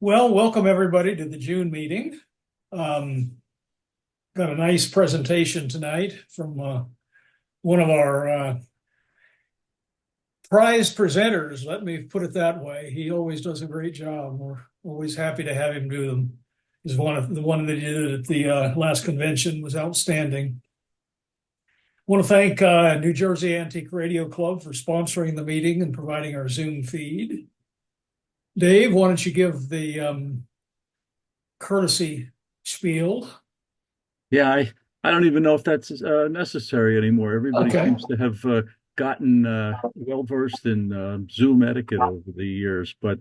Well, welcome everybody to the June meeting. Um, Got a nice presentation tonight from one of our prize presenters. Let me put it that way. He always does a great job. We're always happy to have him do them. He's the one that he did at the last convention was outstanding. Want to thank New Jersey Antique Radio Club for sponsoring the meeting and providing our Zoom feed. Dave, why don't you give the courtesy spiel? Yeah, I don't even know if that's necessary anymore. Everybody Okay. seems to have gotten well versed in Zoom etiquette over the years. But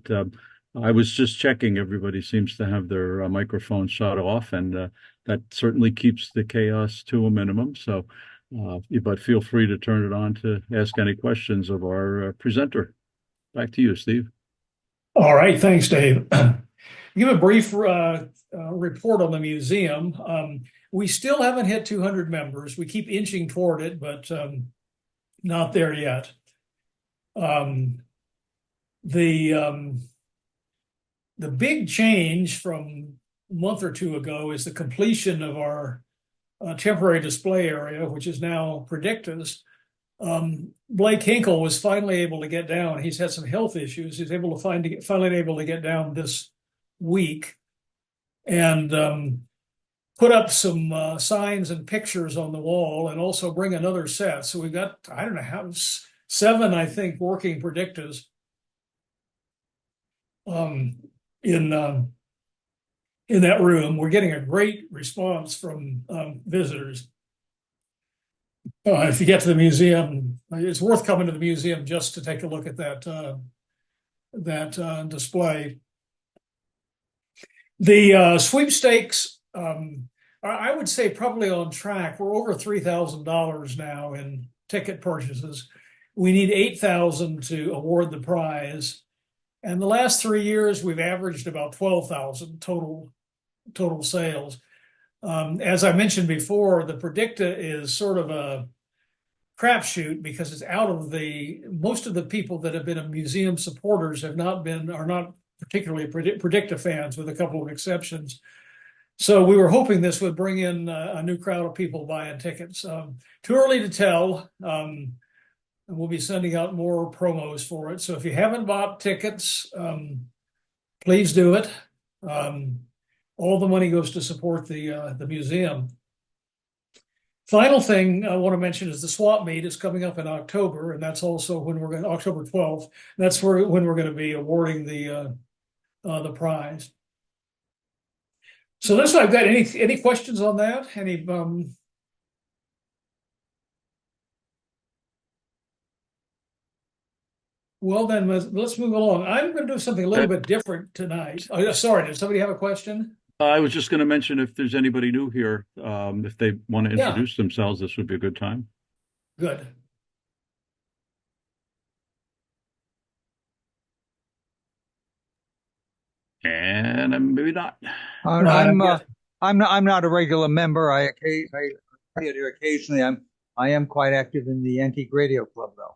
I was just checking. Everybody seems to have their microphone shut off, and that certainly keeps the chaos to a minimum. So, but feel free to turn it on to ask any questions of our presenter. Back to you, Steve. All right, thanks, Dave. Give a brief report on the museum. We still haven't hit 200 members. We keep inching toward it, but not there yet. Um, the the big change from a month or two ago is the completion of our temporary display area, which is now Predictus. Blake Hinkle was finally able to get down. He's had some health issues. He's finally able to get down this week and put up some signs and pictures on the wall and also bring another set. So we've got, I don't know how, seven, I think, working predictors um, in in that room. We're getting a great response from visitors. If you get to the museum, it's worth coming to the museum just to take a look at that display. The sweepstakes, I would say probably on track. We're over $3,000 now in ticket purchases. We need 8,000 to award the prize. And the last 3 years, we've averaged about 12,000 total sales. As I mentioned before, the Predicta is sort of a crapshoot because it's out of most of the people that have been museum supporters are not particularly Predicta fans, with a couple of exceptions. So we were hoping this would bring in a new crowd of people buying tickets. Too early to tell. And we'll be sending out more promos for it. So if you haven't bought tickets, please do it. All the money goes to support the museum. Final thing I want to mention is the swap meet is coming up in October, and that's also when we're going to October 12th. That's when we're going to be awarding the prize. So this, I've got any questions on that? Well, then let's move along. I'm going to do something a little Uh, bit different tonight. Oh, sorry, did somebody have a question? I was just going to mention if there's anybody new here, if they want to Yeah, introduce themselves, this would be a good time. good. And maybe not. Uh, Uh, I'm uh, yes. I'm not a regular member. I appear there occasionally. I am quite active in the Antique Radio Club though,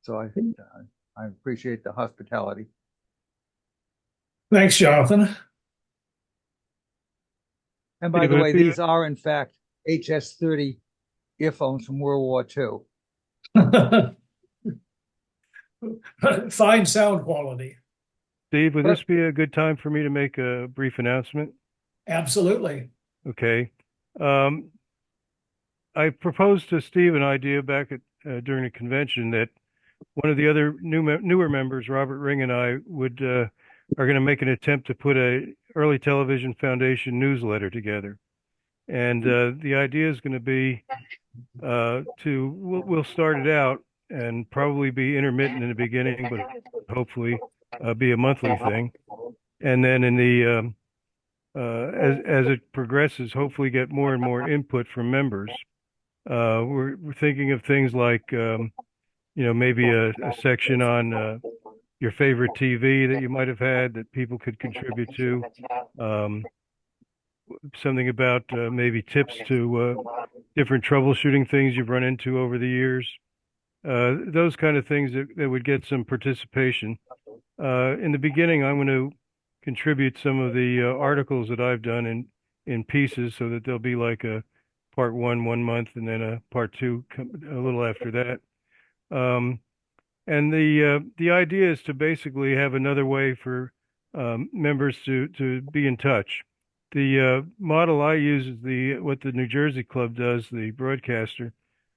so I appreciate the hospitality. Thanks, Jonathan. And by Steve, the would way, it be these are in fact HS-30 earphones from World War II. Fine sound quality. Steve, would But this be a good time for me to make a brief announcement? Absolutely. Okay. Um, I proposed to Steve an idea back at during the convention that one of the other newer members, Robert Ring, and I would are going to make an attempt to put a early television foundation newsletter together. And the idea is going to be we'll start it out and probably be intermittent in the beginning, but hopefully be a monthly thing. And then in the as it progresses, hopefully get more and more input from members. We're thinking of things like maybe a section on your favorite TV that you might have had that people could contribute to. Um, Something about maybe tips to different troubleshooting things you've run into over the years. Those kind of things that would get some participation. In the beginning, I'm going to contribute some of the articles that I've done in pieces, so that there'll be like a part one month, and then a part two a little after that. And the idea is to basically have another way for members to be in touch. The model I use is what the New Jersey Club does, the broadcaster,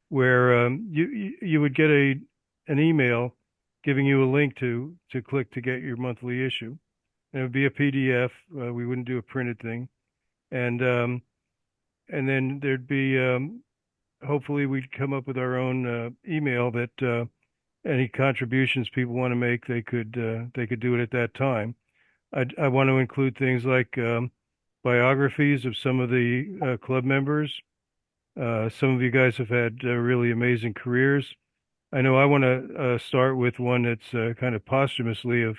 where you would get an email giving you a link to click to get your monthly issue. And it would be a PDF. We wouldn't do a printed thing, and then there'd be hopefully we'd come up with our own email that any contributions people want to make, they could do it at that time. I want to include things like biographies of some of the club members. Some of you guys have had really amazing careers. I know I want to start with one that's kind of posthumously of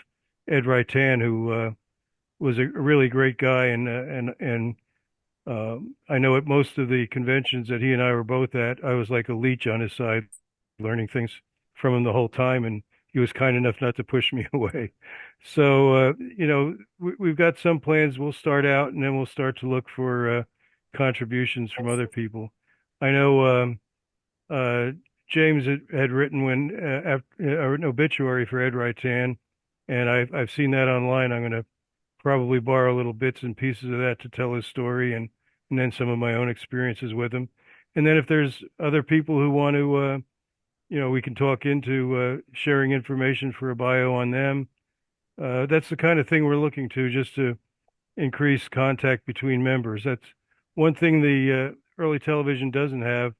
Ed Raitan, who was a really great guy, and I know at most of the conventions that he and I were both at, I was like a leech on his side, learning things from him the whole time, and he was kind enough not to push me away. So, we've got some plans. We'll start out, and then we'll start to look for contributions from other people. I know James had written an obituary for Ed Raitan, and I've seen that online. I'm going to probably borrow little bits and pieces of that to tell his story, and then some of my own experiences with him. And then if there's other people who want to, we can talk into sharing information for a bio on them. That's the kind of thing we're looking to, just to increase contact between members. That's one thing the early television doesn't have.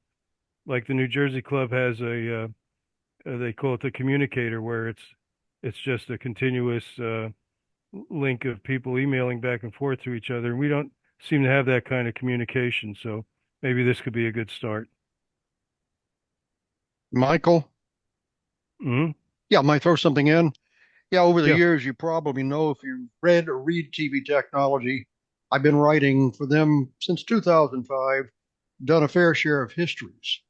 Like the New Jersey Club has they call it the communicator, where it's just a continuous link of people emailing back and forth to each other. And we don't seem to have that kind of communication. So maybe this could be a good start. Michael? Hmm. Yeah, I might throw something in. Yeah, over the Yeah. years, you probably know, if you read or read TV Technology, I've been writing for them since 2005, done a fair share of histories.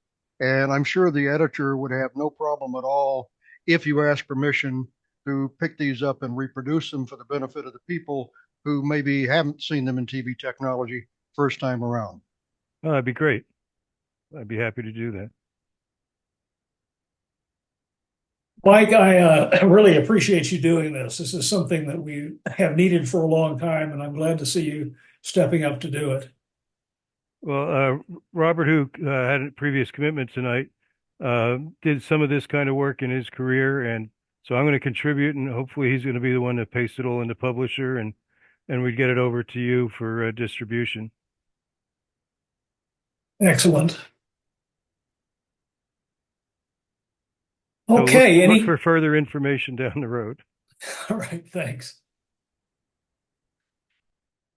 And I'm sure the editor would have no problem at all if you ask permission to pick these up and reproduce them for the benefit of the people who maybe haven't seen them in TV Technology first time around. Oh, that'd be great. I'd be happy to do that. Mike, I really appreciate you doing this. This is something that we have needed for a long time, and I'm glad to see you stepping up to do it. Well, Robert, who had a previous commitment tonight, did some of this kind of work in his career, and so I'm going to contribute, and hopefully he's going to be the one that pastes it all into Publisher, and we get it over to you for distribution. Excellent. So Okay, look for further information down the road. All right, thanks.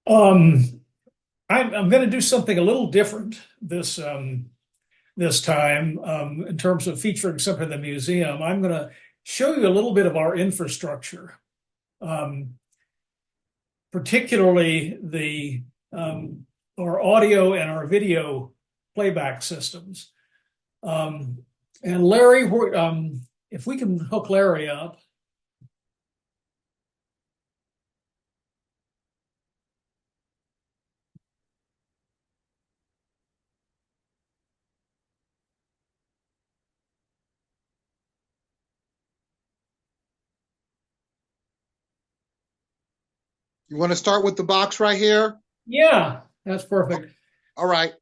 I'm going to do something a little different this time in terms of featuring something in the museum. I'm going to show you a little bit of our infrastructure, particularly our audio and our video playback systems. And Larry, if we can hook Larry up. You want to start with the box right here? Yeah, that's perfect. All right.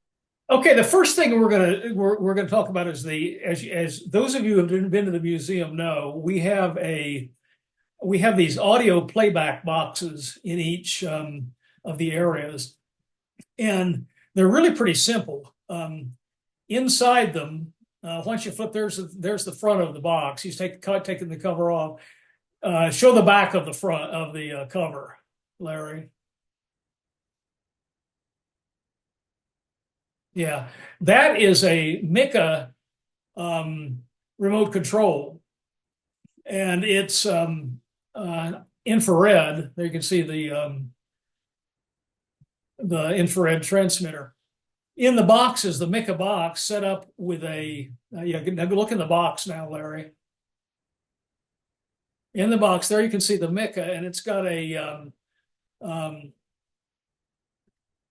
Okay, the first thing we're gonna talk about is as those of you who have been to the museum know, we have these audio playback boxes in each of the areas, and they're really pretty simple. Inside them, once you flip, there's the front of the box. He's taking the cover off. Show the back of the front of the cover, Larry. Yeah, that is a Mica remote control, and it's infrared. There you can see the infrared transmitter. In the box is the Mica box set up with a look in the box now, Larry. In the box there you can see the Mica, and it's got a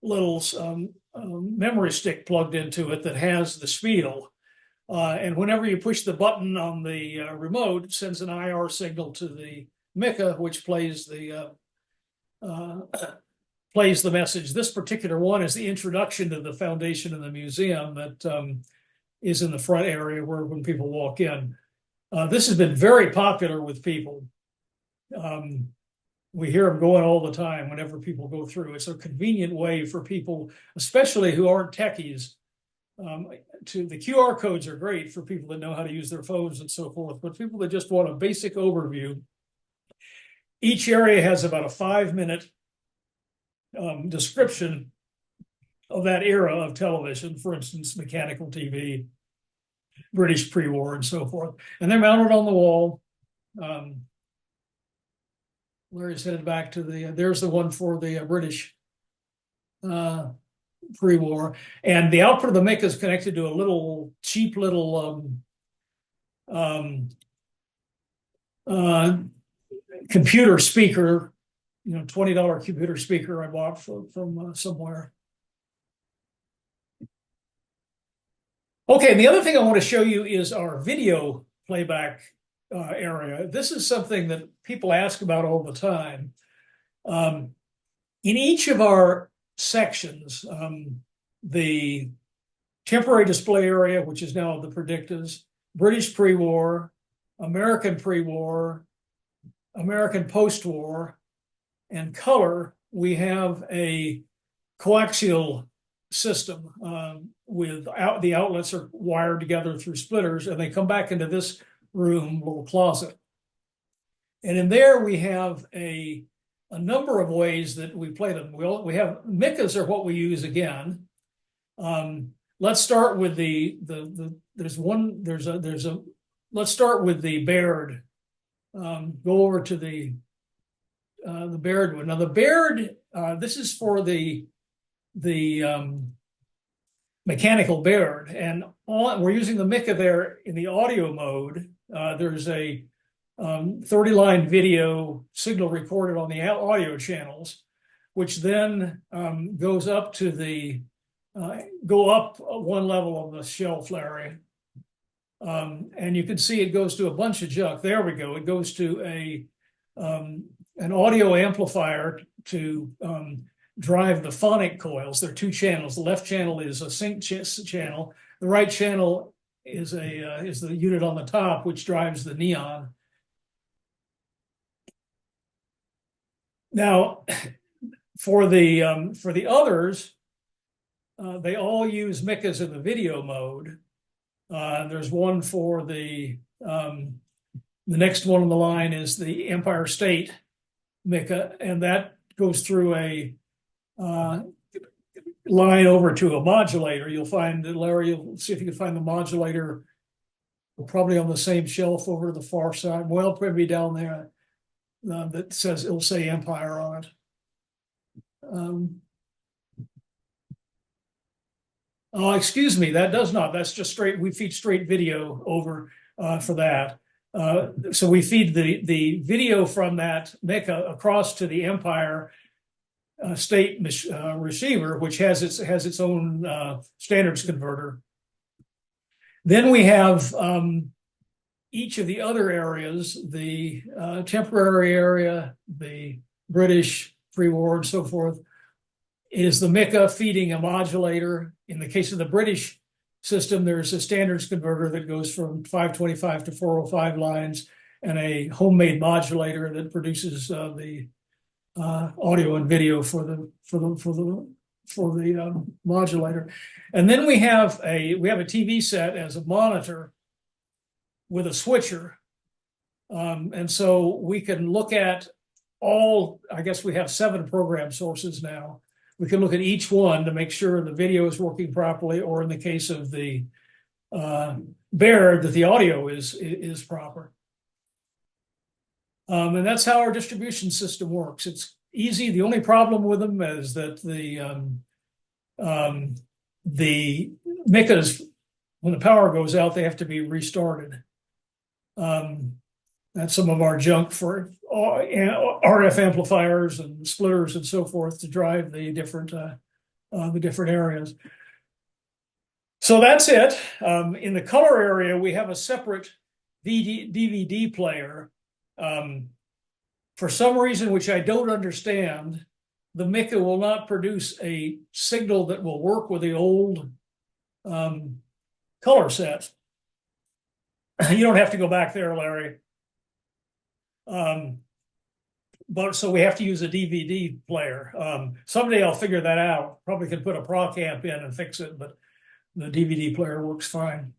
little memory stick plugged into it that has the spiel. And whenever you push the button on the remote, it sends an IR signal to the Mica, which plays the message. This particular one is the introduction to the foundation of the museum that is in the front area where when people walk in. This has been very popular with people. We hear them going all the time whenever people go through. It's a convenient way for people, especially who aren't techies. The QR codes are great for people that know how to use their phones and so forth, but people that just want a basic overview. Each area has about a 5-minute description of that era of television, for instance, mechanical TV, British pre-war, and so forth. And they're mounted on the wall. Larry's headed back to there's the one for the British pre-war. And the output of the Mica is connected to a little cheap little computer speaker, $20 computer speaker I bought from somewhere. Okay, and the other thing I want to show you is our video playback area. This is something that people ask about all the time. In each of our sections, the temporary display area, which is now the Predictas, British pre-war, American pre-war, American post-war, and color, we have a coaxial system the outlets are wired together through splitters, and they come back into this room, little closet. And in there we have a number of ways that we play them. We have Micas are what we use again. Let's start with let's start with the Baird. Go over to the Baird one. Now the Baird, this is for the mechanical Baird, and we're using the Mica there in the audio mode. There's a 30-line video signal recorded on the audio channels, which then goes up to go up one level on the shelf, Larry. And you can see it goes to a bunch of junk. There we go. It goes to an audio amplifier to drive the phonic coils. There are 2 channels. The left channel is a sync channel. The right channel is the unit on the top, which drives the neon. Now, for the others, they all use Micas in the video mode. There's one for the next one on the line is the Empire State Mica, and that goes through a line over to a modulator. You'll find that, Larry, you'll see if you can find the modulator probably on the same shelf over to the far side. Well, probably down there that says, it'll say Empire on it. Oh, excuse me, that does not. That's just straight. We feed straight video over for that. So we feed the video from that Mica across to the Empire State receiver, which has its own standards converter. Then we have each of the other areas, the temporary area, the British pre-war and so forth, is the Mica feeding a modulator. In the case of the British system, there's a standards converter that goes from 525 to 405 lines, and a homemade modulator that produces the audio and video for the modulator. And then we have a TV set as a monitor with a switcher, and so we can look at all. I guess we have 7 program sources now. We can look at each one to make sure the video is working properly, or in the case of the Baird, that the audio is proper. And that's how our distribution system works. It's easy. The only problem with them is that the Micas, when the power goes out, they have to be restarted. That's some of our junk for RF amplifiers and splitters and so forth to drive the different areas. So that's it. In the color area, we have a separate DVD player. For some reason, which I don't understand, the Mica will not produce a signal that will work with the old color set. You don't have to go back there, Larry. But so we have to use a DVD player. Someday I'll figure that out. Probably could put a Proc amp in and fix it, but the DVD player works fine.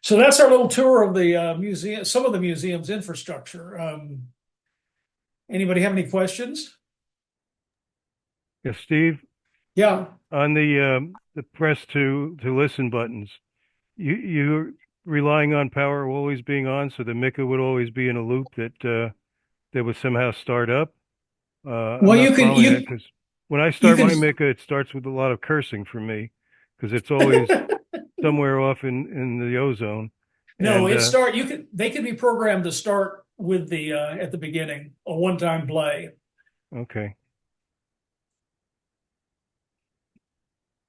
So that's our little tour of the museum, some of the museum's infrastructure. Anybody have any questions? Yeah, Steve, Yeah. on the press to listen buttons, you're relying on power always being on, so the Mica would always be in a loop that would somehow start up. Well, you can because when I start can my Mica, it starts with a lot of cursing for me because it's always somewhere off in the ozone. No, And they can be programmed to start with the at the beginning, a one-time play. okay,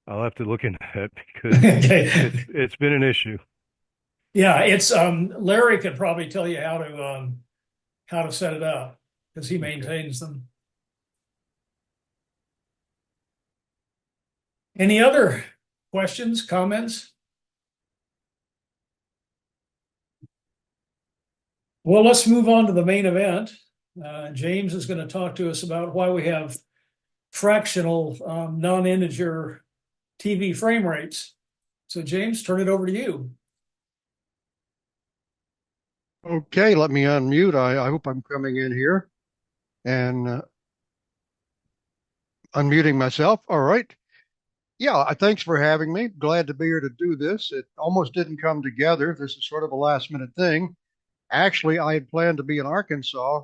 I'll have to look into that because Okay. it's been an issue. Yeah, it's Larry could probably tell you how to set it up because he maintains them. Any other questions, comments? Well, let's move on to the main event. James is going to talk to us about why we have fractional non-integer TV frame rates. So James, turn it over to you. Okay, let me unmute. I hope I'm coming in here and unmuting myself. All right. Yeah, thanks for having me. Glad to be here to do this. It almost didn't come together. This is sort of a last minute thing. Actually, I had planned to be in Arkansas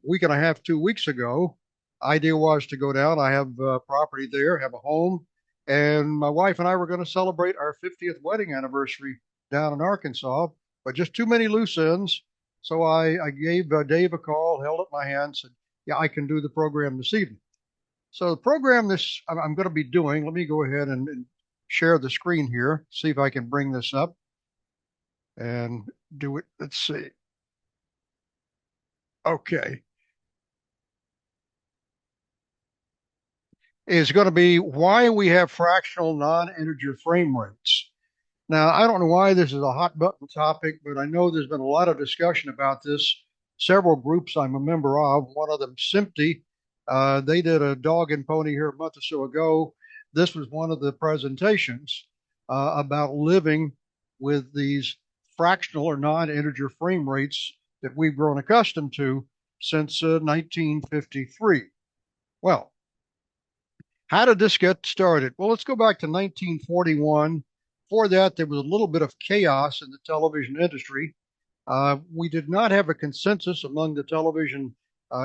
week and a half, 2 weeks ago. Idea was to go down. I have property there, have a home, and my wife and I were going to celebrate our 50th wedding anniversary down in Arkansas, but just too many loose ends. So I gave Dave a call, held up my hand, said, "Yeah, I can do the program this evening." So the program I'm going to be doing, let me go ahead and share the screen here, see if I can bring this up and do it. Let's see. Okay. Is going to be why we have fractional non-integer frame rates. Now, I don't know why this is a hot button topic, but I know there's been a lot of discussion about this. Several groups I'm a member of, one of them, SIMPTY, they did a dog and pony here a month or so ago. This was one of the presentations about living with these fractional or non-integer frame rates that we've grown accustomed to since 1953. Well, how did this get started? Well, let's go back to 1941. Before that, there was a little bit of chaos in the television industry. We did not have a consensus among the television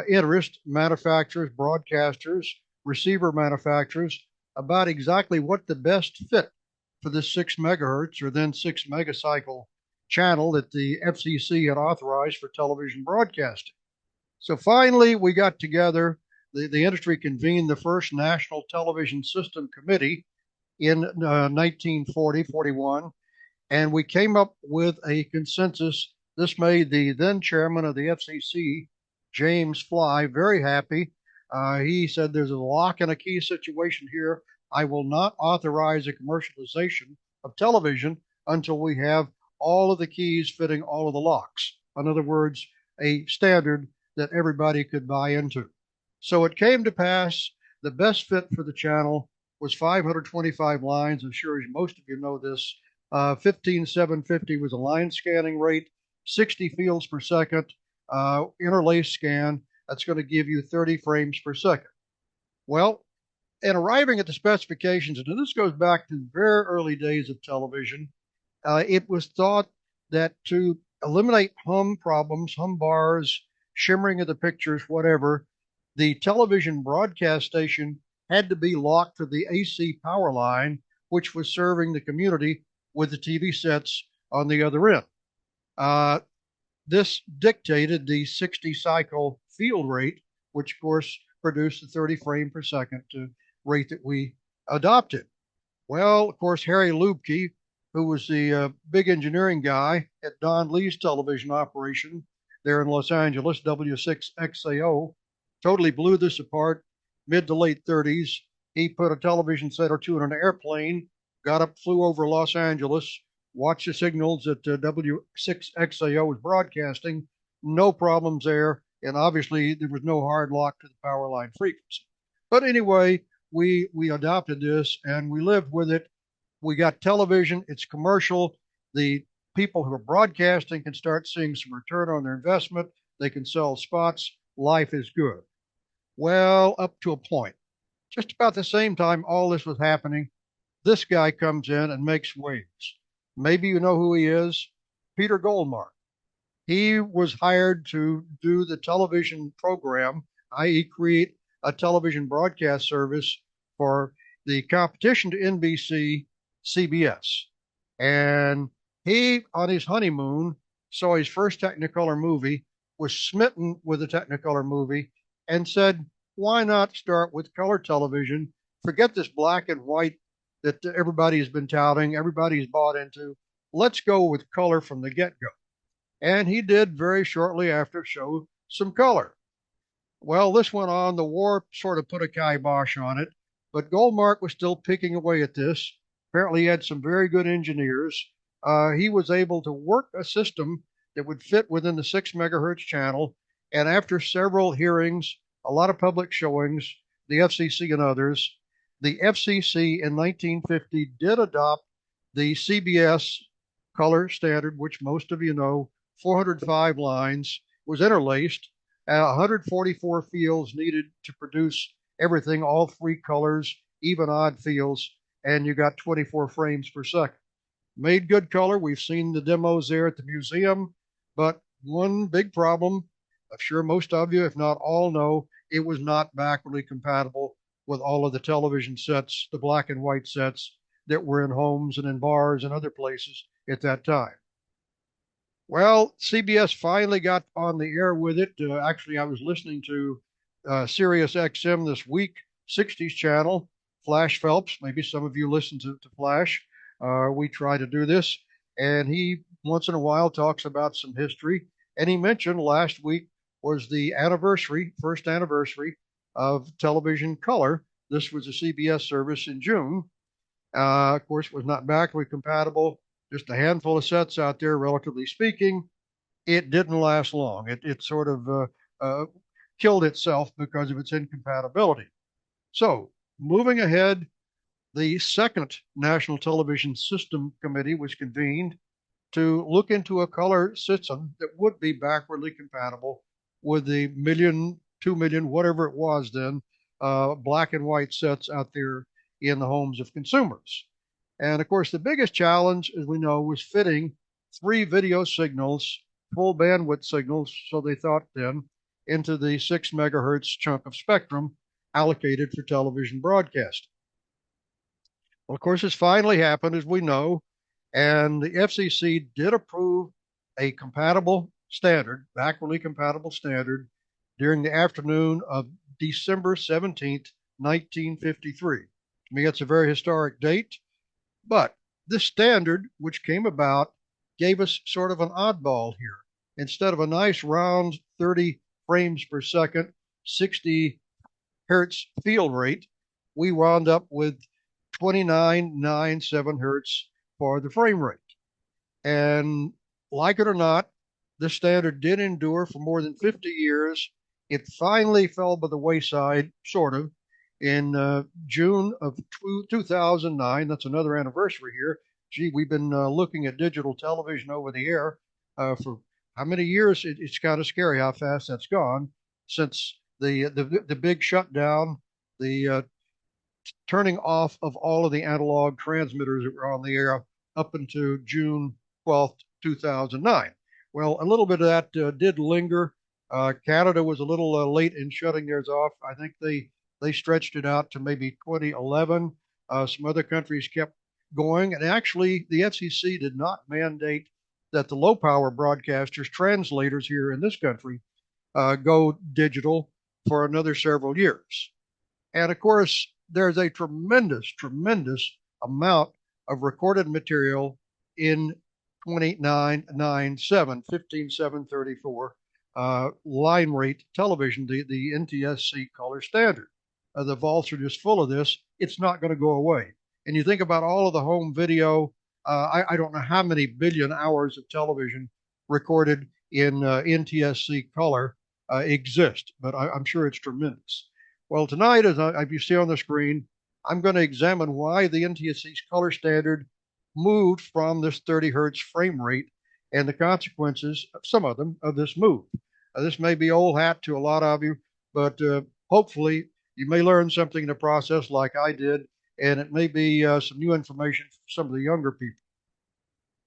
interest manufacturers, broadcasters, receiver manufacturers about exactly what the best fit for this 6 megahertz or then 6 megacycle channel that the FCC had authorized for television broadcasting. So finally, we got together. The industry convened the first National Television System Committee in 1940-41, and we came up with a consensus. This made the then chairman of the FCC, James Fly, very happy. He said, "There's a lock and a key situation here. I will not authorize a commercialization of television until we have all of the keys fitting all of the locks." In other words, a standard that everybody could buy into. So it came to pass, the best fit for the channel was 525 lines. I'm sure as most of you know this, 15750 was a line scanning rate, 60 fields per second, interlace scan. That's going to give you 30 frames per second. Well, in arriving at the specifications, and this goes back to the very early days of television, it was thought that to eliminate hum problems, hum bars, shimmering of the pictures, whatever, the television broadcast station had to be locked to the AC power line, which was serving the community with the TV sets on the other end. this dictated the 60 cycle field rate, which of course produced the 30 frame per second rate that we adopted. Well, of course, Harry Lubke, who was the big engineering guy at Don Lee's television operation there in Los Angeles, W6XAO, totally blew this apart mid to late 30s. He put a television set or two in an airplane, got up, flew over Los Angeles, watched the signals that W6XAO was broadcasting. No problems there. And obviously, there was no hard lock to the power line frequency. But anyway, we adopted this and we lived with it. We got television, it's commercial. The people who are broadcasting can start seeing some return on their investment. They can sell spots. Life is good. Well, up to a point. Just about the same time all this was happening, this guy comes in and makes waves. Maybe you know who he is. Peter Goldmark. He was hired to do the television program, i.e., create a television broadcast service for the competition to NBC, CBS. And he, on his honeymoon, saw his first Technicolor movie, was smitten with the Technicolor movie, and said, why not start with color television? Forget this black and white that everybody's been touting, everybody's bought into. Let's go with color from the get-go. And he did very shortly after show some color. Well, this went on. The war sort of put a kibosh on it, but Goldmark was still picking away at this. Apparently, he had some very good engineers. He was able to work a system that would fit within the 6 megahertz channel. And after several hearings, a lot of public showings, the FCC and others, the FCC in 1950 did adopt the CBS color standard, which most of you know, 405 lines, was interlaced. 144 fields needed to produce everything, all three colors, even odd fields, and you got 24 frames per second. Made good color. We've seen the demos there at the museum, but one big problem, I'm sure most of you, if not all, know it was not backwardly compatible with all of the television sets, the black and white sets that were in homes and in bars and other places at that time. Well, CBS finally got on the air with it. Actually, I was listening to Sirius XM this week, 60s channel, Flash Phelps. Maybe some of you listen to Flash. We try to do this. And he, once in a while, talks about some history. And he mentioned last week was the anniversary, first anniversary of television color. This was a CBS service in June. Of course, it was not backward compatible. Just a handful of sets out there, relatively speaking. It didn't last long. It sort of killed itself because of its incompatibility. So, moving ahead, the second National Television System Committee was convened to look into a color system that would be backwardly compatible with the 1 million, 2 million, whatever it was then, black and white sets out there in the homes of consumers. And of course, the biggest challenge, as we know, was fitting 3 video signals, full bandwidth signals, so they thought then, into the 6 megahertz chunk of spectrum allocated for television broadcasting. Well, of course, this finally happened, as we know, and the FCC did approve a compatible standard, backwardly compatible standard, during the afternoon of December 17th, 1953. To me, it's a very historic date. But this standard, which came about, gave us sort of an oddball here. Instead of a nice round 30 frames per second, 60 hertz field rate, we wound up with 29.97 hertz for the frame rate. And like it or not, this standard did endure for more than 50 years. It finally fell by the wayside, sort of, in June of 2009. That's another anniversary here. Gee, we've been looking at digital television over the air for how many years? It's kind of scary how fast that's gone since the big shutdown, the turning off of all of the analog transmitters that were on the air up until June 12th, 2009. Well, a little bit of that did linger. Canada was a little late in shutting theirs off. I think they stretched it out to maybe 2011. Some other countries kept going. And actually, the FCC did not mandate that the low power broadcasters, translators here in this country, go digital for another several years. And of course, there's a tremendous, tremendous amount of recorded material in 2997, 15734 line rate television, the NTSC color standard. The vaults are just full of this. It's not going to go away. And you think about all of the home video, I don't know how many billion hours of television recorded in NTSC color exist, but I'm sure it's tremendous. Well, tonight, as you see on the screen, I'm going to examine why the NTSC's color standard moved from this 30 hertz frame rate and the consequences, some of them, of this move. This may be old hat to a lot of you, but hopefully you may learn something in the process like I did, and it may be some new information for some of the younger people.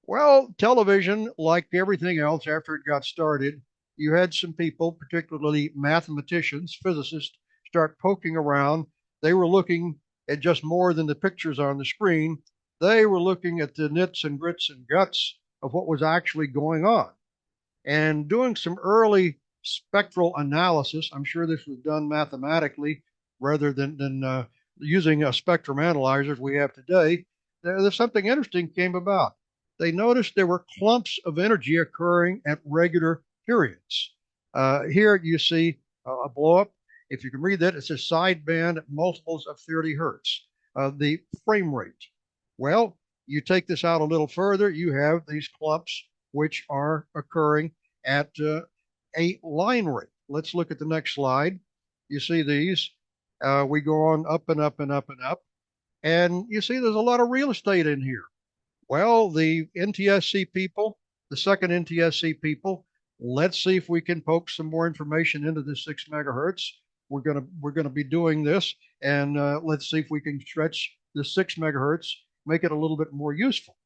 Well, television, like everything else after it got started, you had some people, particularly mathematicians, physicists, start poking around. They were looking at just more than the pictures on the screen. They were looking at the nits and grits and guts of what was actually going on and doing some early spectral analysis. I'm sure this was done mathematically rather than using a spectrum analyzers we have today. There's something interesting came about. They noticed there were clumps of energy occurring at regular periods. Here you see a blow up. If you can read that, it says sideband multiples of 30 hertz, the frame rate. Well, you take this out a little further, you have these clumps which are occurring at a line rate. Let's look at the next slide. You see these. We go on up and up and up and up. And you see there's a lot of real estate in here. Well, the NTSC people, the second NTSC people, let's see if we can poke some more information into the 6 megahertz. We're gonna be doing this, and let's see if we can stretch the 6 megahertz, make it a little bit more useful.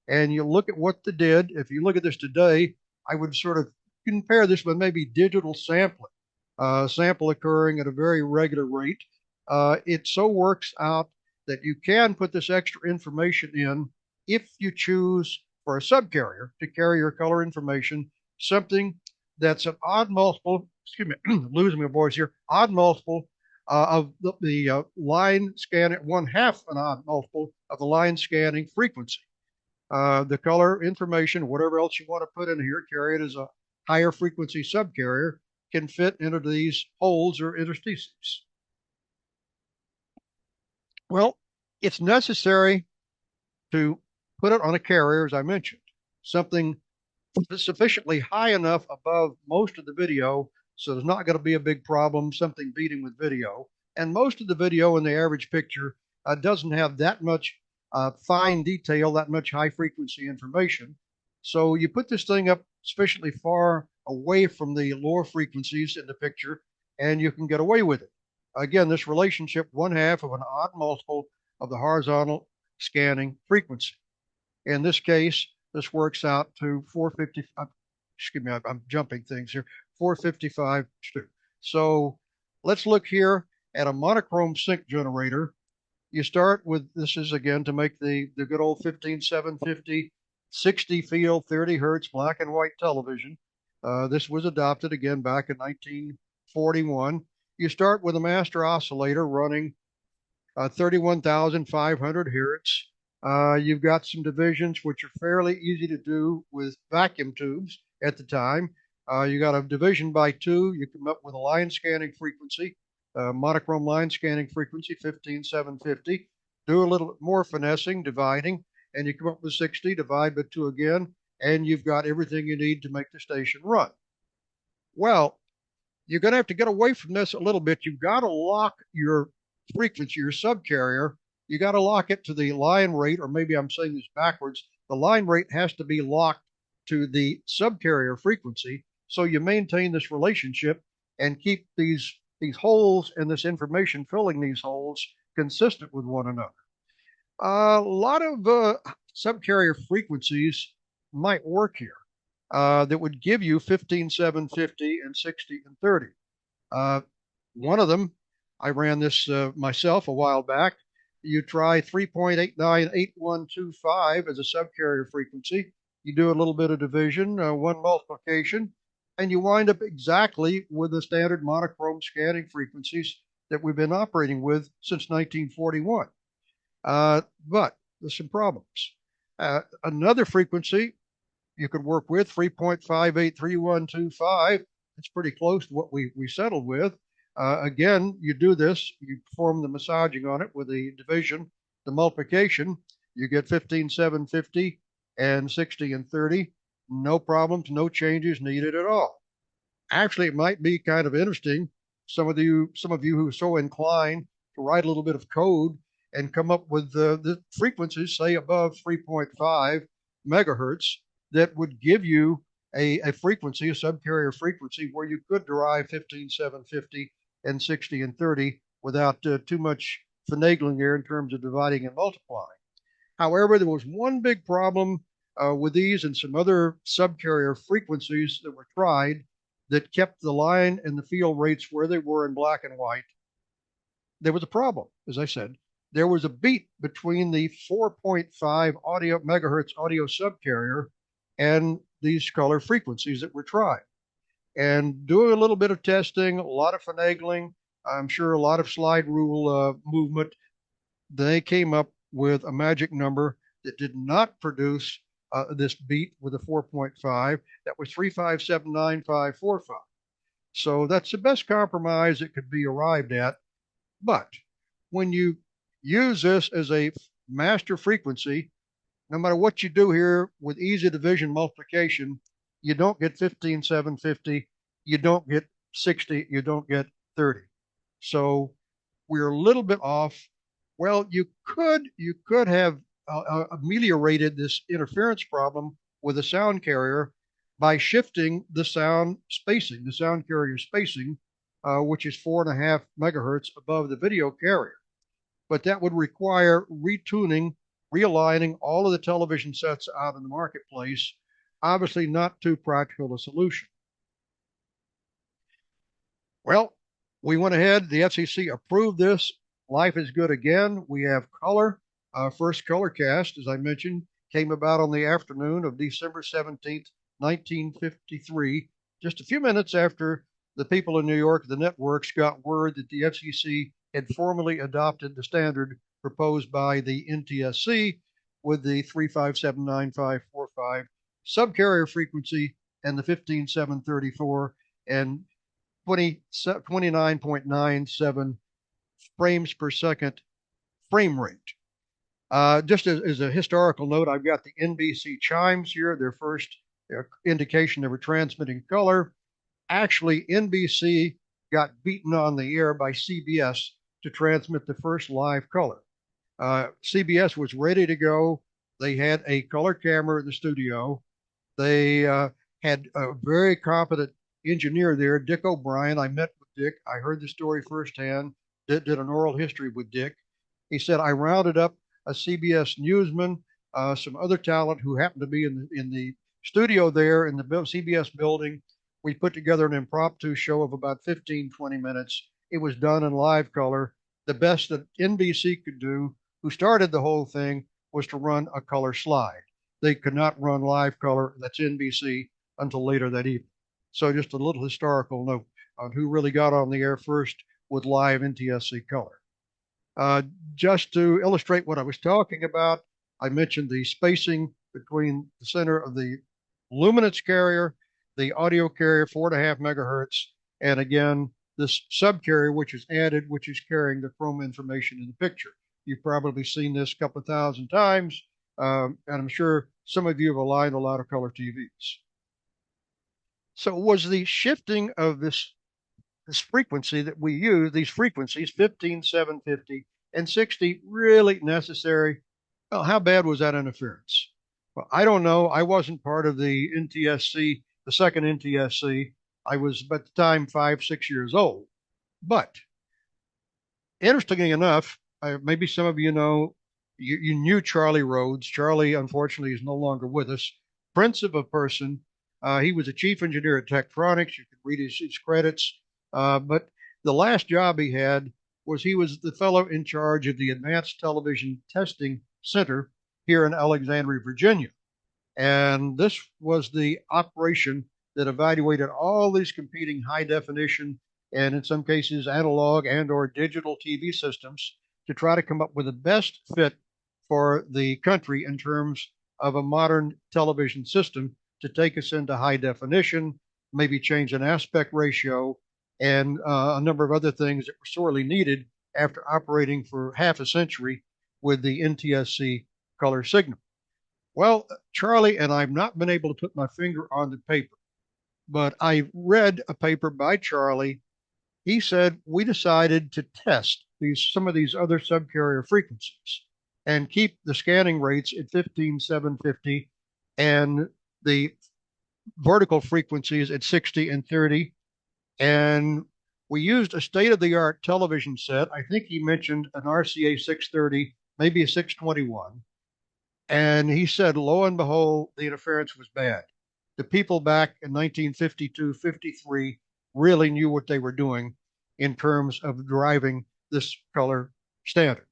And you look at what they did. If you look at this today, I would sort of compare this with maybe digital sampling, sample occurring at a very regular rate. It so works out that you can put this extra information in if you choose for a subcarrier to carry your color information, something that's an odd multiple, excuse me, losing my voice here, odd multiple of the line scanning, 1/2 an odd multiple of the line scanning frequency. The color information, whatever else you want to put in here, carry it as a higher frequency subcarrier, can fit into these holes or interstices. Well, it's necessary to put it on a carrier, as I mentioned, something sufficiently high enough above most of the video so there's not going to be a big problem, something beating with video. And most of the video in the average picture doesn't have that much fine detail, that much high frequency information. So you put this thing up sufficiently far away from the lower frequencies in the picture and you can get away with it. Again, this relationship, 1/2 of an odd multiple of the horizontal scanning frequency. In this case, this works out to 450, excuse me, I'm jumping things here, 455. So let's look here at a monochrome sync generator. You start with, this is again to make the good old 15750, 60 field, 30 hertz black and white television. This was adopted again back in 1941. You start with a master oscillator running 31,500 hertz. You've got some divisions which are fairly easy to do with vacuum tubes at the time. You got a division by 2. You come up with a line scanning frequency, monochrome line scanning frequency, 15750. Do a little more finessing, dividing, and you come up with 60, divide by 2 again, and you've got everything you need to make the station run. Well, you're going to have to get away from this a little bit. You've got to lock your frequency, your subcarrier. You got to lock it to the line rate, or maybe I'm saying this backwards. The line rate has to be locked to the subcarrier frequency, so you maintain this relationship and keep these holes and this information filling these holes consistent with one another. A lot of subcarrier frequencies might work here that would give you 15750 and 60 and 30. One of them, I ran this myself a while back. You try 3.898125 as a subcarrier frequency. you do a little bit of division, one multiplication, and you wind up exactly with the standard monochrome scanning frequencies that we've been operating with since 1941. But there's some problems. Another frequency you could work with, 3.583125. It's pretty close to what we settled with. Again, you do this, you perform the massaging on it with the division, the multiplication, you get 15,750 and 60 and 30. No problems, no changes needed at all. Actually, it might be kind of interesting. Some of you who are so inclined to write a little bit of code and come up with the frequencies, say above 3.5 megahertz, that would give you a frequency, a subcarrier frequency, where you could derive 15,750 and 60 and 30 without too much finagling there in terms of dividing and multiplying. However, there was one big problem with these and some other subcarrier frequencies that were tried that kept the line and the field rates where they were in black and white. There was a problem, as I said. There was a beat between the 4.5 audio megahertz audio subcarrier and these color frequencies that were tried. And doing a little bit of testing, a lot of finagling, I'm sure a lot of slide rule movement, they came up with a magic number that did not produce this beat with a 4.5. That was 3579545. So that's the best compromise that could be arrived at. But when you use this as a master frequency, no matter what you do here with easy division multiplication, you don't get 15,750, you don't get 60, you don't get 30. So we're a little bit off. Well, you could have ameliorated this interference problem with a sound carrier by shifting the sound spacing, the sound carrier spacing, which is 4.5 megahertz above the video carrier. But that would require retuning, realigning all of the television sets out in the marketplace. Obviously not too practical a solution. Well, we went ahead, the FCC approved this. Life is good again. We have color. First color cast, as I mentioned, came about on the afternoon of December 17th, 1953, just a few minutes after the people in New York, the networks, got word that the FCC had formally adopted the standard proposed by the NTSC with the 3579545 subcarrier frequency and the 15734 and 29.97 frames per second frame rate. Just as a historical note, I've got the NBC chimes here, their first indication they were transmitting color. Actually, NBC got beaten on the air by CBS to transmit the first live color. CBS was ready to go. They had a color camera in the studio. They had a very competent engineer there, Dick O'Brien. I met with Dick. I heard the story firsthand, did an oral history with Dick. He said, I rounded up a CBS newsman, some other talent who happened to be in the studio there in the CBS building. We put together an impromptu show of about 15, 20 minutes. It was done in live color. The best that NBC could do, who started the whole thing, was to run a color slide. They could not run live color, that's NBC, until later that evening. So just a little historical note on who really got on the air first with live NTSC color. Just to illustrate what I was talking about, I mentioned the spacing between the center of the luminance carrier, the audio carrier, 4.5 megahertz, and again, this subcarrier, which is added, which is carrying the chroma information in the picture. You've probably seen this a couple of thousand times, and I'm sure some of you have aligned a lot of color TVs. So was the shifting of this frequency that we use, these frequencies, 15, 750, and 60, really necessary? Well, how bad was that interference? Well, I don't know. I wasn't part of the NTSC, the second NTSC. I was, at the time, 5, 6 years old. But interestingly enough, maybe some of you know, you knew Charlie Rhodes. Charlie, unfortunately, is no longer with us. Prince of a person. He was a chief engineer at Tektronix. You could read his credits. But the last job he had was he was the fellow in charge of the Advanced Television Testing Center here in Alexandria, Virginia. And this was the operation that evaluated all these competing high definition and in some cases analog and or digital TV systems to try to come up with the best fit for the country in terms of a modern television system to take us into high definition, maybe change an aspect ratio, and a number of other things that were sorely needed after operating for half a century with the NTSC color signal. Well, Charlie, and I've not been able to put my finger on the paper, but I read a paper by Charlie. He said we decided to test some of these other subcarrier frequencies and keep the scanning rates at 15,750 and the vertical frequencies at 60 and 30. And we used a state-of-the-art television set. I think he mentioned an RCA 630, maybe a 621. And he said, lo and behold, the interference was bad. The people back in 1952, 53 really knew what they were doing in terms of driving this color standard.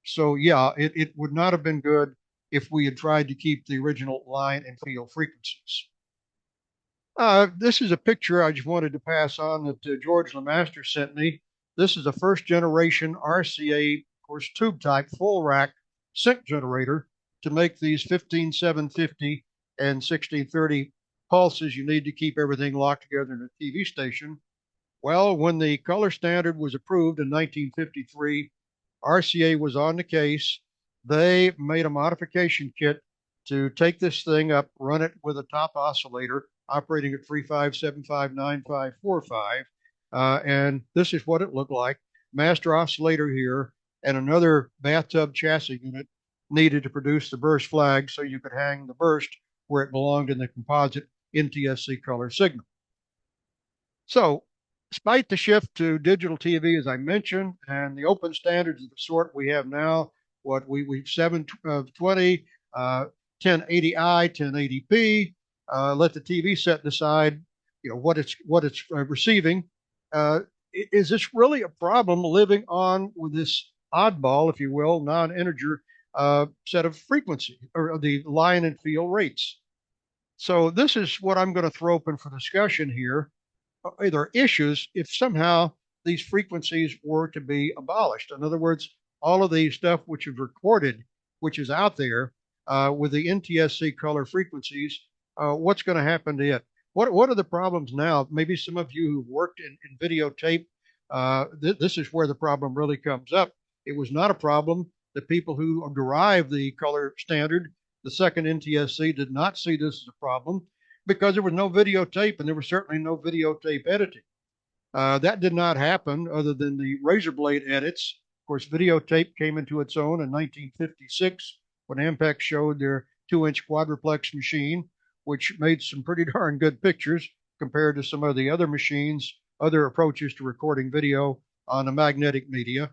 So yeah, it would not have been good if we had tried to keep the original line and field frequencies. This is a picture I just wanted to pass on that George Lemaster sent me. This is a first generation RCA, of course, tube type full rack sync generator to make these 15,750 and 1630 pulses you need to keep everything locked together in a TV station. Well, when the color standard was approved in 1953, RCA was on the case. They made a modification kit to take this thing up, run it with a top oscillator operating at 35759545. And this is what it looked like. Master oscillator here and another bathtub chassis unit needed to produce the burst flag so you could hang the burst where it belonged in the composite NTSC color signal. So despite the shift to digital TV, as I mentioned, and the open standards of the sort we have now, what we've 720, 1080i, 1080p, let the TV set decide, what it's receiving. Is this really a problem living on with this oddball, if you will, non-integer set of frequency or the line and field rates? So this is what I'm going to throw open for discussion here. Are there issues if somehow these frequencies were to be abolished? In other words, all of the stuff which is recorded, which is out there with the NTSC color frequencies, what's going to happen to it? What are the problems now? Maybe some of you who've worked in videotape, this is where the problem really comes up. It was not a problem. The people who derived the color standard, the second NTSC, did not see this as a problem because there was no videotape and there was certainly no videotape editing. That did not happen other than the razor blade edits. Of course, videotape came into its own in 1956 when Ampex showed their 2-inch quadruplex machine, which made some pretty darn good pictures compared to some of the other machines, other approaches to recording video on a magnetic media.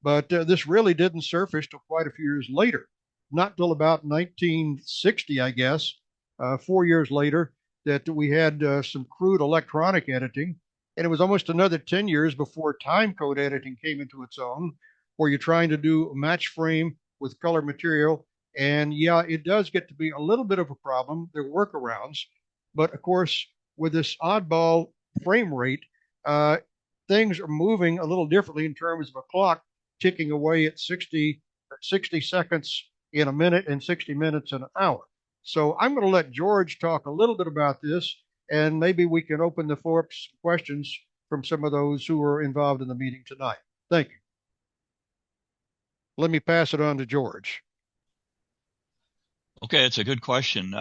But this really didn't surface till quite a few years later, not till about 1960, I guess, 4 years later, that we had some crude electronic editing. And it was almost another 10 years before time code editing came into its own, where you're trying to do a match frame with color material. And yeah, it does get to be a little bit of a problem. There are workarounds. But of course, with this oddball frame rate, things are moving a little differently in terms of a clock ticking away at 60 seconds in a minute and 60 minutes in an hour. So I'm going to let George talk a little bit about this, and maybe we can open the floor up to some questions from some of those who are involved in the meeting tonight. Thank you. Let me pass it on to George. Okay, it's a good question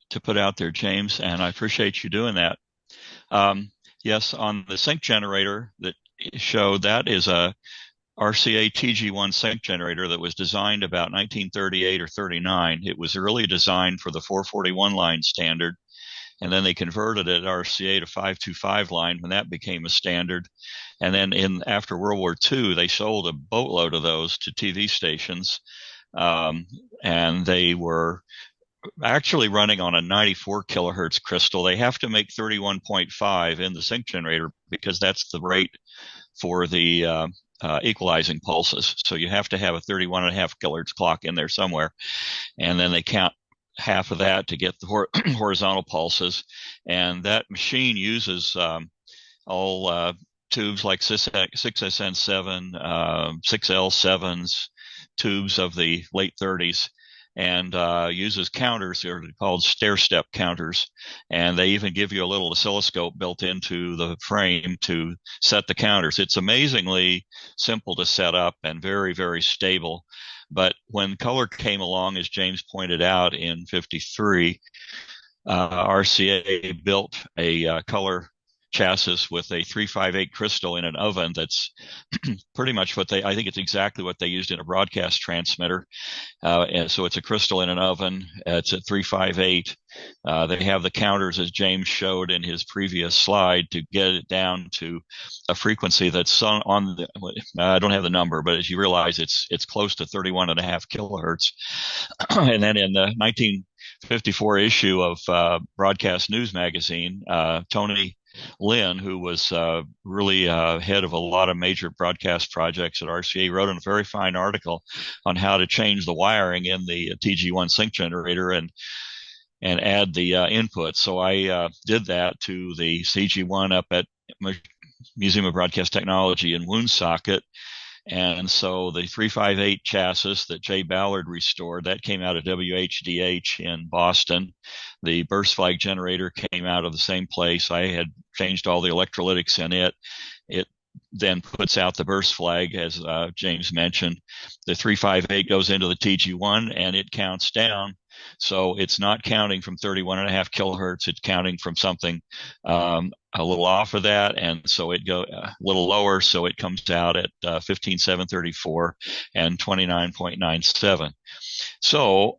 to put out there, James, and I appreciate you doing that. Yes, on the sync generator that showed, that is a RCA TG1 sync generator that was designed about 1938 or 39. It was really designed for the 441 line standard, and then they converted it RCA to 525 line when that became a standard. And then after World War II, they sold a boatload of those to TV stations, and they were actually running on a 94 kilohertz crystal. They have to make 31.5 in the sync generator because that's the rate for the equalizing pulses. So you have to have a 31.5 kilohertz clock in there somewhere. And then they count half of that to get the horizontal pulses. And that machine uses all tubes like 6SN7, 6L7s, tubes of the late 30s, and uses counters. They're called stair-step counters. And they even give you a little oscilloscope built into the frame to set the counters. It's amazingly simple to set up and very, very stable. But when color came along, as James pointed out in 53, RCA built a color chassis with a 358 crystal in an oven that's pretty much I think it's exactly what they used in a broadcast transmitter. And so it's a crystal in an oven. It's at 358. They have the counters, as James showed in his previous slide, to get it down to a frequency that's on the, I don't have the number, but as you realize, it's close to 31.5 kilohertz. And then in the 1954 issue of Broadcast News Magazine, Tony Lynn, who was really head of a lot of major broadcast projects at RCA, wrote a very fine article on how to change the wiring in the TG1 sync generator and add the input. So I did that to the CG1 up at Museum of Broadcast Technology in Woonsocket. And so the 358 chassis that Jay Ballard restored, that came out of WHDH in Boston. The burst flag generator came out of the same place. I had changed all the electrolytics in it. It then puts out the burst flag, as James mentioned. The 358 goes into the TG1 and it counts down. So it's not counting from 31.5 kilohertz. It's counting from something a little off of that. And so it go a little lower. So it comes out at 15.734 and 29.97. So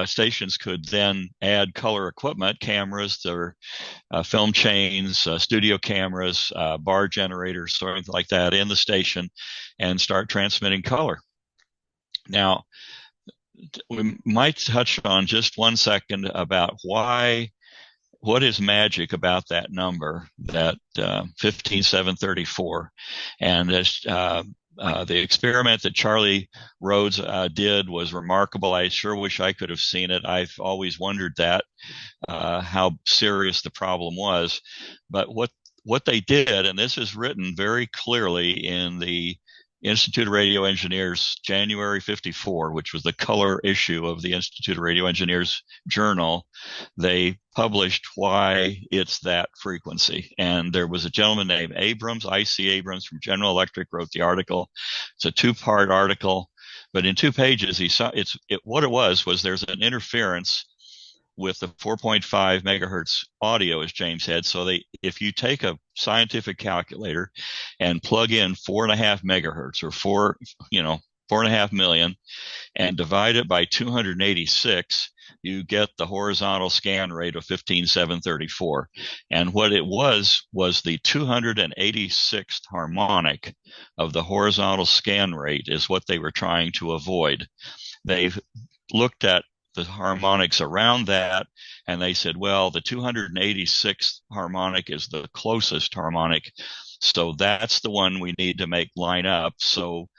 stations could then add color equipment, cameras, their film chains, studio cameras, bar generators, sort of like that in the station, and start transmitting color. Now, we might touch on just 1 second about what is magic about that number, that 15.734. And as the experiment that Charlie Rhodes did was remarkable. I sure wish I could have seen it. I've always wondered that, how serious the problem was. But what they did, and this is written very clearly in the Institute of Radio Engineers January 54, which was the color issue of the Institute of Radio Engineers journal, they published why it's that frequency. And there was a gentleman named Abrams, I.C. Abrams from General Electric, wrote the article. It's a 2-part article, but in 2 pages, what it was there's an interference with the 4.5 megahertz audio, as James said. So if you take a scientific calculator and plug in 4.5 megahertz or 4.5 million and divide it by 286, you get the horizontal scan rate of 15.734. And what it was the 286th harmonic of the horizontal scan rate is what they were trying to avoid. They've looked at the harmonics around that, and they said, well, the 286th harmonic is the closest harmonic, so that's the one we need to make line up. So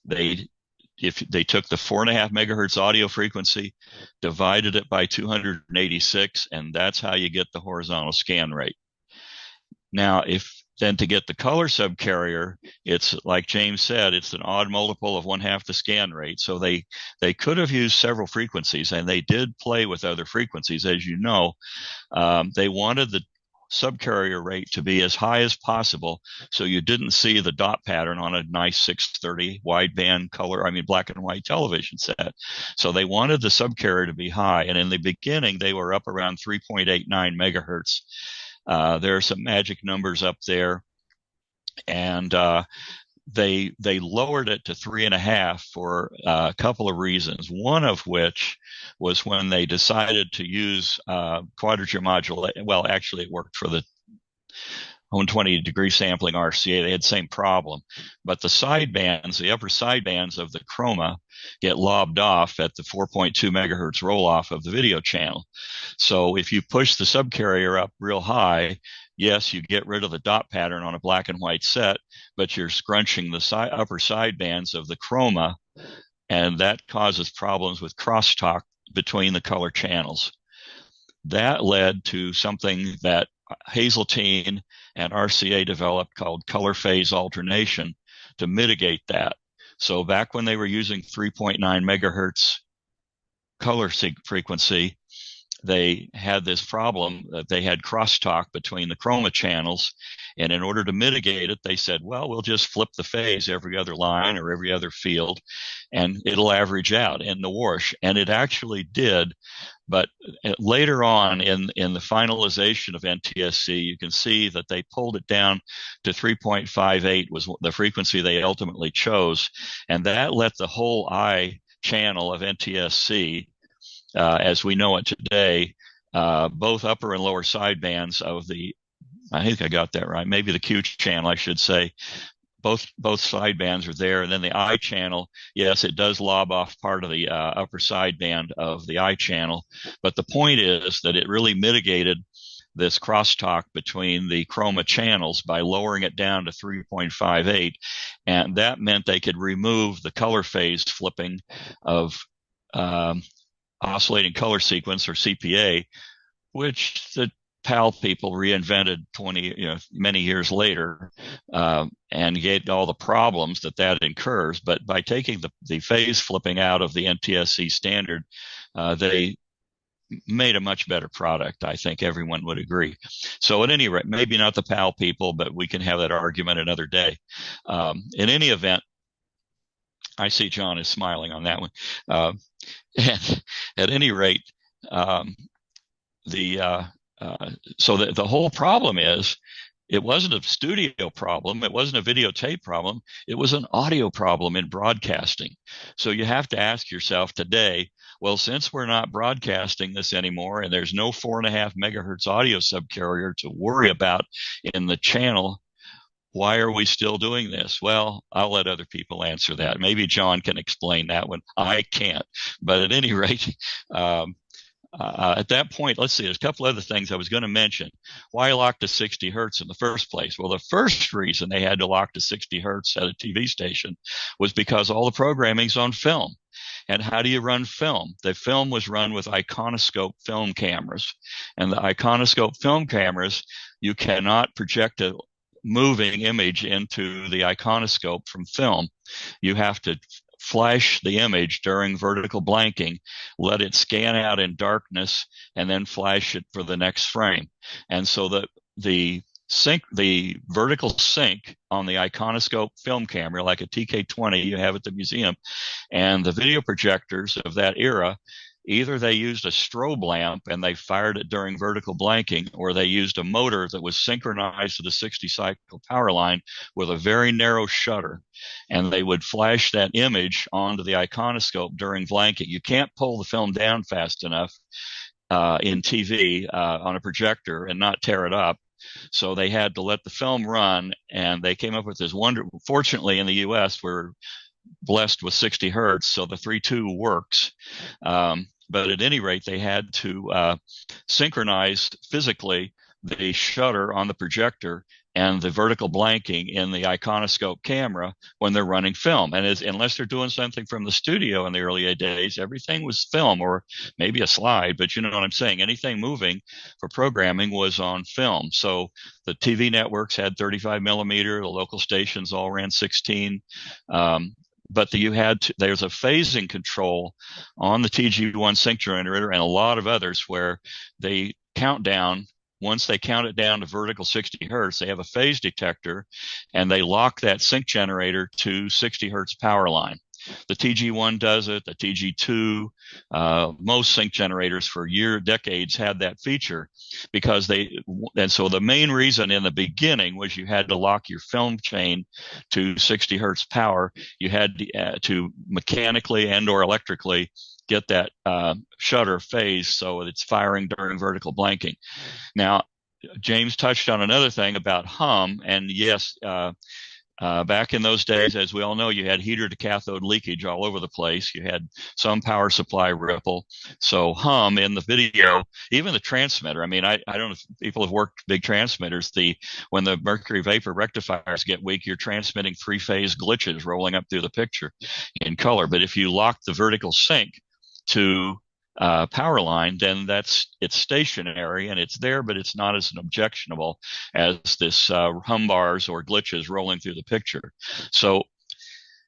if they took the 4.5 megahertz audio frequency, divided it by 286, and that's how you get the horizontal scan rate. Now, then to get the color subcarrier, it's like James said, it's an odd multiple of 1/2 the scan rate. So they could have used several frequencies, and they did play with other frequencies. As you know, they wanted the subcarrier rate to be as high as possible, so you didn't see the dot pattern on a nice 630 wideband black and white television set. So they wanted the subcarrier to be high, and in the beginning, they were up around 3.89 megahertz. There are some magic numbers up there, and they lowered it to 3.5 for a couple of reasons. One of which was when they decided to use quadrature modulation. Well, actually, it worked for the 120-degree sampling RCA. They had the same problem, but the sidebands, the upper sidebands of the chroma, get lobbed off at the 4.2 megahertz roll off of the video channel. So if you push the subcarrier up real high, yes, you get rid of the dot pattern on a black and white set, but you're scrunching the upper sidebands of the chroma, and that causes problems with crosstalk between the color channels. That led to something that Hazeltine and RCA developed called color phase alternation to mitigate that. So back when they were using 3.9 megahertz color frequency, they had this problem that they had crosstalk between the chroma channels. And in order to mitigate it, they said, well, we'll just flip the phase every other line or every other field, and it'll average out in the wash. And it actually did. But later on in the finalization of NTSC, you can see that they pulled it down to 3.58 was the frequency they ultimately chose. And that let the whole I channel of NTSC, as we know it today, both upper and lower sidebands of the, I think I got that right, maybe the Q channel, I should say, both sidebands are there. And then the I channel, yes, it does lob off part of the upper sideband of the I channel. But the point is that it really mitigated this crosstalk between the chroma channels by lowering it down to 3.58. And that meant they could remove the color phase flipping of oscillating color sequence, or CPA, which the PAL people reinvented many years later, and get all the problems that incurs. But by taking the phase flipping out of the NTSC standard, they made a much better product. I think everyone would agree. So at any rate, maybe not the PAL people, but we can have that argument another day. In any event, I see John is smiling on that one. And at any rate, so the whole problem is, it wasn't a studio problem. It wasn't a videotape problem. It was an audio problem in broadcasting. So you have to ask yourself today, well, since we're not broadcasting this anymore and there's no 4.5 megahertz audio subcarrier to worry about in the channel, why are we still doing this? Well, I'll let other people answer that. Maybe John can explain that one. I can't. But at any rate, at that point, let's see, there's a couple other things I was going to mention. Why lock to 60 hertz in the first place? Well, the first reason they had to lock to 60 hertz at a TV station was because all the programming's on film. And how do you run film? The film was run with iconoscope film cameras. And the iconoscope film cameras, you cannot project a moving image into the iconoscope from film. You have to flash the image during vertical blanking, let it scan out in darkness, and then flash it for the next frame. And so the vertical sync on the iconoscope film camera, like a TK20 you have at the museum, and the video projectors of that era, either they used a strobe lamp and they fired it during vertical blanking, or they used a motor that was synchronized to the 60 cycle power line with a very narrow shutter. And they would flash that image onto the iconoscope during blanking. You can't pull the film down fast enough in TV on a projector and not tear it up. So they had to let the film run, and they came up with this fortunately in the US, we're blessed with 60 hertz, so the 3.2 works. But at any rate, they had to synchronize physically the shutter on the projector and the vertical blanking in the iconoscope camera when they're running film. And unless they're doing something from the studio in the early days, everything was film, or maybe a slide, but you know what I'm saying. Anything moving for programming was on film. So the TV networks had 35 millimeter, the local stations all ran 16. But there's a phasing control on the TG1 sync generator and a lot of others where they count down. Once they count it down to vertical 60 hertz, they have a phase detector, and they lock that sync generator to 60 hertz power line. The TG1 does it, the TG2, most sync generators for decades had that feature, and so the main reason in the beginning was you had to lock your film chain to 60 hertz power. You had to mechanically and or electrically get that shutter phase so it's firing during vertical blanking. Now, James touched on another thing about hum, and yes, Back in those days, as we all know, you had heater to cathode leakage all over the place. You had some power supply ripple. So hum in the video, even the transmitter. I mean, I don't know if people have worked big transmitters. When the mercury vapor rectifiers get weak, you're transmitting three-phase glitches rolling up through the picture in color. But if you lock the vertical sync to power line, then it's stationary and it's there, but it's not as objectionable as this hum bars or glitches rolling through the picture. So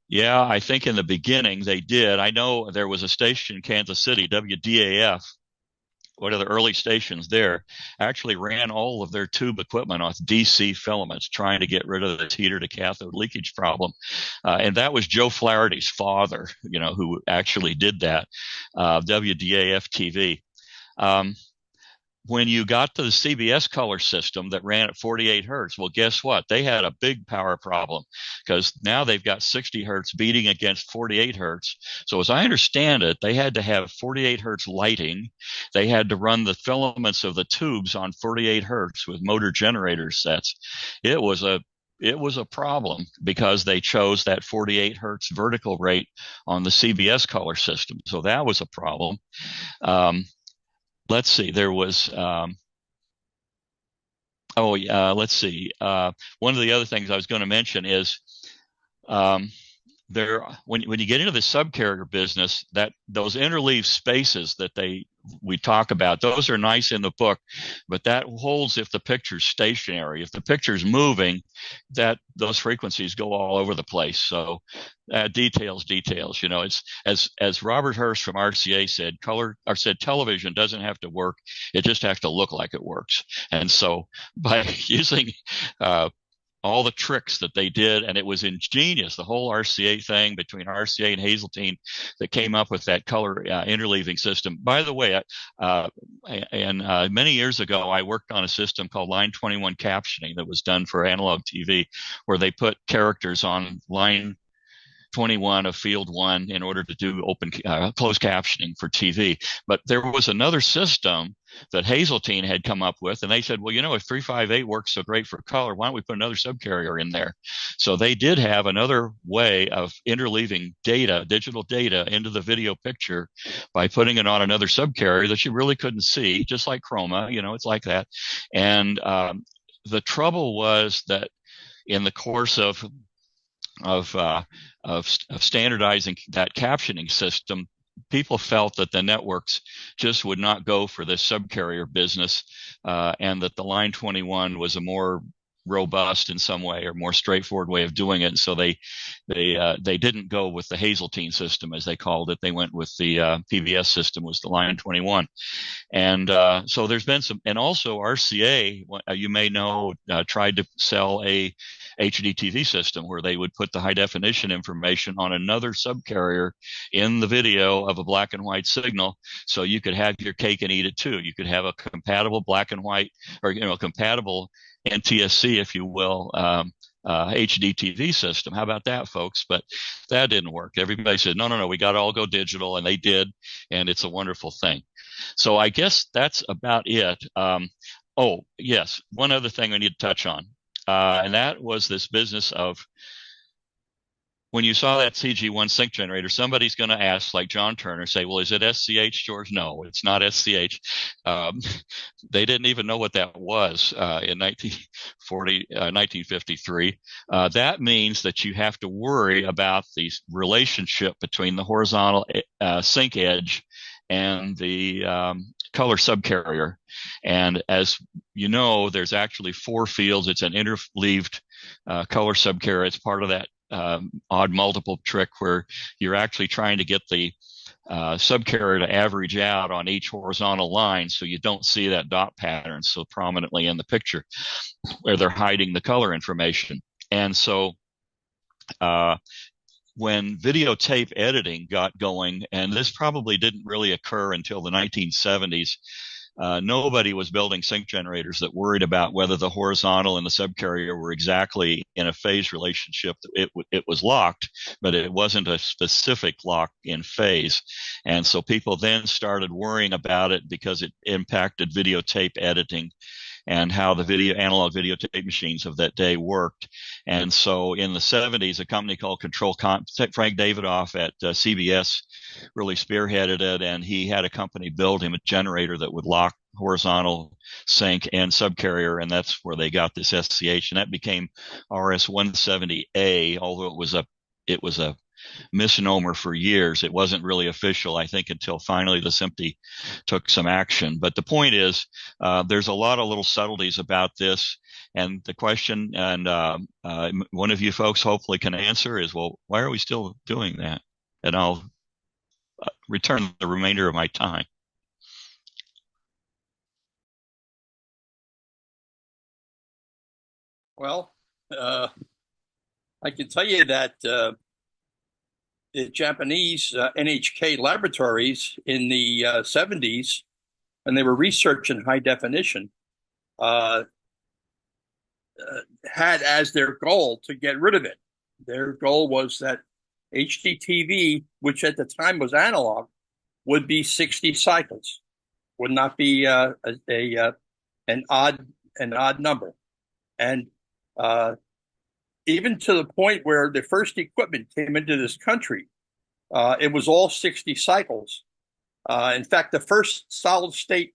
yeah, I think in the beginning they did. I know there was a station in Kansas City, WDAF, one of the early stations there, actually ran all of their tube equipment off DC filaments, trying to get rid of the heater to cathode leakage problem. And that was Joe Flaherty's father, who actually did that, WDAF TV. When you got to the CBS color system that ran at 48 hertz, well, guess what? They had a big power problem because now they've got 60 hertz beating against 48 hertz. So as I understand it, they had to have 48 hertz lighting. They had to run the filaments of the tubes on 48 hertz with motor generator sets. It was a problem because they chose that 48 hertz vertical rate on the CBS color system. So that was a problem. Let's see, there was, let's see. One of the other things I was going to mention is when you get into the subcarrier business, that those interleave spaces that we talk about, those are nice in the book, but that holds if the picture's stationary. If the picture's moving, those frequencies go all over the place. So details. It's as Robert Hurst from RCA said, television doesn't have to work; it just has to look like it works. And so by using all the tricks that they did, and it was ingenious, the whole RCA thing between RCA and Hazeltine that came up with that color interleaving system. By the way, many years ago, I worked on a system called Line 21 captioning that was done for analog TV, where they put characters on line 21 of field 1 in order to do closed captioning for TV. But there was another system that Hazeltine had come up with, and they said, well, if 358 works so great for color, why don't we put another subcarrier in there? So they did have another way of interleaving digital data into the video picture by putting it on another subcarrier that you really couldn't see, just like chroma, it's like that. And the trouble was that in the course of standardizing that captioning system, people felt that the networks just would not go for this subcarrier business, and that the Line 21 was a more robust in some way or more straightforward way of doing it. So they didn't go with the Hazeltine system, as they called it. They went with the PBS system, was the Line 21. And so there's been some, and also RCA, you may know, tried to sell a HD TV system where they would put the high definition information on another subcarrier in the video of a black and white signal. So you could have your cake and eat it too. You could have a compatible black and white, or, compatible NTSC, if you will, HD TV system. How about that, folks? But that didn't work. Everybody said, no, we got to all go digital, and they did, and it's a wonderful thing. So I guess that's about it. Oh, yes, one other thing I need to touch on, and that was this business of, when you saw that CG1 sync generator, somebody's going to ask, like John Turner, say, well, is it SCH, George? No, it's not SCH. They didn't even know what that was in 1953. That means that you have to worry about the relationship between the horizontal sync edge and the color subcarrier. And as you know, there's actually 4 fields. It's an interleaved color subcarrier. It's part of that odd multiple trick where you're actually trying to get the subcarrier to average out on each horizontal line, so you don't see that dot pattern so prominently in the picture where they're hiding the color information. And so when videotape editing got going, and this probably didn't really occur until the 1970s, nobody was building sync generators that worried about whether the horizontal and the subcarrier were exactly in a phase relationship. It was locked, but it wasn't a specific lock in phase. And so people then started worrying about it because it impacted videotape editing and how the analog videotape machines of that day worked. And so in the 70s, a company called Frank Davidoff at CBS really spearheaded it, and he had a company build him a generator that would lock horizontal sync and subcarrier, and that's where they got this SCH, and that became RS-170A, although it was a misnomer for years. It wasn't really official, I think, until finally the SMPTE took some action. But the point is, there's a lot of little subtleties about this. And the question, and one of you folks hopefully can answer, is, well, why are we still doing that? And I'll return the remainder of my time. Well, I can tell you that the Japanese NHK laboratories in the 70s, when they were researching high definition, had as their goal to get rid of it. Their goal was that HDTV, which at the time was analog, would be 60 cycles, would not be an odd number. And even to the point where the first equipment came into this country, it was all 60 cycles. In fact, the first solid state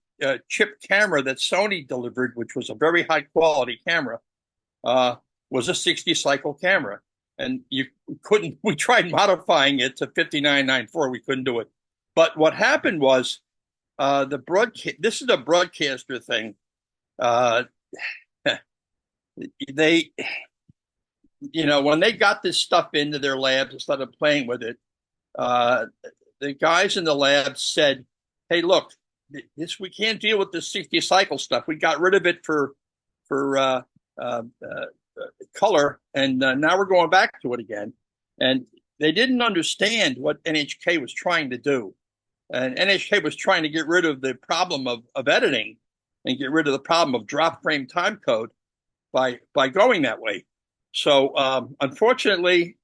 chip camera that Sony delivered, which was a very high quality camera, was a 60 cycle camera. And we tried modifying it to 5994. We couldn't do it. But what happened was this is a broadcaster thing. They, when they got this stuff into their labs and started playing with it, the guys in the lab said, "Hey, look, we can't deal with this 60 cycle stuff. We got rid of it for color, and now we're going back to it again." And they didn't understand what NHK was trying to do. And NHK was trying to get rid of the problem of editing and get rid of the problem of drop frame time code by going that way. So unfortunately,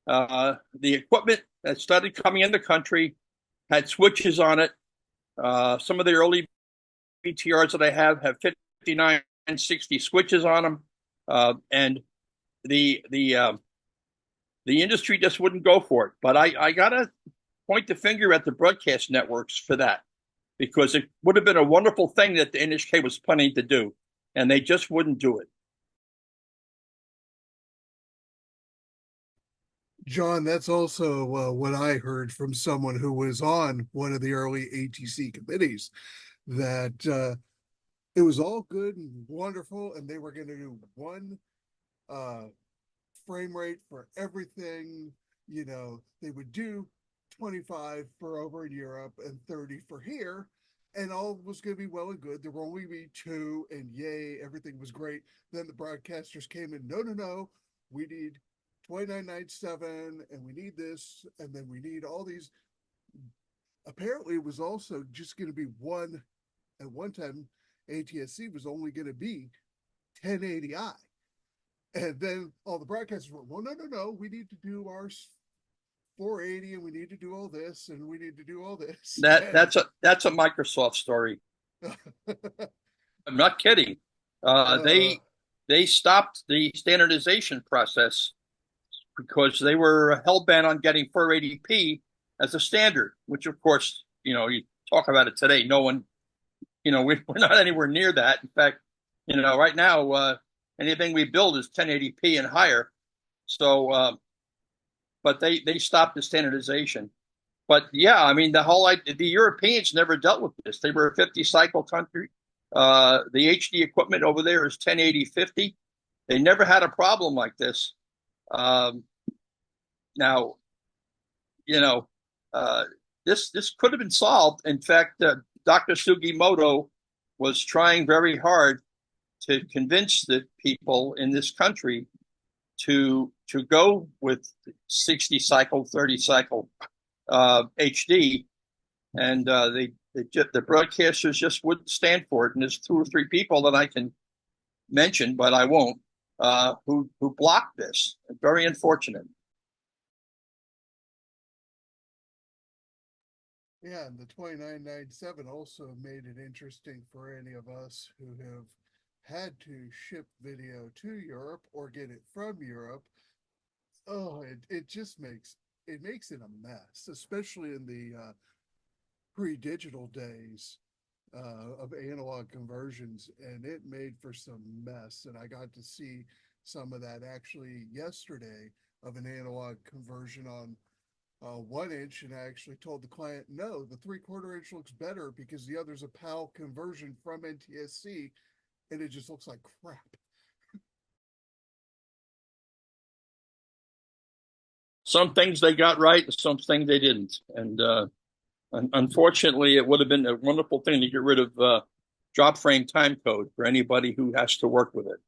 the equipment that started coming in the country had switches on it. Some of the early BTRs that I have 5960 switches on them, and the industry just wouldn't go for it. But I gotta point the finger at the broadcast networks for that, because it would have been a wonderful thing that the NHK was planning to do, and they just wouldn't do it. John, that's also what I heard from someone who was on one of the early ATC committees, that it was all good and wonderful, and they were going to do one frame rate for everything. They would do 25 for over in Europe and 30 for here, and all was going to be well and good. There were only be two, and yay, everything was great. Then the broadcasters came in, no, we need 2997, and we need this, and then we need all these. Apparently, it was also just going to be one. At one time, ATSC was only going to be 1080i, and then all the broadcasters were, well, no, we need to do our 480, and we need to do all this, and we need to do all this. That's a Microsoft story. I'm not kidding. They stopped the standardization process because they were hell-bent on getting 480p as a standard, which of course, you talk about it today, no one, we're not anywhere near that. In fact, right now, anything we build is 1080p and higher. So, but they stopped the standardization. But yeah, I mean, the Europeans never dealt with this. They were a 50 cycle country. The HD equipment over there is 1080-50. They never had a problem like this. Now, this could have been solved. In fact, Dr. Sugimoto was trying very hard to convince the people in this country to go with 60 cycle, 30 cycle HD, and the broadcasters just wouldn't stand for it. And there's two or three people that I can mention, but I won't, who blocked this. Very unfortunate. Yeah, and the 2997 also made it interesting for any of us who have had to ship video to Europe or get it from Europe. Oh, it just makes it a mess, especially in the pre-digital days of analog conversions, and it made for some mess. And I got to see some of that actually yesterday of an analog conversion on 1 inch, and I actually told the client, no, the 3/4 inch looks better because the other's a PAL conversion from NTSC, and it just looks like crap. Some things they got right, and some things they didn't. And unfortunately, it would have been a wonderful thing to get rid of drop frame time code for anybody who has to work with it.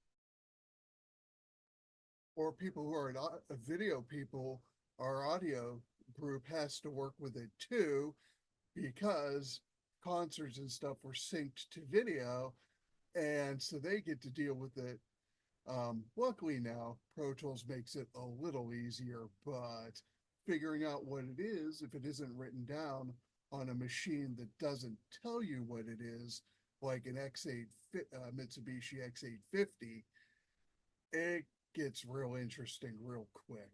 Or people who are not video people, our audio group has to work with it too, because concerts and stuff were synced to video, and so they get to deal with it. Luckily now, Pro Tools makes it a little easier, but figuring out what it is, if it isn't written down on a machine that doesn't tell you what it is, like an X8 Mitsubishi X850, it gets real interesting real quick.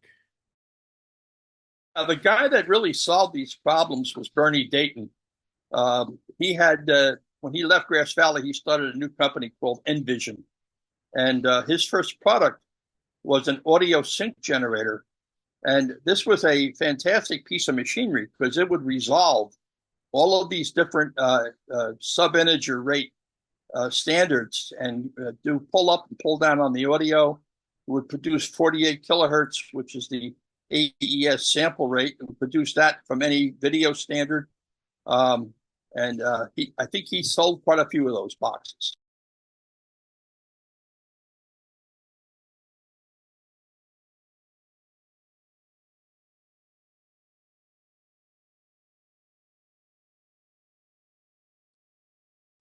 The guy that really solved these problems was Bernie Dayton. He had, when he left Grass Valley, he started a new company called Envision. And his first product was an audio sync generator. And this was a fantastic piece of machinery because it would resolve all of these different sub-integer rate standards and do pull up and pull down on the audio. It would produce 48 kilohertz, which is the AES sample rate, and produce that from any video standard. I think he sold quite a few of those boxes.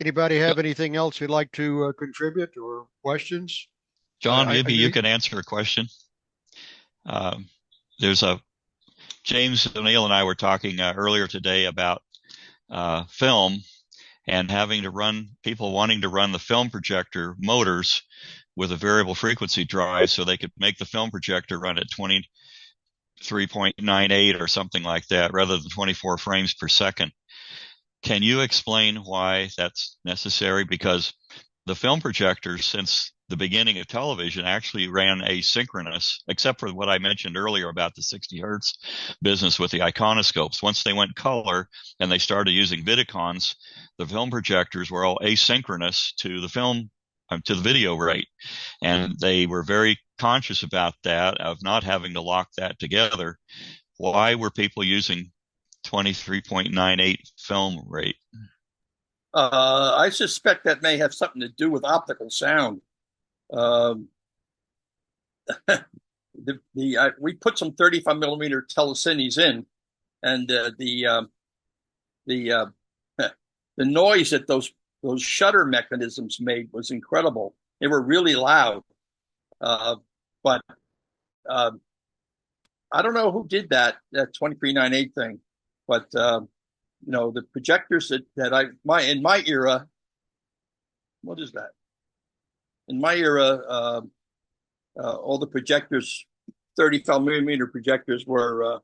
Anybody have anything else you'd like to contribute or questions? John, maybe you can answer a question. There's James O'Neill and I were talking earlier today about film and people wanting to run the film projector motors with a variable frequency drive so they could make the film projector run at 23.98 or something like that rather than 24 frames per second. Can you explain why that's necessary? Because the film projectors, since the beginning of television, actually ran asynchronous, except for what I mentioned earlier about the 60 hertz business with the iconoscopes. Once they went color and they started using Vidicons, the film projectors were all asynchronous to the video rate. And they were very conscious about that, of not having to lock that together. Why were people using 23.98 film rate? I suspect that may have something to do with optical sound. We put some 35 millimeter telecines in, and the noise that those shutter mechanisms made was incredible. They were really loud, but I don't know who did that 23.98 thing, but the projectors that in my era, what is that? In my era, all the projectors, 35 millimeter projectors, were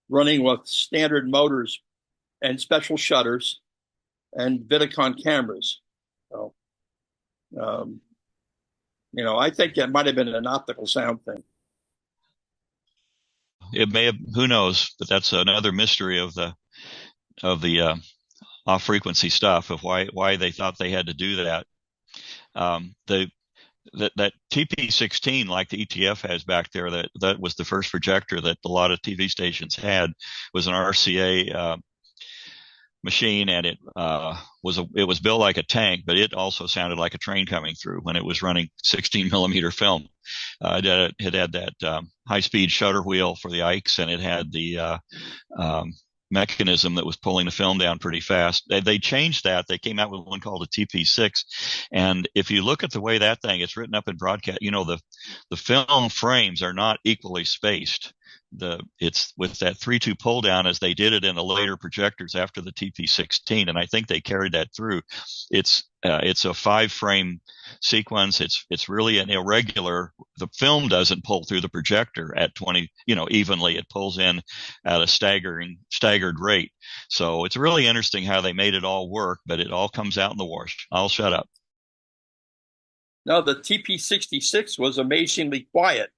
running with standard motors and special shutters and Vidicon cameras. So, I think that might have been an optical sound thing. It may have, who knows, but that's another mystery of the off frequency stuff, of why they thought they had to do that. That TP16, like the ETF has back there, that was the first projector that a lot of TV stations had, was an RCA machine, and it was built like a tank, but it also sounded like a train coming through when it was running 16 millimeter film. It had that high speed shutter wheel for the Ikes, and it had the mechanism that was pulling the film down pretty fast. They changed that. They came out with one called a TP6, and if you look at the way that thing is written up in broadcast, the film frames are not equally spaced. it's with that 3-2 pull down as they did it in the later projectors after the TP16, and I think they carried that through. It's a 5-frame sequence. It's really an irregular. The film doesn't pull through the projector at 20, evenly. It pulls in at a staggered rate. So it's really interesting how they made it all work, but it all comes out in the wash. I'll shut up. No, the TP66 was amazingly quiet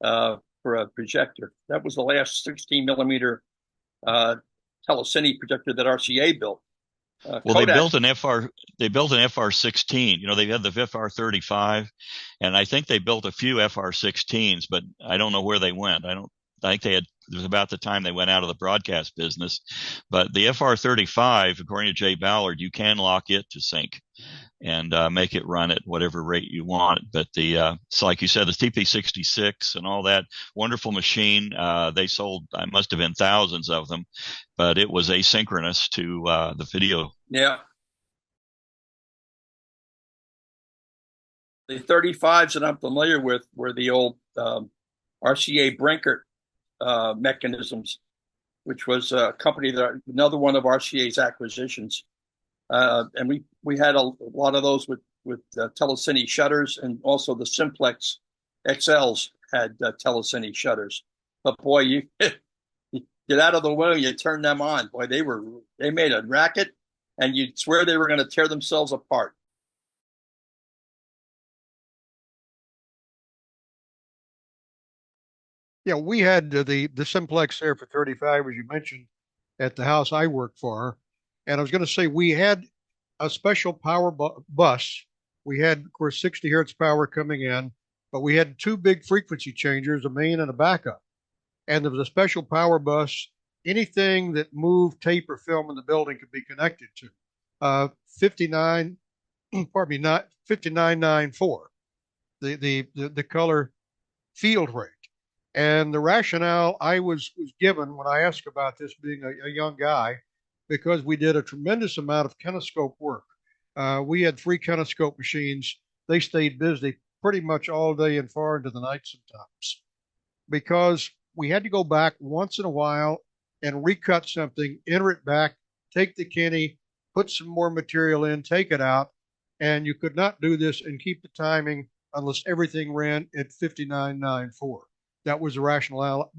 for a projector. That was the last 16 millimeter telecine projector that RCA built. Well, Kodak, they built an FR16. They had the FR35, and I think they built a few FR16s, but I don't know where they went. I think it was about the time they went out of the broadcast business. But the FR35, according to Jay Ballard, you can lock it to sync and make it run at whatever rate you want. But so like you said, the TP66 and all that wonderful machine, they sold, I must have been thousands of them, but it was asynchronous to the video. yeah. The 35s that I'm familiar with were the old RCA Brinkert mechanisms, which was a company another one of RCA's acquisitions. And we had a lot of those with telecine shutters, and also the Simplex XLs had telecine shutters. But boy, you get out of the way, you turn them on. Boy, they made a racket, and you'd swear they were going to tear themselves apart. Yeah, we had the Simplex there for 35, as you mentioned, at the house I worked for. And I was going to say we had a special power bus. We had, of course, 60 hertz power coming in, but we had 2 big frequency changers, a main and a backup. And there was a special power bus. Anything that moved tape or film in the building could be connected to. 5994, the color field rate. And the rationale I was given when I asked about this, being a young guy, because we did a tremendous amount of kinescope work. We had 3 kinescope machines. They stayed busy pretty much all day and far into the night sometimes, because we had to go back once in a while and recut something, enter it back, take the kine, put some more material in, take it out. And you could not do this and keep the timing unless everything ran at 5994. That was the rationale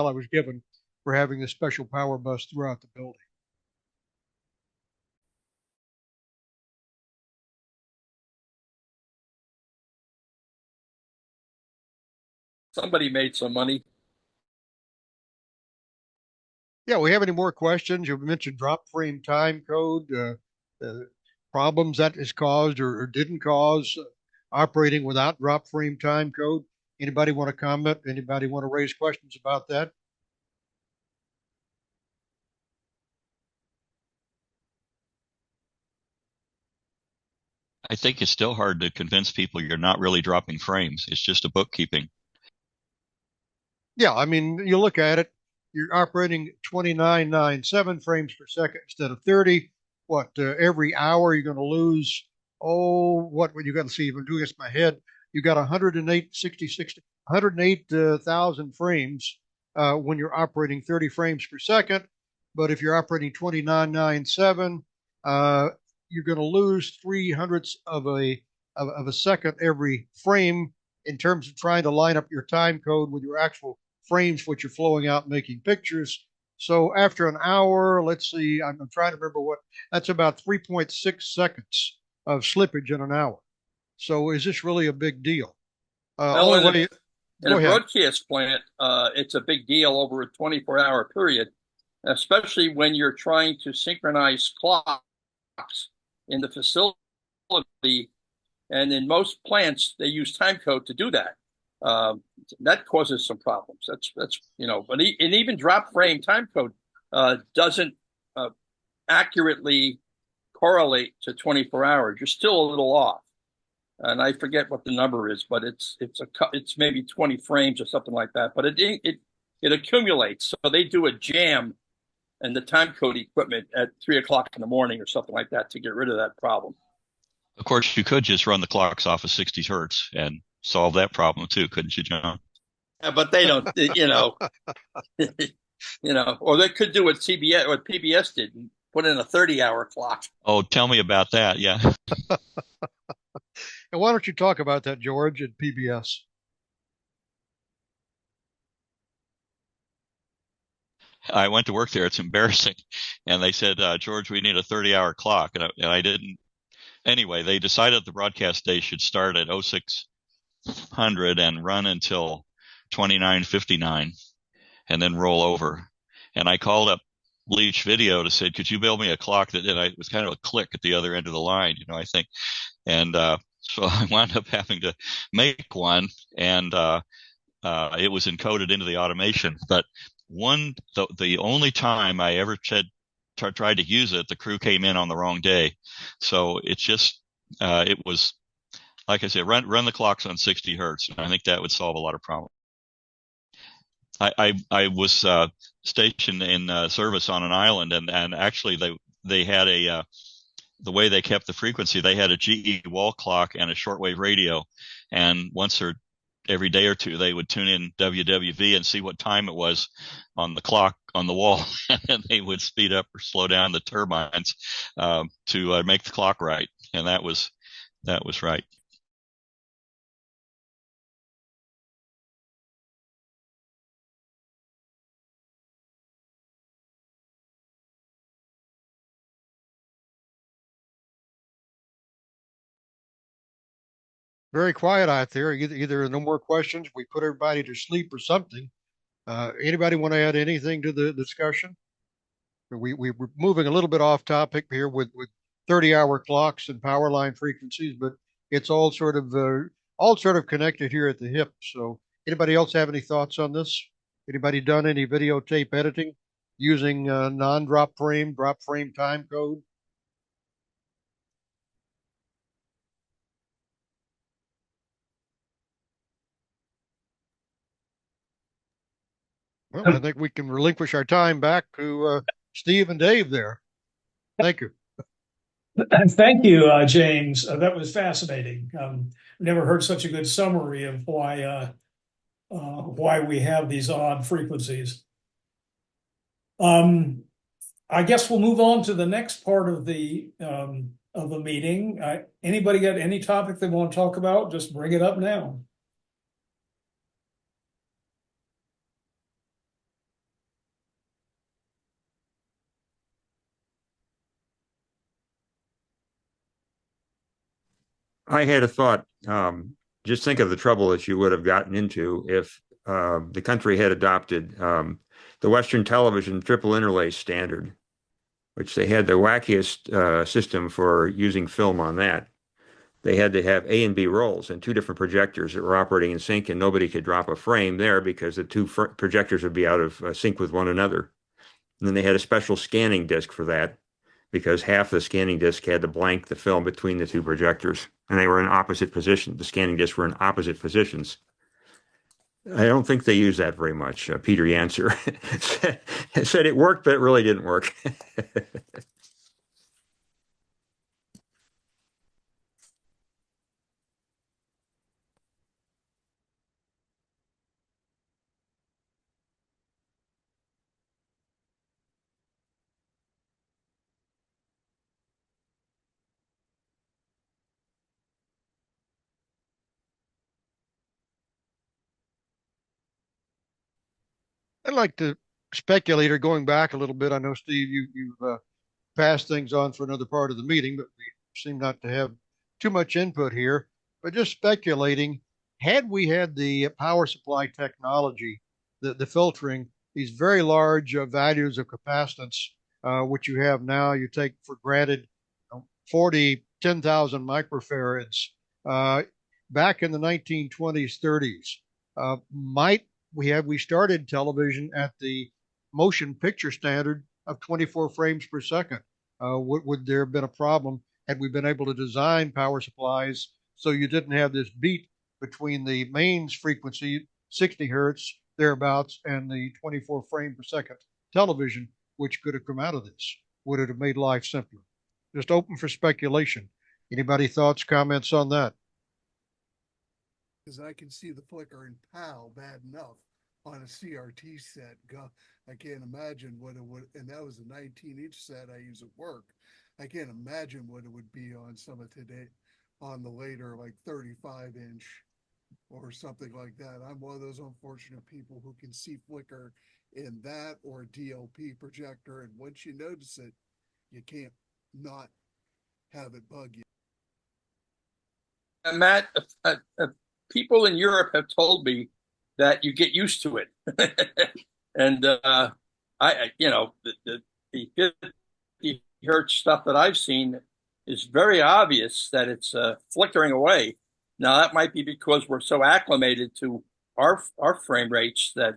I was given for having this special power bus throughout the building. Somebody made some money. Yeah, we have any more questions? You mentioned drop frame time code, problems that is caused or didn't cause operating without drop frame time code. Anybody want to comment? Anybody want to raise questions about that? I think it's still hard to convince people you're not really dropping frames. It's just a bookkeeping. Yeah, I mean, you look at it, you're operating 2997 frames per second instead of 30. Every hour you're going to lose, what would you got to see? If I'm doing this in my head, you got 108,000 frames when you're operating 30 frames per second. But if you're operating 2997, you're going to lose 300ths of a second every frame in terms of trying to line up your time code with your actual frames, which you're flowing out making pictures. So after an hour, let's see, I'm trying to remember that's about 3.6 seconds of slippage in an hour. So is this really a big deal? Well, in a broadcast plant, it's a big deal over a 24-hour period, especially when you're trying to synchronize clocks in the facility. And in most plants, they use time code to do that. That causes some problems. But even drop frame time code doesn't accurately correlate to 24 hours. You're still a little off. And I forget what the number is, but it's maybe 20 frames or something like that. But it accumulates. So they do a jam and the time code equipment at 3 o'clock in the morning or something like that to get rid of that problem. Of course, you could just run the clocks off of 60 hertz and solve that problem too, couldn't you, John? but they don't, or they could do what CBS, what PBS did, and put in a 30-hour clock. Oh, tell me about that. Yeah. And why don't you talk about that, George, at PBS? I went to work there. It's embarrassing. And they said, George, we need a 30-hour clock. And I didn't. Anyway, they decided the broadcast day should start at 0600 and run until 29:59 and then roll over. And I called up Bleach Video to say, could you build me a clock that did? It was kind of a click at the other end of the line, I think. And so I wound up having to make one, and it was encoded into the automation. But the only time I ever tried to use it, the crew came in on the wrong day. So it's just, it was, like I said, run the clocks on 60 hertz. And I think that would solve a lot of problems. I was stationed in service on an island, and actually they had the way they kept the frequency, they had a GE wall clock and a shortwave radio, and once or every day or two they would tune in WWV and see what time it was on the clock on the wall, and they would speed up or slow down the turbines to make the clock right, and that was right. Very quiet out there. Either no more questions, we put everybody to sleep or something. Anybody want to add anything to the discussion? We're moving a little bit off topic here with 30-hour clocks and power line frequencies, but it's all sort of connected here at the hip. So anybody else have any thoughts on this? Anybody done any videotape editing using drop frame time code? Well, I think we can relinquish our time back to Steve and Dave there. Thank you. Thank you, James. That was fascinating. Never heard such a good summary of why we have these odd frequencies. I guess we'll move on to the next part of the meeting. Anybody got any topic they want to talk about? Just bring it up now. I had a thought. Just think of the trouble that you would have gotten into if the country had adopted the Western Television triple interlace standard, which they had the wackiest system for using film on that. They had to have A and B rolls and two different projectors that were operating in sync, and nobody could drop a frame there because the two projectors would be out of sync with one another. And then they had a special scanning disc for that, because half the scanning disc had to blank the film between the two projectors, and they were in opposite positions. The scanning discs were in opposite positions. I don't think they use that very much. Peter Yancer said it worked, but it really didn't work. I'd like to speculate, or going back a little bit. I know, Steve, you've passed things on for another part of the meeting, but we seem not to have too much input here. But just speculating, had we had the power supply technology, the filtering, these very large values of capacitance, which you have now, you take for granted 10,000 microfarads, back in the 1920s, 30s, might we started television at the motion picture standard of 24 frames per second? Would there have been a problem had we been able to design power supplies so you didn't have this beat between the mains frequency, 60 hertz, thereabouts, and the 24 frame per second television, which could have come out of this? Would it have made life simpler? Just open for speculation. Anybody thoughts, comments on that? because I can see the flicker in PAL bad enough on a CRT set. I can't imagine what it would, and that was a 19-inch set I use at work. I can't imagine what it would be on some of today, on the later like 35-inch or something like that. I'm one of those unfortunate people who can see flicker in that or a DLP projector, and once you notice it, you can't not have it bug you. Matt, people in Europe have told me that you get used to it, and you know, the 50 hertz stuff that I've seen is very obvious that it's flickering away. Now that might be because we're so acclimated to our frame rates that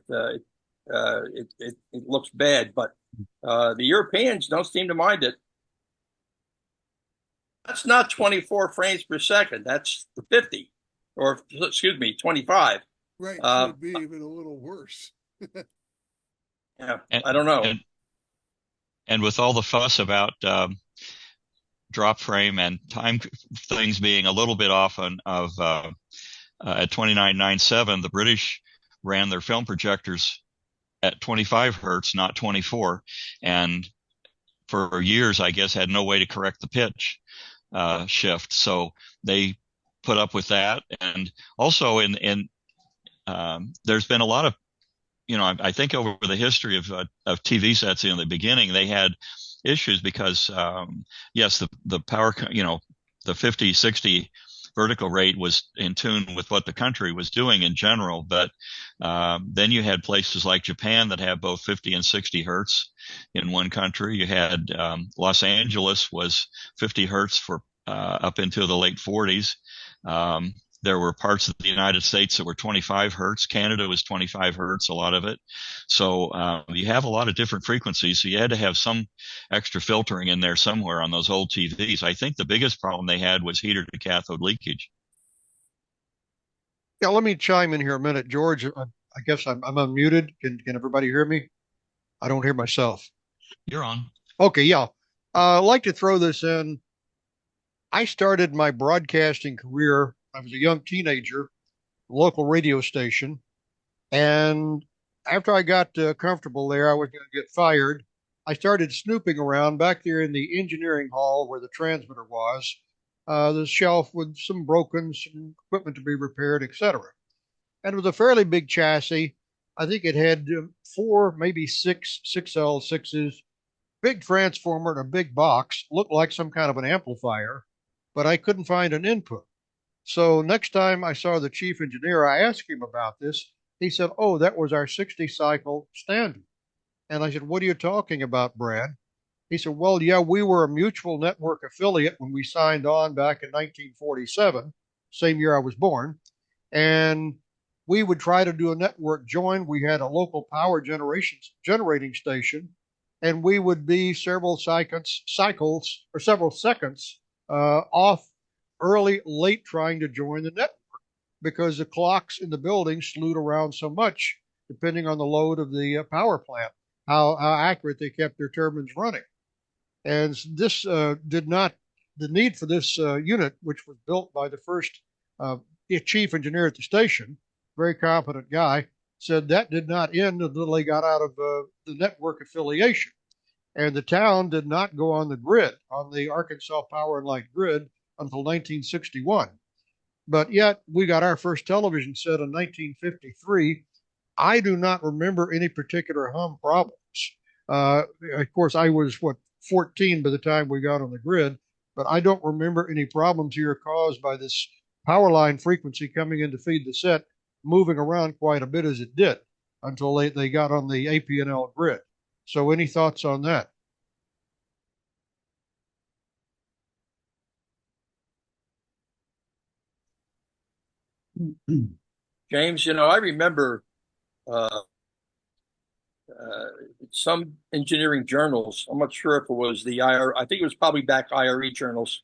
it looks bad, but the Europeans don't seem to mind it. That's not 24 frames per second. That's 50, or excuse me, 25. Right, could be even a little worse. Yeah, I don't know. And with all the fuss about drop frame and time things being a little bit off at 2997, the British ran their film projectors at 25 hertz, not 24, and for years, I guess, had no way to correct the pitch shift. So they put up with that. And also there's been a lot of, I think over the history of TV sets in the beginning, they had issues because, yes, the power, the 50, 60 vertical rate was in tune with what the country was doing in general. But then you had places like Japan that have both 50 and 60 hertz in one country. You had Los Angeles was 50 hertz for up into the late 40s. There were parts of the United States that were 25 hertz. Canada was 25 hertz, a lot of it. So you have a lot of different frequencies. So you had to have some extra filtering in there somewhere on those old TVs. I think the biggest problem they had was heater to cathode leakage. Yeah, let me chime in here a minute, George. I guess I'm unmuted. Can everybody hear me? I don't hear myself. You're on. Okay, yeah. I'd like to throw this in. I started my broadcasting career. I was a young teenager, local radio station. And after I got comfortable there, I was going to get fired. I started snooping around back there in the engineering hall where the transmitter was, the shelf with some broken, some equipment to be repaired, etc. And it was a fairly big chassis. I think it had 4, maybe 6 6L6s, big transformer and a big box, looked like some kind of an amplifier, but I couldn't find an input. So next time I saw the chief engineer, I asked him about this. He said, "Oh, that was our 60 cycle standard." And I said, "What are you talking about, Brad?" He said, "Well, yeah, we were a mutual network affiliate when we signed on back in 1947, same year I was born. And we would try to do a network join. We had a local power generating station, and we would be several cycles or several seconds off early, late trying to join the network because the clocks in the building slewed around so much, depending on the load of the power plant, how accurate they kept their turbines running. And this did not, the need for this unit, which was built by the first chief engineer at the station, very competent guy, said that did not end until they got out of the network affiliation. And the town did not go on the grid, on the Arkansas Power and Light grid, until 1961. But yet we got our first television set in 1953. I do not remember any particular hum problems. Of course, I was, 14 by the time we got on the grid, but I don't remember any problems here caused by this power line frequency coming in to feed the set, moving around quite a bit as it did until they got on the APNL grid. So any thoughts on that? James, I remember some engineering journals. I'm not sure if it was the IR. I think it was probably back IRE journals,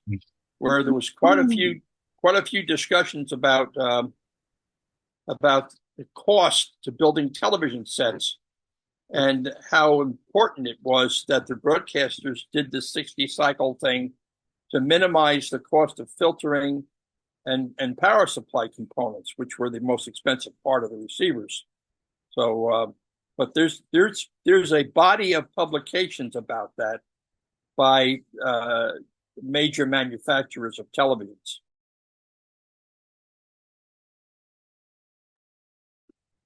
where there was quite a few discussions about the cost to building television sets and how important it was that the broadcasters did the 60 cycle thing to minimize the cost of filtering and power supply components, which were the most expensive part of the receivers. So, but there's a body of publications about that by major manufacturers of televisions.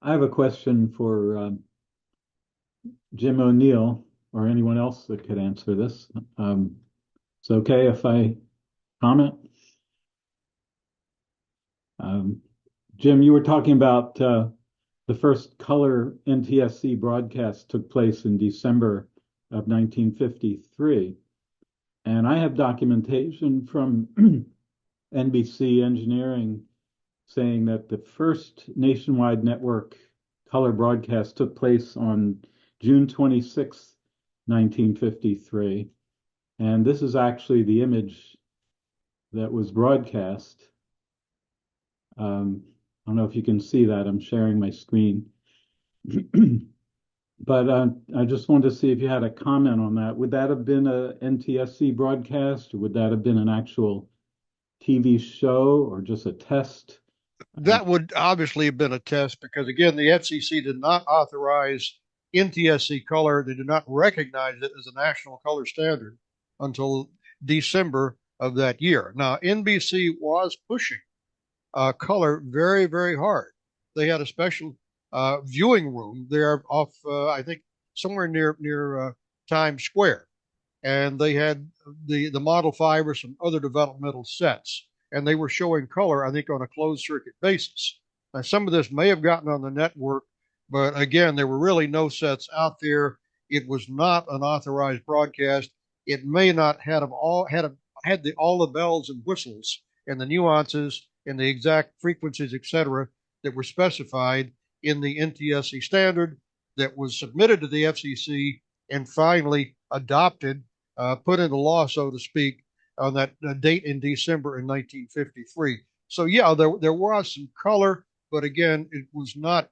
I have a question for Jim O'Neill or anyone else that could answer this. It's okay if I comment? Jim, you were talking about the first color NTSC broadcast took place in December of 1953. And I have documentation from NBC Engineering saying that the first nationwide network color broadcast took place on June 26, 1953. And this is actually the image that was broadcast. I don't know if you can see that. I'm sharing my screen. But I just wanted to see if you had a comment on that. Would that have been a NTSC broadcast, or would that have been an actual TV show, or just a test? That would obviously have been a test because, again, the FCC did not authorize NTSC color. They did not recognize it as a national color standard until December of that year. Now, NBC was pushing color very, very hard. They had a special viewing room there off, I think, somewhere near Times Square, and they had the Model 5 or some other developmental sets, and they were showing color, I think, on a closed circuit basis. Now, some of this may have gotten on the network, but again, there were really no sets out there. It was not an authorized broadcast. It may not have all had all the bells and whistles and the nuances and the exact frequencies, etc., that were specified in the NTSC standard that was submitted to the FCC and finally adopted, put into law, so to speak, on that date in December in 1953. So yeah, there was some color, but again, it was not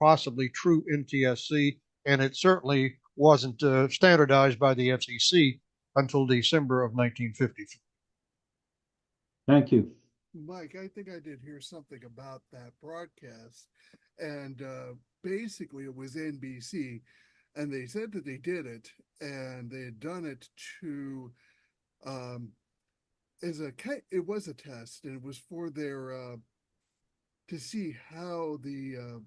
possibly true NTSC, and it certainly wasn't standardized by the FCC until December of 1953. Thank you. Mike, I think I did hear something about that broadcast, and basically it was NBC, and they said that they did it, and they had done it to it was a test, and it was for their to see how the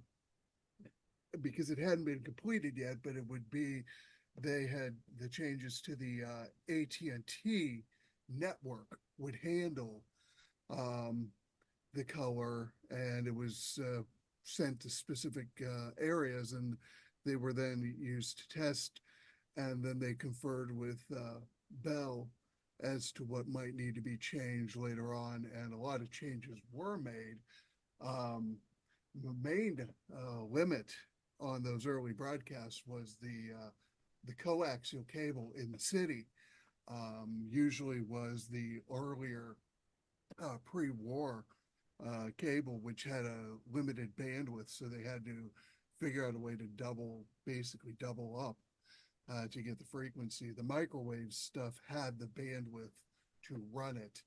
because it hadn't been completed yet, but it would be they had the changes to the AT&T network would handle the color, and it was sent to specific areas, and they were then used to test, and then they conferred with Bell as to what might need to be changed later on, and a lot of changes were made. The main limit on those early broadcasts was the coaxial cable in the city. Usually was the earlier pre-war cable, which had a limited bandwidth, so they had to figure out a way to basically double up to get the frequency. The microwave stuff had the bandwidth to run it,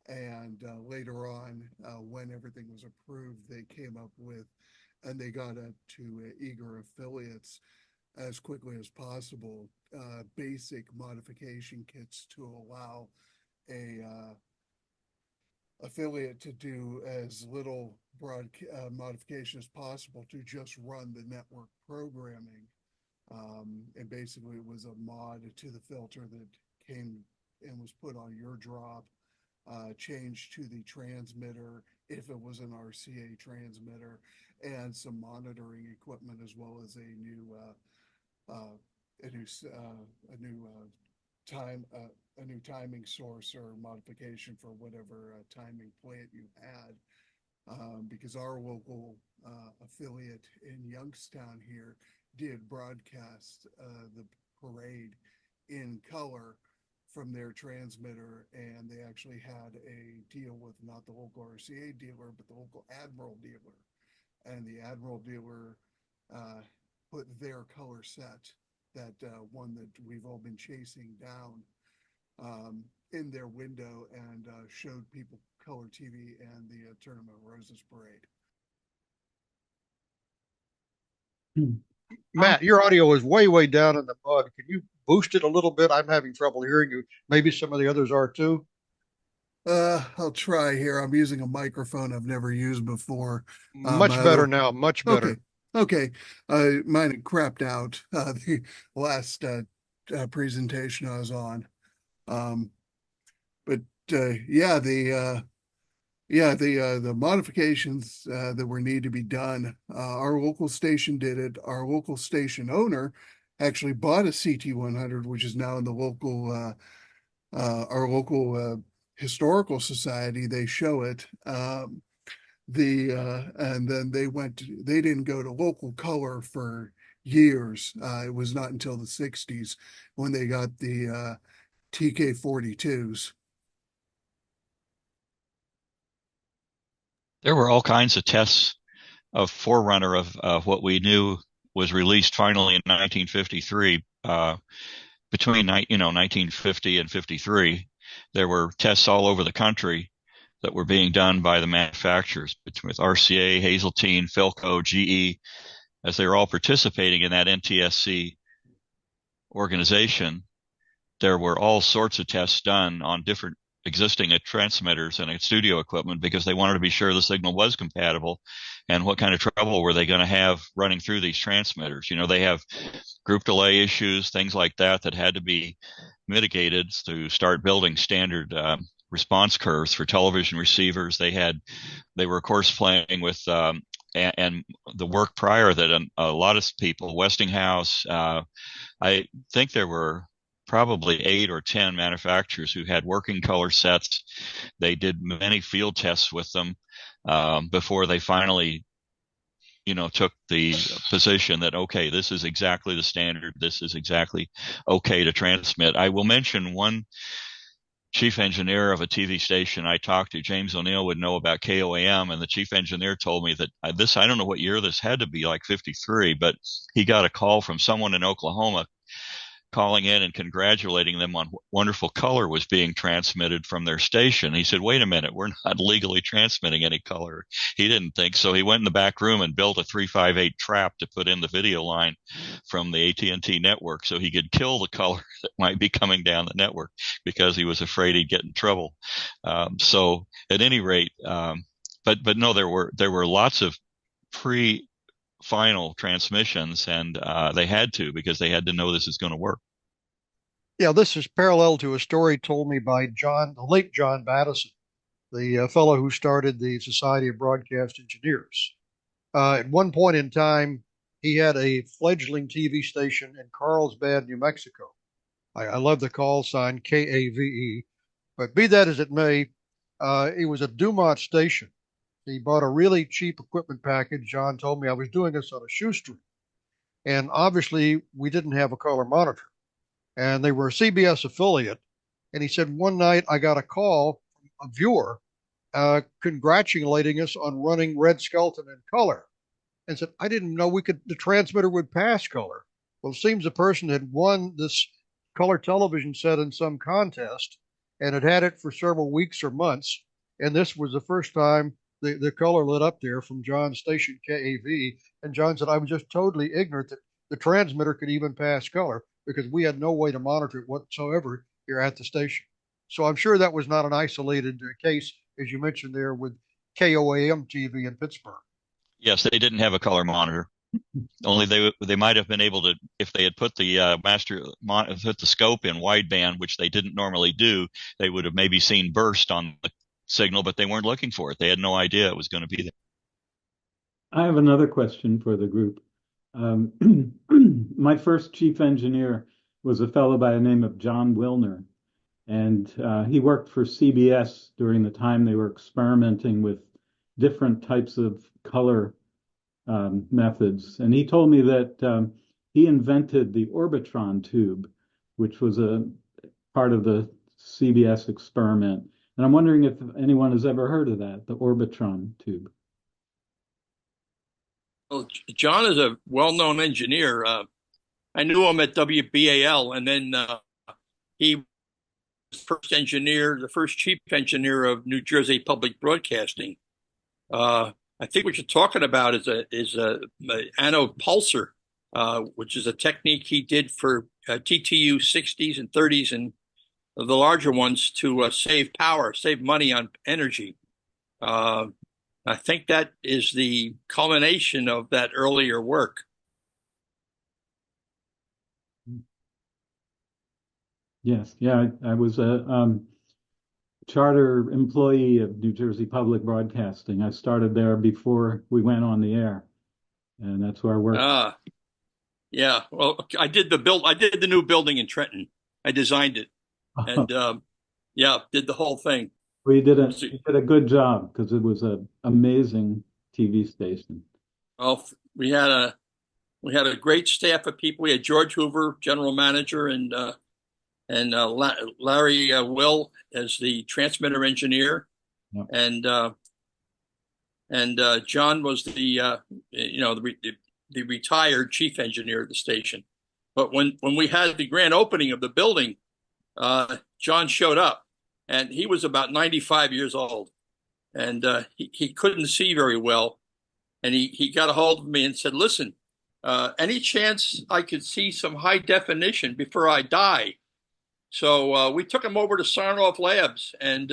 and later on, when everything was approved, they came up with, and they got up to eager affiliates as quickly as possible, basic modification kits to allow a affiliate to do as little modification as possible to just run the network programming. And basically it was a mod to the filter that came and was put on your drop, changed to the transmitter if it was an RCA transmitter, and some monitoring equipment, as well as a new timing source or modification for whatever timing plant you had. Because our local affiliate in Youngstown here did broadcast the parade in color from their transmitter, and they actually had a deal with not the local RCA dealer, but the local Admiral dealer. And the Admiral dealer put their color set, that one that we've all been chasing down, in their window, and showed people color TV and the Tournament of Roses parade. Matt, your audio is way, way down in the mud. Can you boost it a little bit? I'm having trouble hearing you. Maybe some of the others are too. I'll try here. I'm using a microphone I've never used before. Much better now. Much better. Okay. Mine had crapped out the last presentation I was on. But yeah, the modifications that were need to be done. Our local station did it. Our local station owner actually bought a CT100, which is now in the local our local historical society. They show it. And then they didn't go to local color for years. It was not until the 60s when they got the TK42s. There were all kinds of tests of forerunner of what we knew was released finally in 1953. Between 1950 and 53, there were tests all over the country that were being done by the manufacturers, with RCA, Hazeltine, Philco, GE, as they were all participating in that NTSC organization. There were all sorts of tests done on different existing transmitters and studio equipment because they wanted to be sure the signal was compatible and what kind of trouble were they going to have running through these transmitters. They have group delay issues, things like that had to be mitigated to start building standard response curves for television receivers. They were of course playing with and the work prior that a lot of people, Westinghouse, I think there were probably 8 or 10 manufacturers who had working color sets. They did many field tests with them before they finally, took the position that, okay, this is exactly the standard. This is exactly okay to transmit. I will mention one chief engineer of a TV station I talked to, James O'Neill, would know about KOAM, and the chief engineer told me that I don't know what year this had to be, like 53, but he got a call from someone in Oklahoma calling in and congratulating them on what wonderful color was being transmitted from their station. He said, wait a minute, we're not legally transmitting any color. He didn't think so. He went in the back room and built a 358 trap to put in the video line from the AT&T network so he could kill the color that might be coming down the network because he was afraid he'd get in trouble. So at any rate, but no, there were lots of final transmissions, and they had to, because they had to know this is going to work. Yeah, this is parallel to a story told me by the late John Battison, the fellow who started the Society of Broadcast Engineers. At one point in time, he had a fledgling TV station in Carlsbad, New Mexico. I love the call sign KAVE, but be that as it may, it was a Dumont station. He bought a really cheap equipment package. John told me I was doing this on a shoestring. And obviously, we didn't have a color monitor. And they were a CBS affiliate. And he said, one night I got a call from a viewer congratulating us on running Red Skelton in color. And said, I didn't know the transmitter would pass color. Well, it seems the person had won this color television set in some contest and had it for several weeks or months. And this was the first time the color lit up there from John's station, KAV. And John said, I was just totally ignorant that the transmitter could even pass color because we had no way to monitor it whatsoever here at the station. So I'm sure that was not an isolated case, as you mentioned there, with KOAM TV in Pittsburgh. Yes, they didn't have a color monitor. Only they might have been able to, if they had put the put the scope in wideband, which they didn't normally do, they would have maybe seen burst on the signal, but they weren't looking for it. They had no idea it was going to be there. I have another question for the group. My first chief engineer was a fellow by the name of John Wilner, and he worked for CBS during the time they were experimenting with different types of color methods. And he told me that he invented the Orbitron tube, which was a part of the CBS experiment. And I'm wondering if anyone has ever heard of that, the Orbitron tube. Well, John is a well-known engineer. I knew him at WBAL, and then he first engineer, the first chief engineer of New Jersey Public Broadcasting. I think what you're talking about is a anode pulsar, which is a technique he did for TTU 60s and 30s and the larger ones to save power, save money on energy. I think that is the culmination of that earlier work. Yes, yeah, I was a charter employee of New Jersey Public Broadcasting. I started there before we went on the air, and that's where I worked. Yeah. Well, I did the new building in Trenton. I designed it, and yeah, did the whole thing. Well, you did a good job because it was an amazing TV station. Well, we had a great staff of people. We had George Hoover, general manager, and Larry Will as the transmitter engineer, Yep. and John was the retired chief engineer of the station. But when we had the grand opening of the building, John showed up, and he was about 95 years old, and he couldn't see very well, and he got a hold of me and said, "Listen, any chance I could see some high definition before I die?" So we took him over to Sarnoff Labs and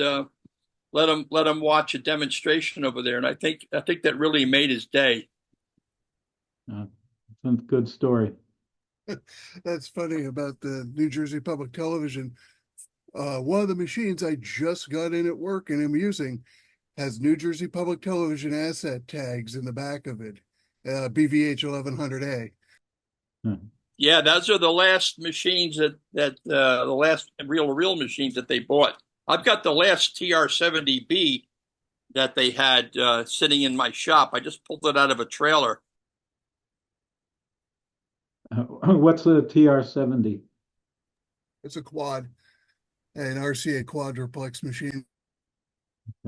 let him watch a demonstration over there, and I think that really made his day. It's a good story. That's funny about the New Jersey Public Television. One of the machines I just got in at work and am using has New Jersey Public Television asset tags in the back of it, BVH 1100A. Yeah, those are the last machines that the last reel-to-reel machines that they bought. I've got the last TR-70B that they had sitting in my shop. I just pulled it out of a trailer. What's a TR-70? It's a quad, an RCA quadruplex machine.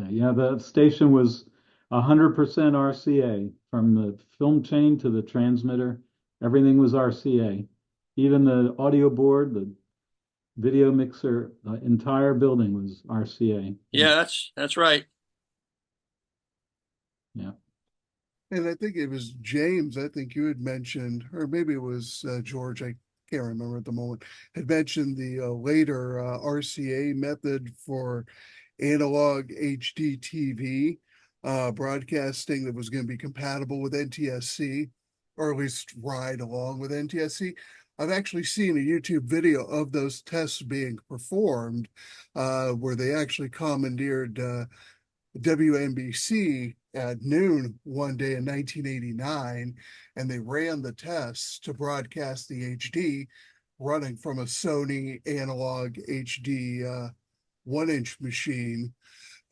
Yeah, the station was 100% RCA from the film chain to the transmitter. Everything was RCA. Even the audio board, the video mixer, the entire building was RCA. Yeah, that's right. Yeah. And I think it was James, I think you had mentioned, or maybe it was George, I can't remember at the moment, had mentioned the later RCA method for analog HD TV broadcasting that was going to be compatible with NTSC, or at least ride along with NTSC. I've actually seen a YouTube video of those tests being performed where they actually commandeered WNBC at noon one day in 1989, and they ran the tests to broadcast the HD running from a Sony analog HD 1-inch machine.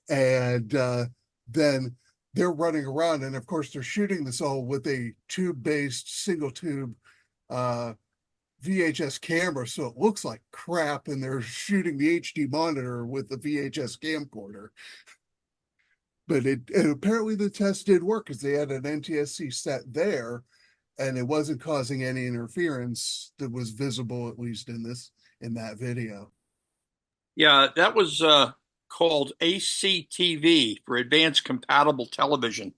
And then they're running around, and of course they're shooting this all with a tube-based single tube VHS camera, so it looks like crap, and they're shooting the HD monitor with the VHS camcorder. But and apparently the test did work because they had an NTSC set there, and it wasn't causing any interference that was visible, at least in that video. Yeah, that was called ACTV, for Advanced Compatible Television.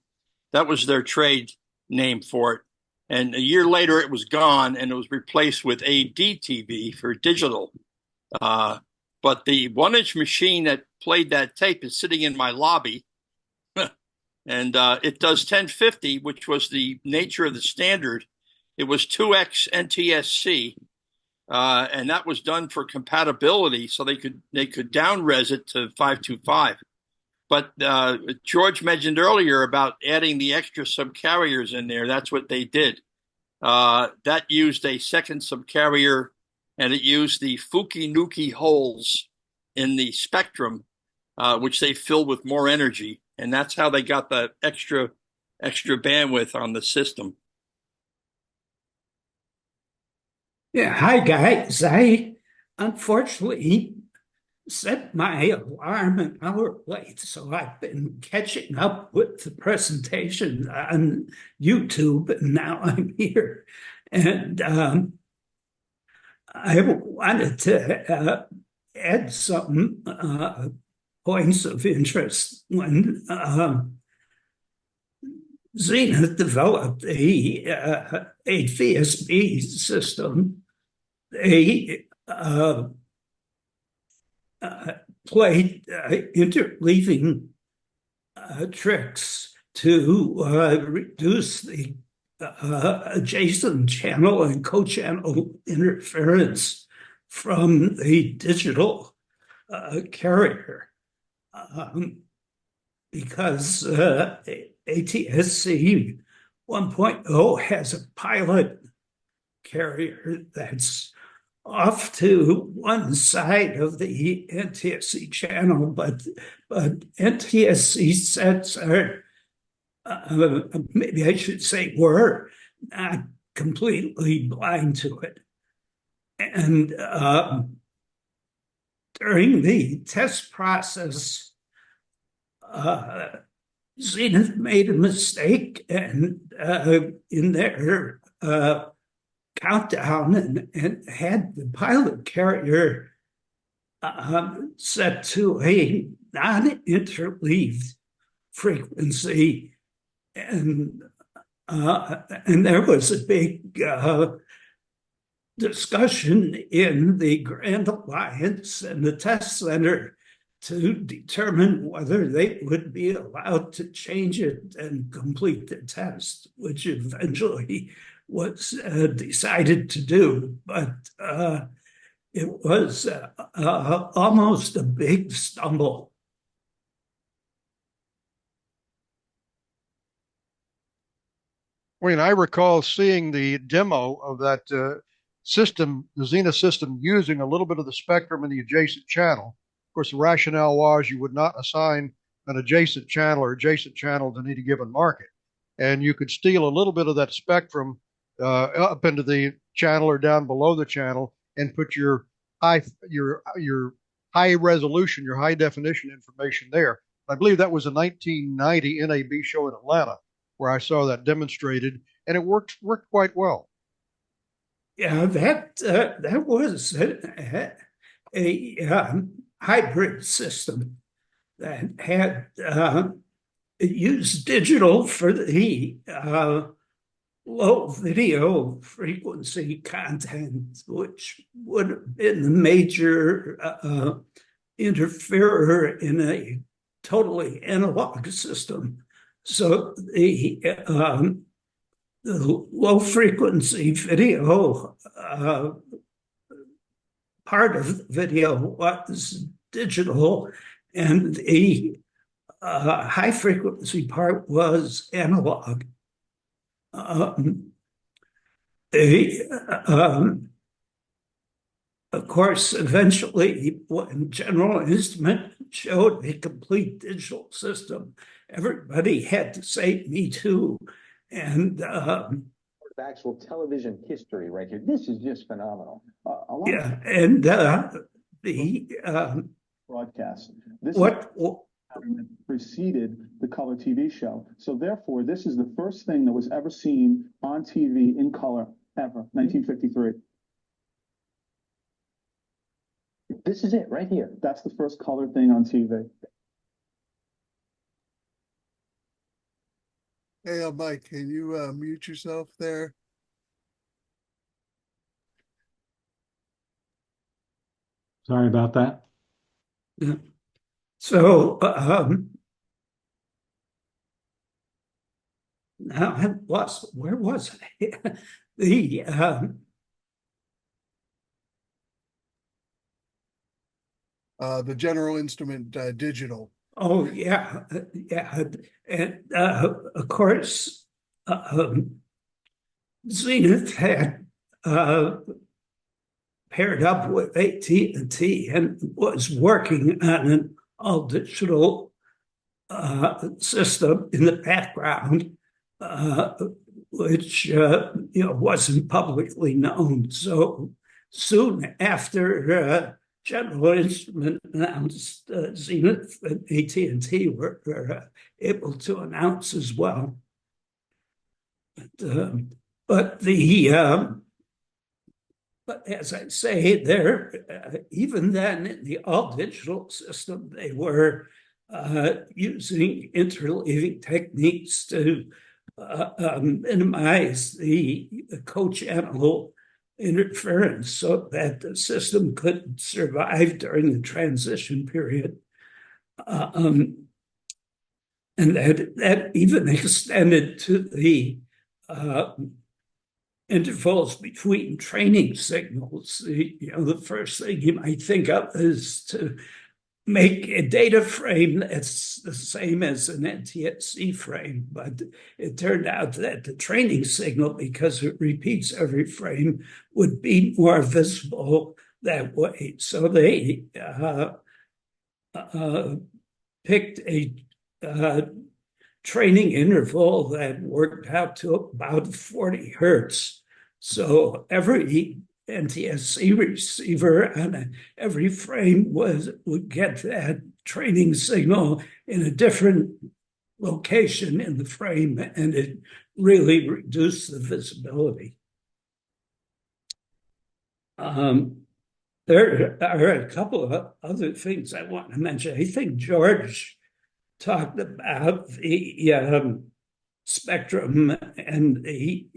That was their trade name for it. And a year later, it was gone, and it was replaced with ADTV for digital. But the 1-inch machine that played that tape is sitting in my lobby. And it does 1050, which was the nature of the standard. It was 2x NTSC, and that was done for compatibility, so they could down res it to 525. But George mentioned earlier about adding the extra subcarriers in there. That's what they did. That used a second subcarrier, and it used the Fuki-Nuki holes in the spectrum, which they filled with more energy. And that's how they got the extra bandwidth on the system. Yeah, hi guys. I unfortunately set my alarm an hour late, so I've been catching up with the presentation on YouTube, and now I'm here. And I wanted to add some points of interest. When Zenith developed a VSB system, they played interleaving tricks to reduce the adjacent channel and co-channel interference from the digital carrier. Because ATSC 1.0 has a pilot carrier that's off to one side of the NTSC channel, but NTSC sets are, maybe I should say, were not completely blind to it. And during the test process, Zenith made a mistake, and in their countdown, and had the pilot carrier set to a non-interleaved frequency, and there was a big discussion in the Grand Alliance and the test center to determine whether they would be allowed to change it and complete the test, which eventually was decided to do. But it was almost a big stumble. Wayne, I recall seeing the demo of that system, the Zenith system, using a little bit of the spectrum in the adjacent channel. Of course, the rationale was you would not assign an adjacent channel or adjacent channel to any given market. And you could steal a little bit of that spectrum up into the channel or down below the channel and put your high resolution, your high definition information there. I believe that was a 1990 NAB show in Atlanta where I saw that demonstrated, and it worked quite well. Yeah, that was a hybrid system that had it used digital for the low video frequency content, which would have been the major interferer in a totally analog system. So the low frequency video part of the video was digital, and the high frequency part was analog. Of course, eventually, when General Instrument showed a complete digital system, everybody had to say, "Me too." And actual television history right here. This is just phenomenal. Yeah, and the broadcast. This what preceded the color TV show. So therefore, this is the first thing that was ever seen on TV in color ever. 1953. This is it right here. That's the first color thing on TV. Hey, Mike, can you mute yourself there? Sorry about that. Yeah. So now I lost. Where was I? The General Instrument digital. Oh yeah, yeah, and of course, Zenith had paired up with AT&T and was working on an all-digital system in the background, which wasn't publicly known. So soon after General Instrument announced, Zenith and AT&T were able to announce as well. But the But as I say, there, even then in the all digital system, they were using interleaving techniques to minimize the co-channel interference so that the system could survive during the transition period. And that even extended to the intervals between training signals. The first thing you might think of is to make a data frame that's the same as an NTSC frame, but it turned out that the training signal, because it repeats every frame, would be more visible that way. So they picked a training interval that worked out to about 40 hertz. So every NTSC receiver on every frame would get that training signal in a different location in the frame, and it really reduced the visibility. There are a couple of other things I want to mention. I think George talked about the spectrum and the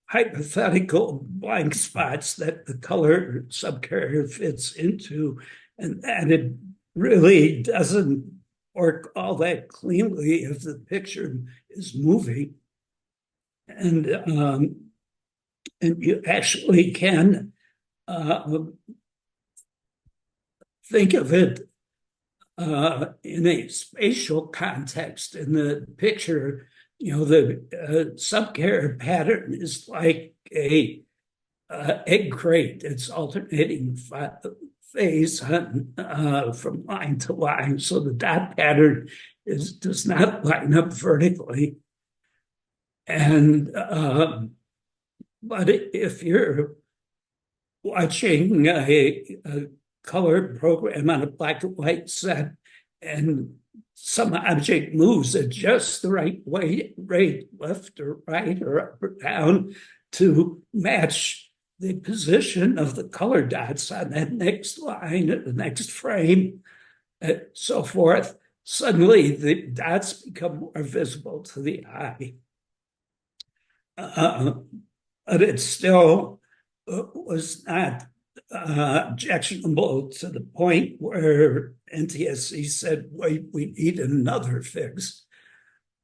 hypothetical blank spots that the color subcarrier fits into, and that it really doesn't work all that cleanly if the picture is moving. And you actually can think of it in a spatial context. In the picture, the subcarrier pattern is like a egg crate. It's alternating phase from line to line, so the dot pattern does not line up vertically. And but if you're watching a color program on a black and white set and some object moves at just the right way, rate, left or right or up or down, to match the position of the color dots on that next line, the next frame, and so forth, suddenly the dots become more visible to the eye. But it still was not objectionable to the point where NTSC said, wait, we need another fix.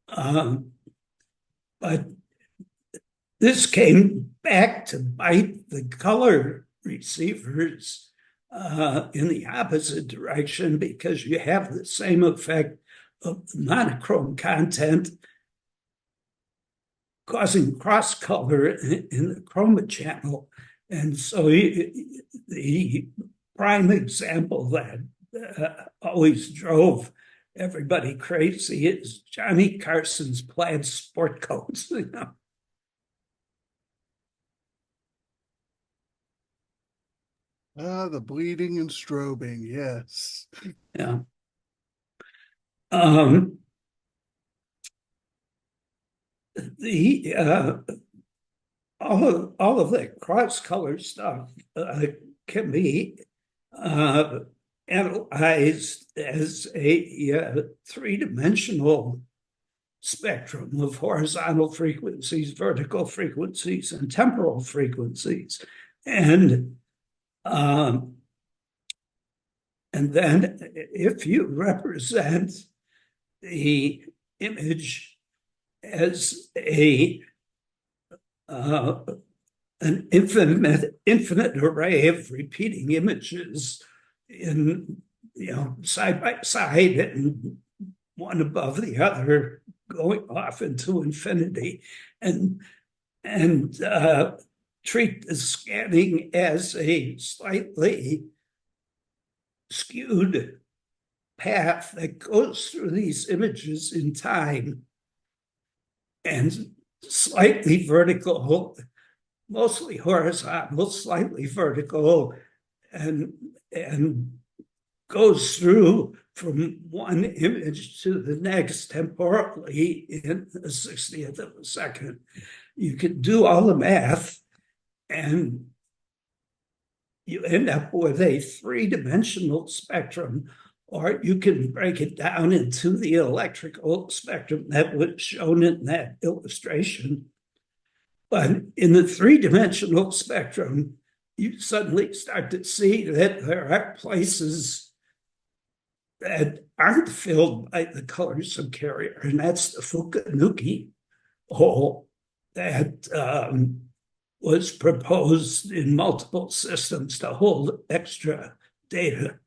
But this came back to bite the color receivers in the opposite direction, because you have the same effect of the monochrome content causing cross color in the chroma channel. And so the prime example that always drove everybody crazy is Johnny Carson's plaid sport coats. The bleeding and strobing, yes. Yeah. All of that cross color stuff can be analyzed as a three-dimensional spectrum of horizontal frequencies, vertical frequencies, and temporal frequencies. And then if you represent the image as an infinite array of repeating images in side by side and one above the other, going off into infinity, and treat the scanning as a slightly skewed path that goes through these images in time, and slightly vertical, mostly horizontal, slightly vertical, and goes through from one image to the next temporally in a 60th of a second. you can do all the math and you end up with a three-dimensional spectrum, or you can break it down into the electrical spectrum that was shown in that illustration. But in the three-dimensional spectrum, you suddenly start to see that there are places that aren't filled by the color subcarrier, and that's the Fukanuki hole that was proposed in multiple systems to hold extra data.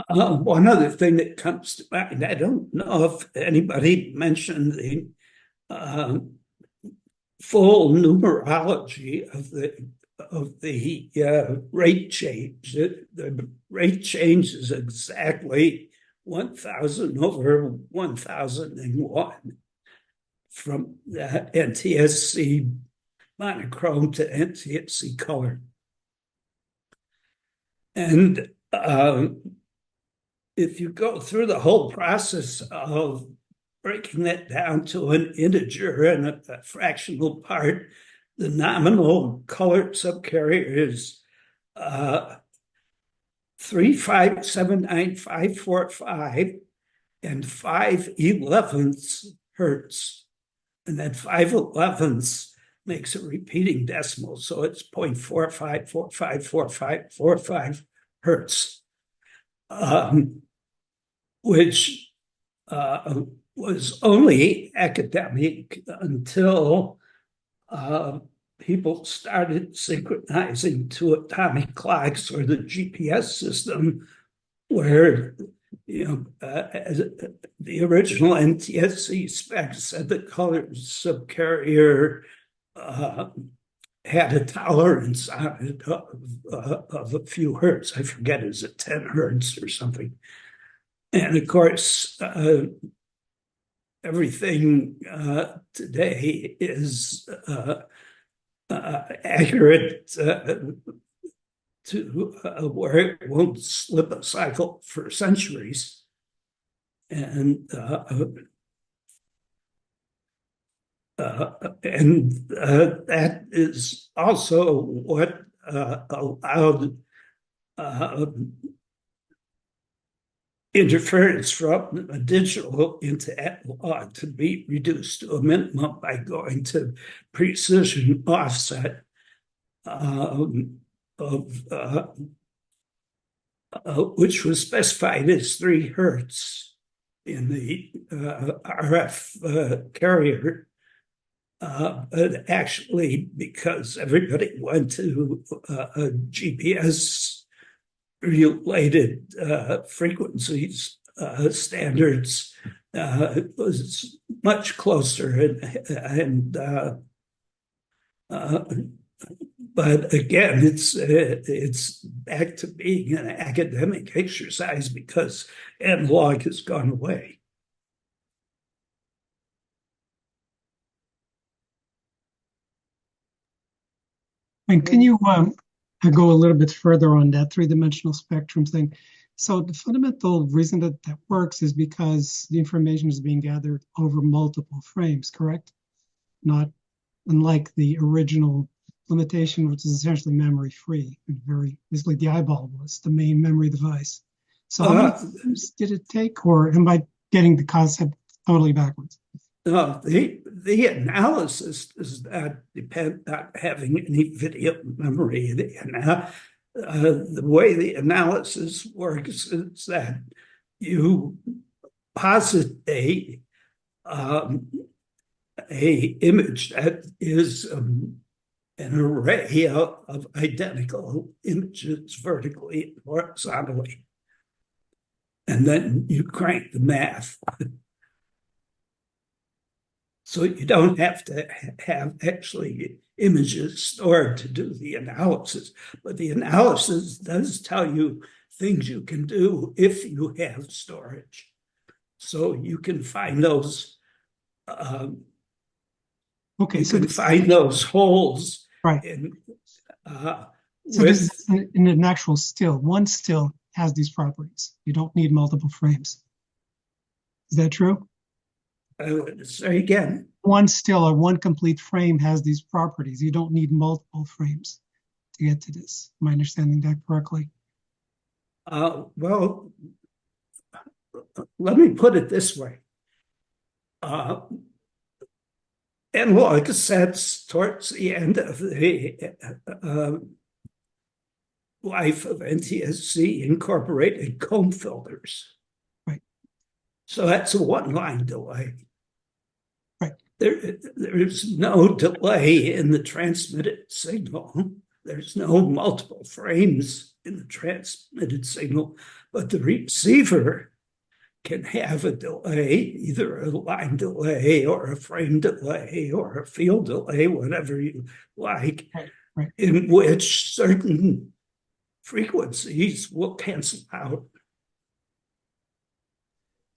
One other thing that comes to mind, I don't know if anybody mentioned the full numerology of the rate change. The rate change is exactly 1,000 over 1,001 from the NTSC monochrome to NTSC color. And if you go through the whole process of breaking that down to an integer and a fractional part, the nominal color subcarrier is 3579545 and 5/11 hertz. And that 5/11 makes a repeating decimal, so it's 0.45454545 hertz, which was only academic until people started synchronizing to atomic clocks or the GPS system, where the original NTSC spec said the color subcarrier had a tolerance on it of a few hertz. I forget, is it 10 hertz or something? And of course, everything today is accurate to where it won't slip a cycle for centuries. And that is also what allowed interference from a digital into analog to be reduced to a minimum by going to precision offset which was specified as 3 hertz in the RF carrier. But actually, because everybody went to GPS related frequencies standards, it was much closer, but again, it's back to being an academic exercise because analog has gone away. And can you go a little bit further on that three-dimensional spectrum thing? So the fundamental reason that works is because the information is being gathered over multiple frames, correct? Not unlike the original limitation, which is essentially memory-free. Basically the eyeball was the main memory device. So how many frames did it take, or am I getting the concept totally backwards? No, the analysis does not depend on having any video memory. The way the analysis works is that you posit a image that is an array of identical images vertically and horizontally, and then you crank the math. So you don't have to have actually images stored to do the analysis, but the analysis does tell you things you can do if you have storage. So you can find those. Okay, so you can find those holes. Right. In, so this is in an actual still, one still has these properties. You don't need multiple frames. Is that true? Say again. One still or one complete frame has these properties. You don't need multiple frames to get to this. Am I understanding that correctly? Well, let me put it this way. Analog sets towards the end of the life of NTSC incorporated comb filters. Right. So that's a one-line delay. Right. There's no delay in the transmitted signal. There's no multiple frames in the transmitted signal, but the receiver can have a delay, either a line delay or a frame delay or a field delay, whatever you like, right. In which certain frequencies will cancel out.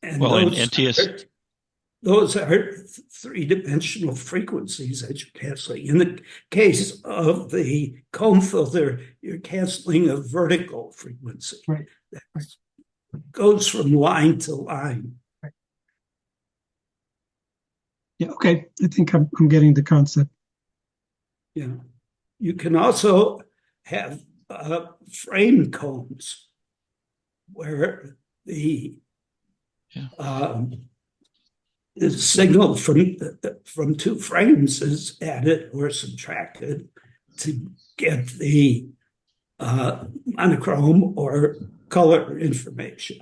And well, in NTS, those are three-dimensional frequencies that you're canceling. In the case of the comb filter, you're canceling a vertical frequency. Right. That goes from line to line. Right. Yeah, okay. I think I'm getting the concept. Yeah. You can also have frame combs where the signal from two frames is added or subtracted to get the monochrome or color information.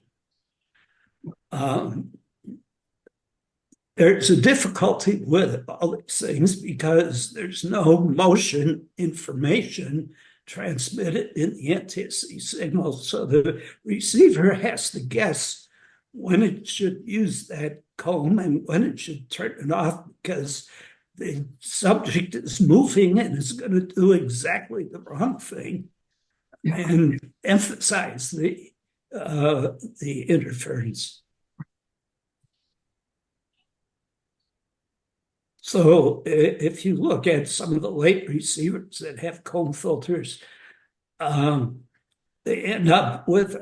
There's a difficulty with all these things because there's no motion information transmitted in the NTSC signal. So the receiver has to guess when it should use that comb and when it should turn it off because the subject is moving and is going to do exactly the wrong thing and emphasize the interference. So if you look at some of the late receivers that have comb filters, they end up with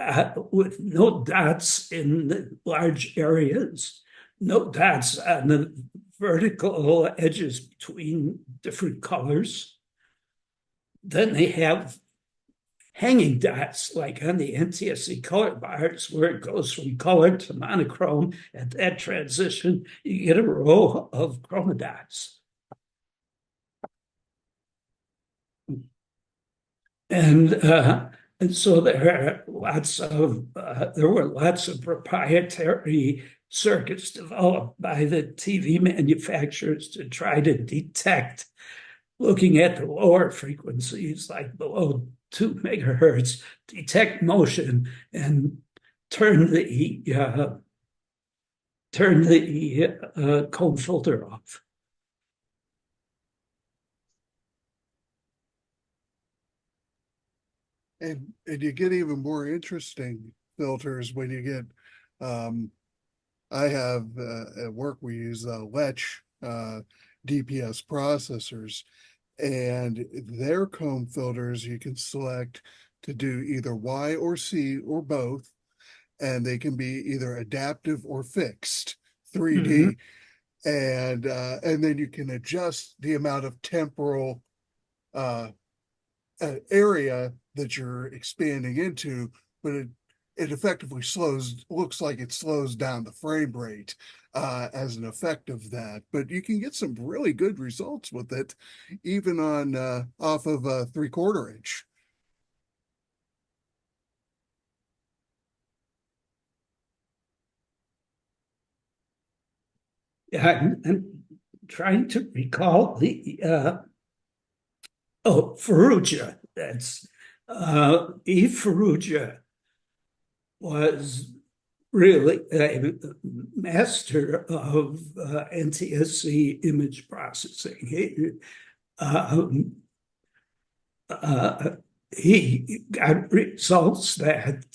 no dots in the large areas, no dots on the vertical edges between different colors. Then they have hanging dots like on the NTSC color bars where it goes from color to monochrome. At that transition, you get a row of chroma dots. And so there were lots of proprietary circuits developed by the TV manufacturers to try to detect, looking at the lower frequencies like below 2 megahertz, detect motion and turn the comb filter off. And you get even more interesting filters when you get, I have at work, we use Letch DPS processors, and their comb filters you can select to do either Y or C or both, and they can be either adaptive or fixed 3D. And then you can adjust the amount of temporal area that you're expanding into, but it effectively looks like it slows down the frame rate as an effect of that. But you can get some really good results with it, even on off of a 3/4 inch. Yeah, I'm trying to recall the Ferrugia. That's E. Ferrugia was really a master of NTSC image processing. He got results that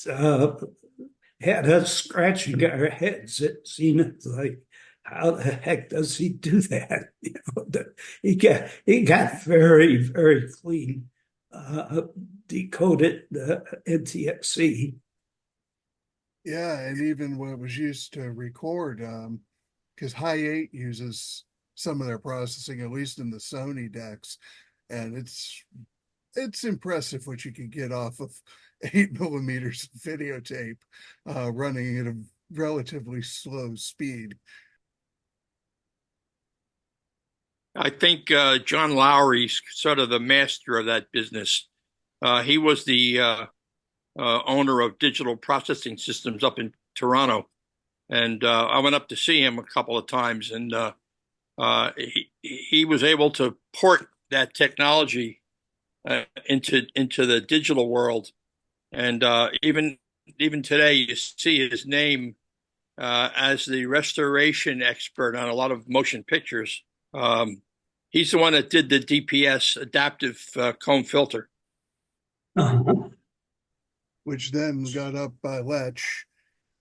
had us scratching our heads. It seemed like, how the heck does he do that? You know, he got very, very clean, decoded NTSC Yeah, and even what was used to record, because Hi8 uses some of their processing, at least in the Sony decks, and it's impressive what you can get off of 8 millimeters of videotape, running at a relatively slow speed. I think John Lowry's sort of the master of that business. He was the owner of Digital Processing Systems up in Toronto, and I went up to see him a couple of times, and he was able to port that technology into the digital world, and even today you see his name as the restoration expert on a lot of motion pictures. He's the one that did the DPS adaptive comb filter. Uh-huh. Which then got up by Letch,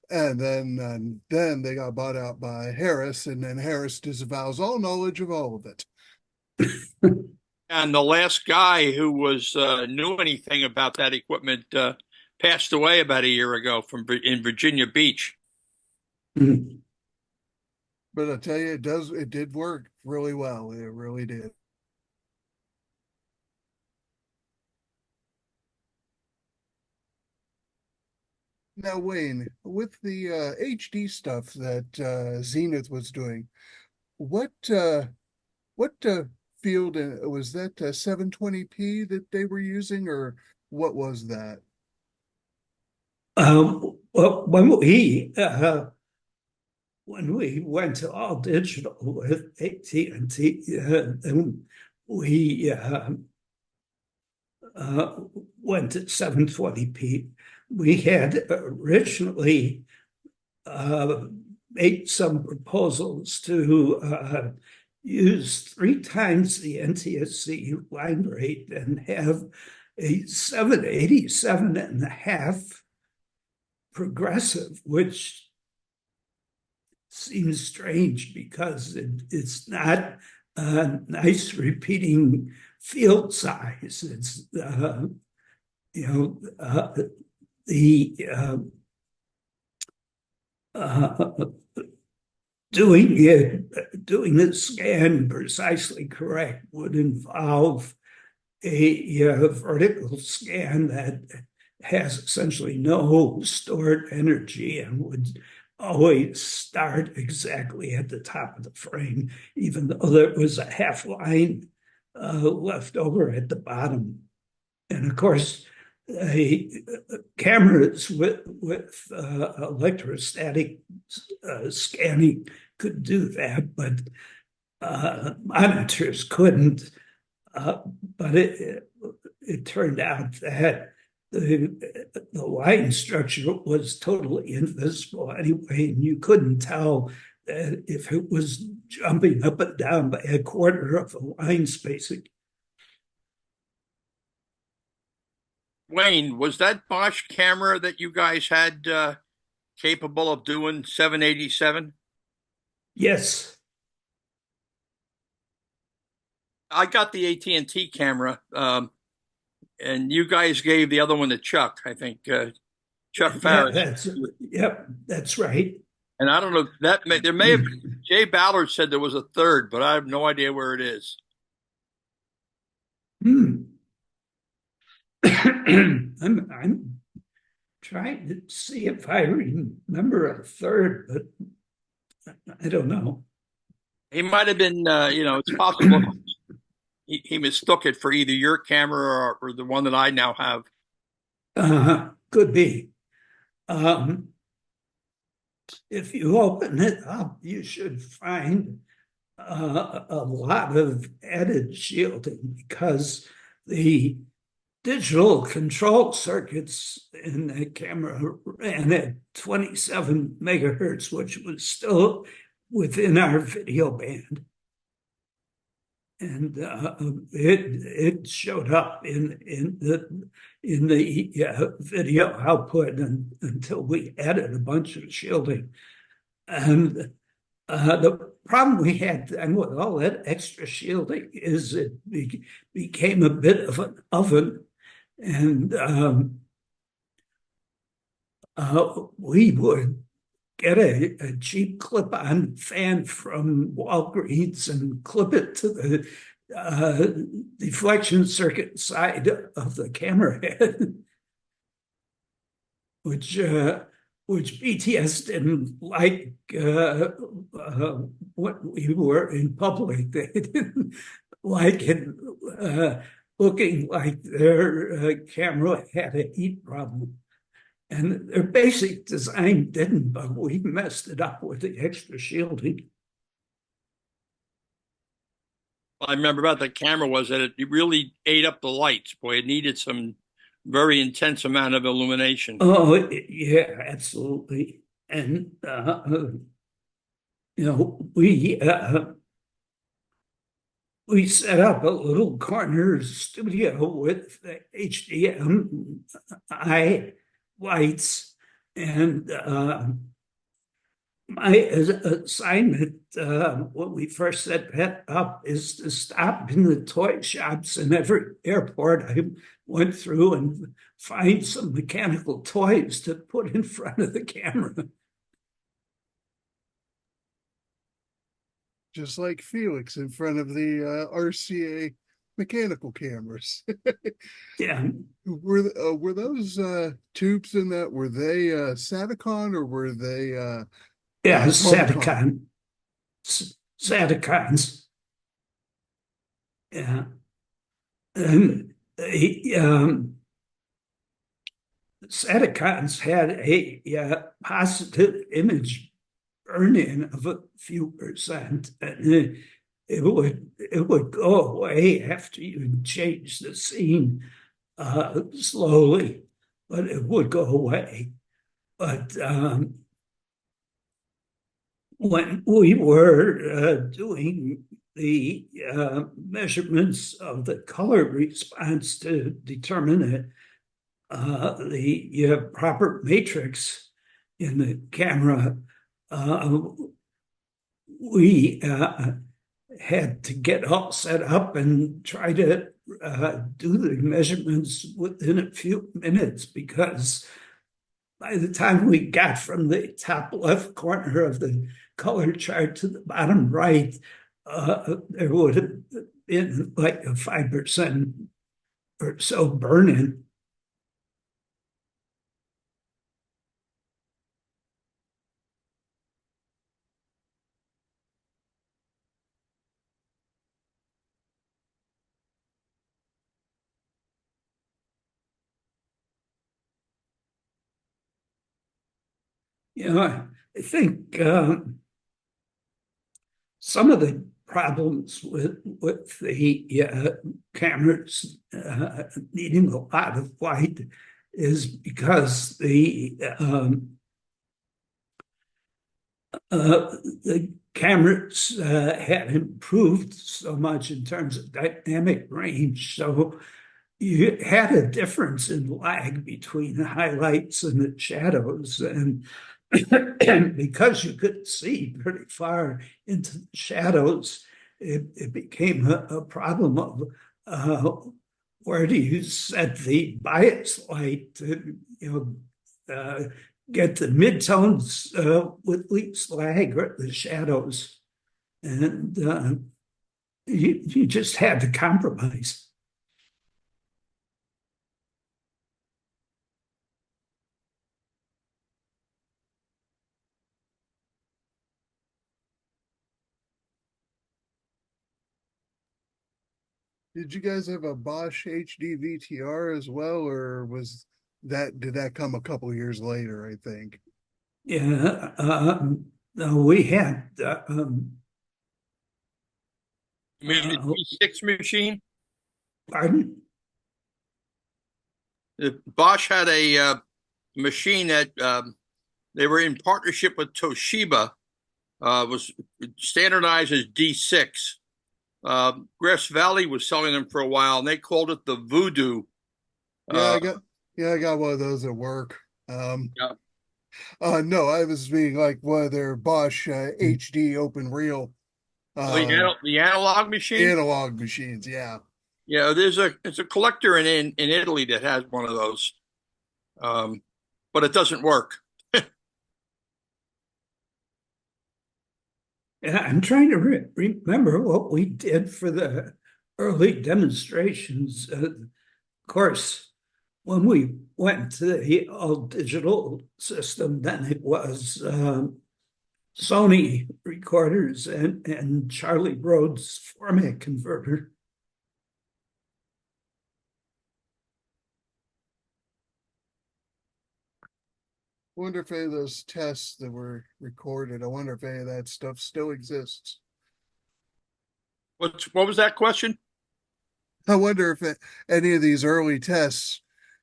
and then they got bought out by Harris, and then Harris disavows all knowledge of all of it. And the last guy who was knew anything about that equipment passed away about a year ago in Virginia Beach. Mm. But I tell you, it did work really well. It really did. Now, Wayne, with the HD stuff that Zenith was doing, what field was that 720p that they were using, or what was that? Well, when we went to all digital with AT&T, and we went to 720p. We had originally made some proposals to use 3 times the NTSC line rate and have a 787.5 progressive, which seems strange because it's not a nice repeating field size. It's doing the scan precisely correct would involve a vertical scan that has essentially no stored energy and would always start exactly at the top of the frame, even though there was a half line left over at the bottom. And of course, cameras with electrostatic scanning could do that, but monitors couldn't. But it turned out that the line structure was totally invisible anyway, and you couldn't tell that if it was jumping up and down by a quarter of a line spacing. Wayne, was that Bosch camera that you guys had capable of doing 787? Yes. I got the AT&T camera, and you guys gave the other one to Chuck, I think, Chuck Farris. That's right. And I don't know, there may have, Jay Ballard said there was a third, but I have no idea where it is. I'm trying to see if I remember a third, but I don't know. He might have been, it's possible he mistook it for either your camera or the one that I now have. Could be. If you open it up, you should find a lot of added shielding because the digital control circuits in the camera ran at 27 megahertz, which was still within our video band. And it showed up in the video output until we added a bunch of shielding. And the problem we had then with all that extra shielding is it became a bit of an oven. And we would get a cheap clip-on fan from Walgreens and clip it to the deflection circuit side of the camera head, which BTS didn't like when we were in public. They didn't like it looking like their camera had a heat problem. And their basic design didn't, but we messed it up with the extra shielding. I remember about the camera was that it really ate up the lights. Boy, it needed some very intense amount of illumination. Oh, yeah, absolutely. And, we set up a little corner studio with HDMI lights, and my assignment when we first set that up is to stop in the toy shops in every airport I went through and find some mechanical toys to put in front of the camera. Just like Felix in front of the RCA mechanical cameras. Yeah. Were those tubes in that, were they Satacon or were they yeah, Satacon. Satacons. Yeah. And Satacons had a positive image burn-in of a few percent, and it would go away after you change the scene slowly, but it would go away. But when we were doing the measurements of the color response to determine the proper matrix in the camera, we had to get all set up and try to do the measurements within a few minutes, because by the time we got from the top left corner of the color chart to the bottom right, there would have been like a 5% or so burn-in. I think some of the problems with the cameras needing a lot of light is because the cameras had improved so much in terms of dynamic range. So you had a difference in lag between the highlights and the shadows. And because you could see pretty far into the shadows, it became a problem of where do you set the bias light to get the midtones with least lag or the shadows. And you just had to compromise. Did you guys have a Bosch HD VTR as well, or did that come a couple years later, I think? Yeah, no, we had You mean the G6 machine? pardon? Bosch had a machine that they were in partnership with Toshiba, was standardized as D6. Grass Valley was selling them for a while, and they called it the Voodoo. I got one of those at work. Yeah. No, I was being like one of their Bosch HD open reel. The analog machine? Analog machines, yeah. Yeah, there's a collector in Italy that has one of those. but it doesn't work. Yeah, I'm trying to remember what we did for the early demonstrations. Of course, when we went to the all digital system, then it was Sony recorders and Charlie Rhodes format converter. Wonder if any of those tests that were recorded, I wonder if any of that stuff still exists. What was that question? I wonder if any of these early tests,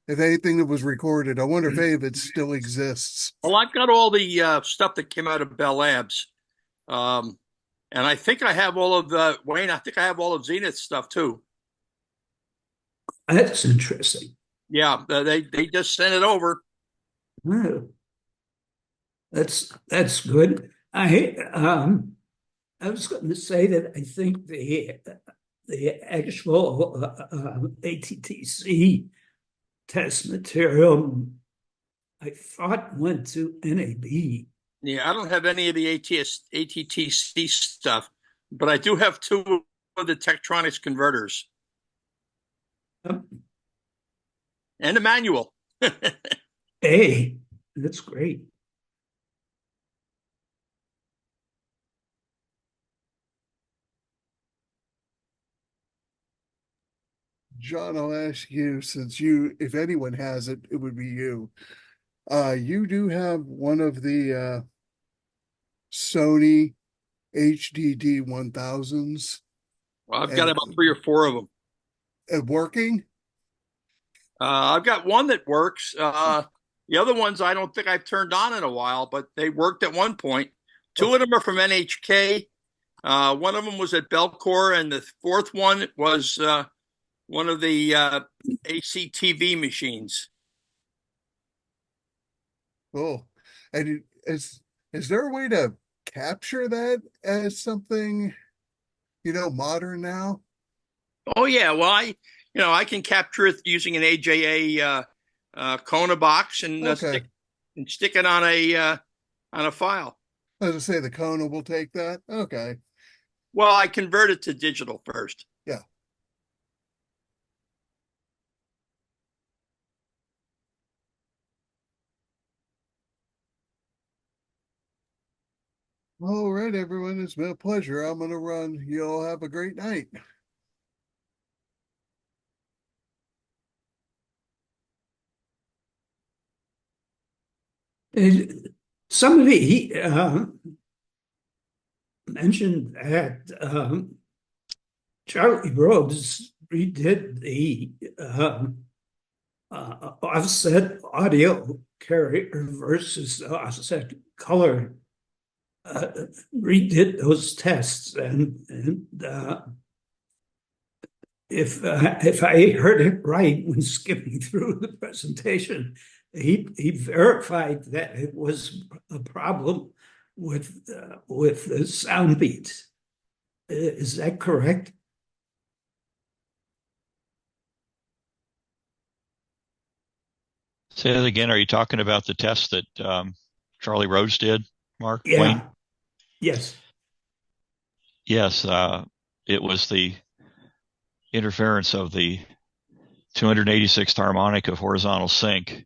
if anything that was recorded, I wonder if any of it still exists. Well, I've got all the stuff that came out of Bell Labs. And I think I have all of Wayne, I think I have all of Zenith's stuff too. That's interesting. Yeah, they just sent it over. Oh, that's good. I was going to say that I think the actual ATTC test material I thought went to NAB. Yeah, I don't have any of the ATTC stuff, but I do have 2 of the Tektronix converters and a manual. Hey, that's great. John, I'll ask you, since if anyone has it, it would be you. You do have one of the Sony HDD 1000s. Well, I've got about 3 or 4 of them. Working? I've got one that works. The other ones I don't think I've turned on in a while, but they worked at one point. 2 of them are from NHK. One of them was at Belcor, and the 4th one was one of the ACTV machines. Cool. And is there a way to capture that as something, modern now? Oh yeah, well I can capture it using an AJA Kona box and stick it on a file. I was gonna say the Kona will take that. Okay. Well, I convert it to digital first. Yeah. All right, everyone. It's been a pleasure. I'm gonna run. You all have a great night. Somebody mentioned that Charlie Rhodes redid the offset audio carrier versus offset color. Redid those tests, and if I heard it right when skipping through the presentation, he verified that it was a problem with the sound beats. Is that correct? Say that again. Are you talking about the test that Charlie Rhodes did, Mark? Yeah. Wayne? Yes. Yes. It was the interference of the 286th harmonic of horizontal sync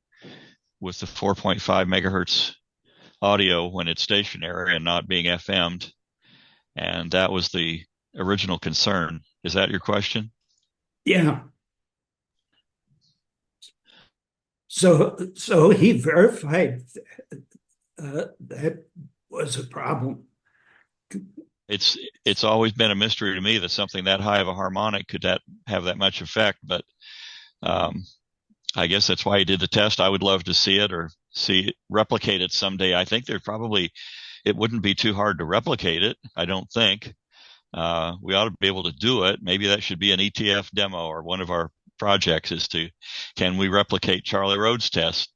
with the 4.5 megahertz audio when it's stationary and not being FM'd. And that was the original concern. Is that your question? Yeah. So he verified that was a problem. It's always been a mystery to me that something that high of a harmonic could have that much effect, but I guess that's why he did the test. I would love to see it or see it replicate it someday. I think it wouldn't be too hard to replicate it. I don't think. We ought to be able to do it. Maybe that should be an ETF demo or one of our projects can we replicate Charlie Rhodes' test?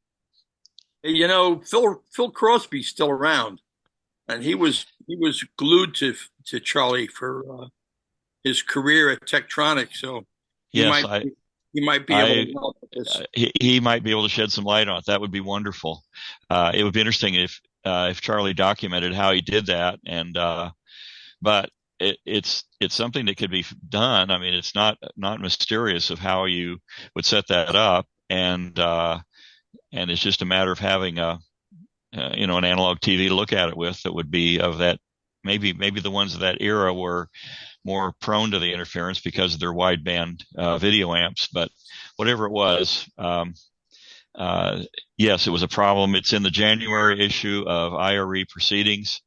Phil Crosby's still around, and he was glued to Charlie for his career at Tektronix. So yes, You might be able I to help with this. he might be able to shed some light on it. That would be wonderful. It would be interesting if Charlie documented how he did that, and but it's something that could be done. I mean, it's not mysterious of how you would set that up, and it's just a matter of having an analog TV to look at it with that would be of that. Maybe the ones of that era were more prone to the interference because of their wideband video amps. But whatever it was, yes, it was a problem. It's in the January issue of IRE Proceedings.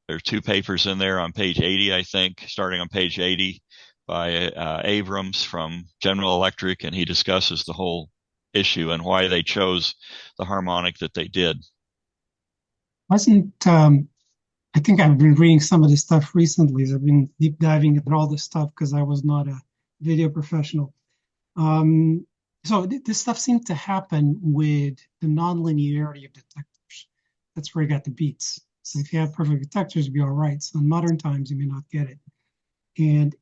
There are two papers in there on page 80, I think, starting on page 80 by Abrams from General Electric, and he discusses the whole issue and why they chose the harmonic that they did. Wasn't I think I've been reading some of this stuff recently. I've been deep diving into all this stuff because I was not a video professional. So this stuff seemed to happen with the nonlinearity of detectors. That's where you got the beats. So if you have perfect detectors, you'd be all right. So in modern times, you may not get it. And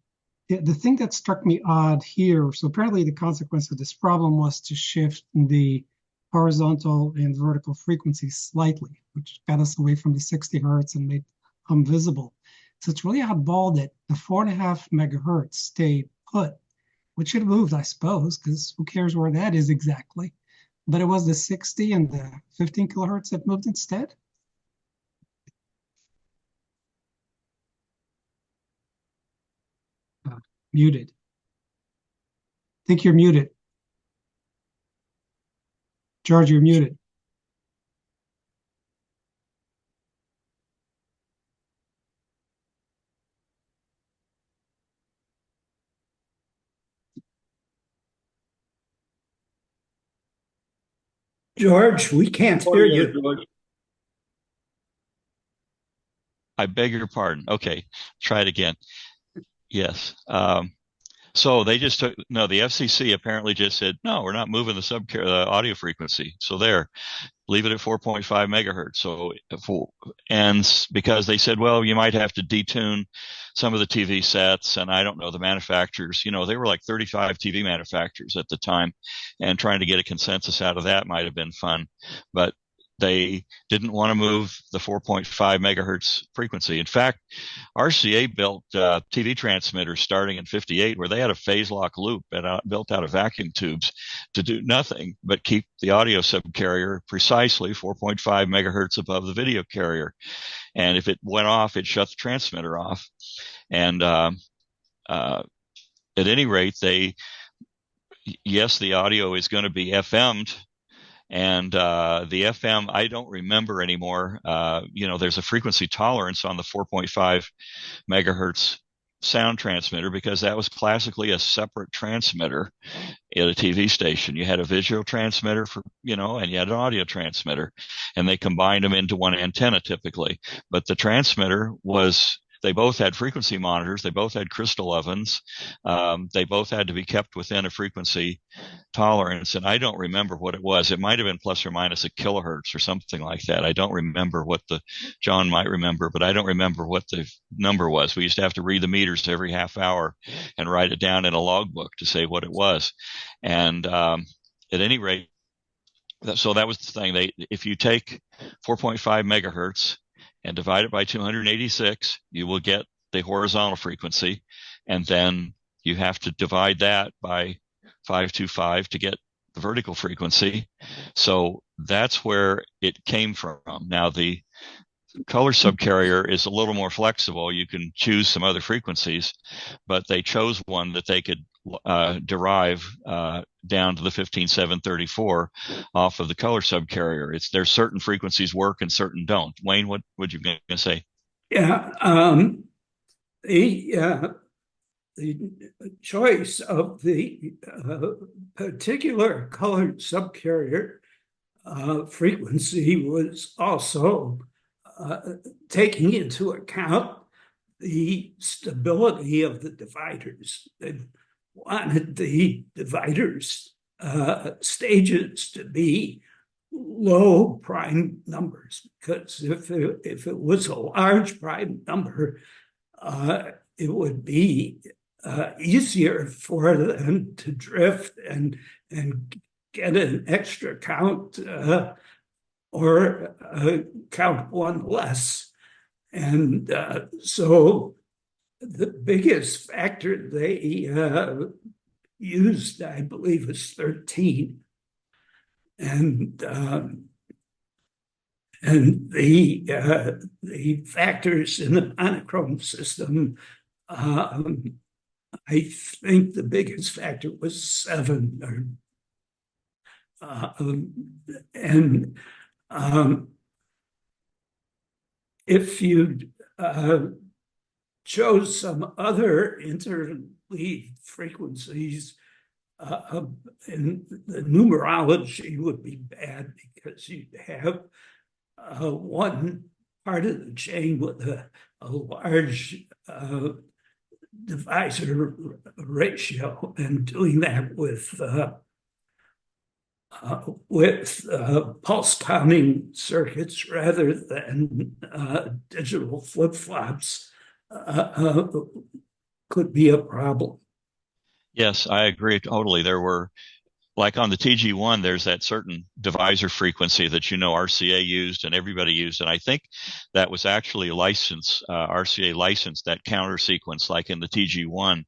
the thing that struck me odd here, so apparently the consequence of this problem was to shift the horizontal and vertical frequencies slightly, which got us away from the 60 hertz and made them visible. So it's really oddball that the 4.5 megahertz stayed put, which should have moved, I suppose, because who cares where that is exactly. But it was the 60 and the 15 kilohertz that moved instead. Muted. Think you're muted. George, you're muted. George, we can't hear you. I beg your pardon. Okay, try it again. Yes. So they just the FCC apparently just said, no, we're not moving the audio frequency. So leave it at 4.5 megahertz. So because they said, well, you might have to detune some of the TV sets, and I don't know, the manufacturers, they were like 35 TV manufacturers at the time, and trying to get a consensus out of that might have been fun, but they didn't want to move the 4.5 megahertz frequency. In fact, RCA built TV transmitters starting in 58 where they had a phase lock loop built out of vacuum tubes to do nothing but keep the audio subcarrier precisely 4.5 megahertz above the video carrier. And if it went off, it shut the transmitter off. And at any rate, yes, the audio is going to be FM'd. And the FM, I don't remember anymore. There's a frequency tolerance on the 4.5 megahertz sound transmitter because that was classically a separate transmitter at a TV station. You had a visual transmitter and you had an audio transmitter, and they combined them into one antenna typically. But the transmitter they both had frequency monitors. They both had crystal ovens. They both had to be kept within a frequency tolerance. And I don't remember what it was. It might have been plus or minus a kilohertz or something like that. I don't remember John might remember, but I don't remember what the number was. We used to have to read the meters every half hour and write it down in a logbook to say what it was. And at any rate, so that was the thing. If you take 4.5 megahertz and divide it by 286, you will get the horizontal frequency. And then you have to divide that by 525 to get the vertical frequency. So that's where it came from. Now, the color subcarrier is a little more flexible. You can choose some other frequencies, but they chose one that they could derive down to the 15734 off of the color subcarrier. There's certain frequencies work and certain don't. Wayne, what would you going to say? Yeah, the choice of the particular colored subcarrier frequency was also taking into account the stability of the dividers. They wanted the dividers stages to be low prime numbers, because if it was a large prime number, it would be easier for them to drift and get an extra count or count one less. And so the biggest factor they used, I believe, is 13. And the factors in the monochrome system, I think the biggest factor was 7. And if you chose some other interleaved frequencies, and the numerology would be bad because you'd have one part of the chain with a large divisor ratio, and doing that with pulse counting circuits rather than digital flip-flops could be a problem. Yes, I agree totally. There were, like on the TG1, there's that certain divisor frequency that RCA used and everybody used. And I think that was actually RCA licensed that counter sequence, like in the TG1,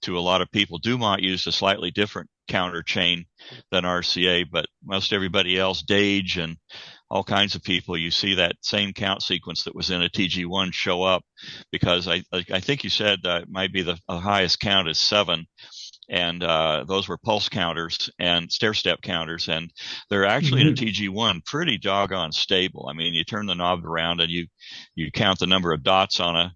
to a lot of people. Dumont used a slightly different counter chain than RCA, but most everybody else, Dage and all kinds of people, you see that same count sequence that was in a TG1 show up, because I think you said it might be the highest count is 7. And those were pulse counters and stair-step counters, and they're actually in a TG1 pretty doggone stable. I mean, you turn the knob around and you count the number of dots on a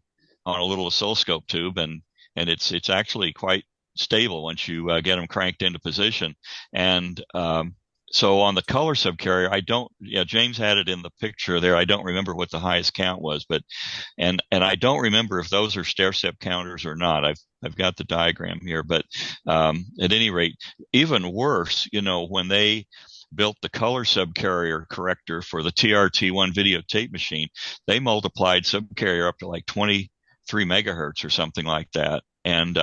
little oscilloscope tube, and it's actually quite stable once you get them cranked into position. And so on the color subcarrier, James had it in the picture there. I don't remember what the highest count was, but and I don't remember if those are stair-step counters or not. I've got the diagram here, but at any rate, even worse, when they built the color subcarrier corrector for the TRT1 videotape machine, they multiplied subcarrier up to like 23 megahertz or something like that. And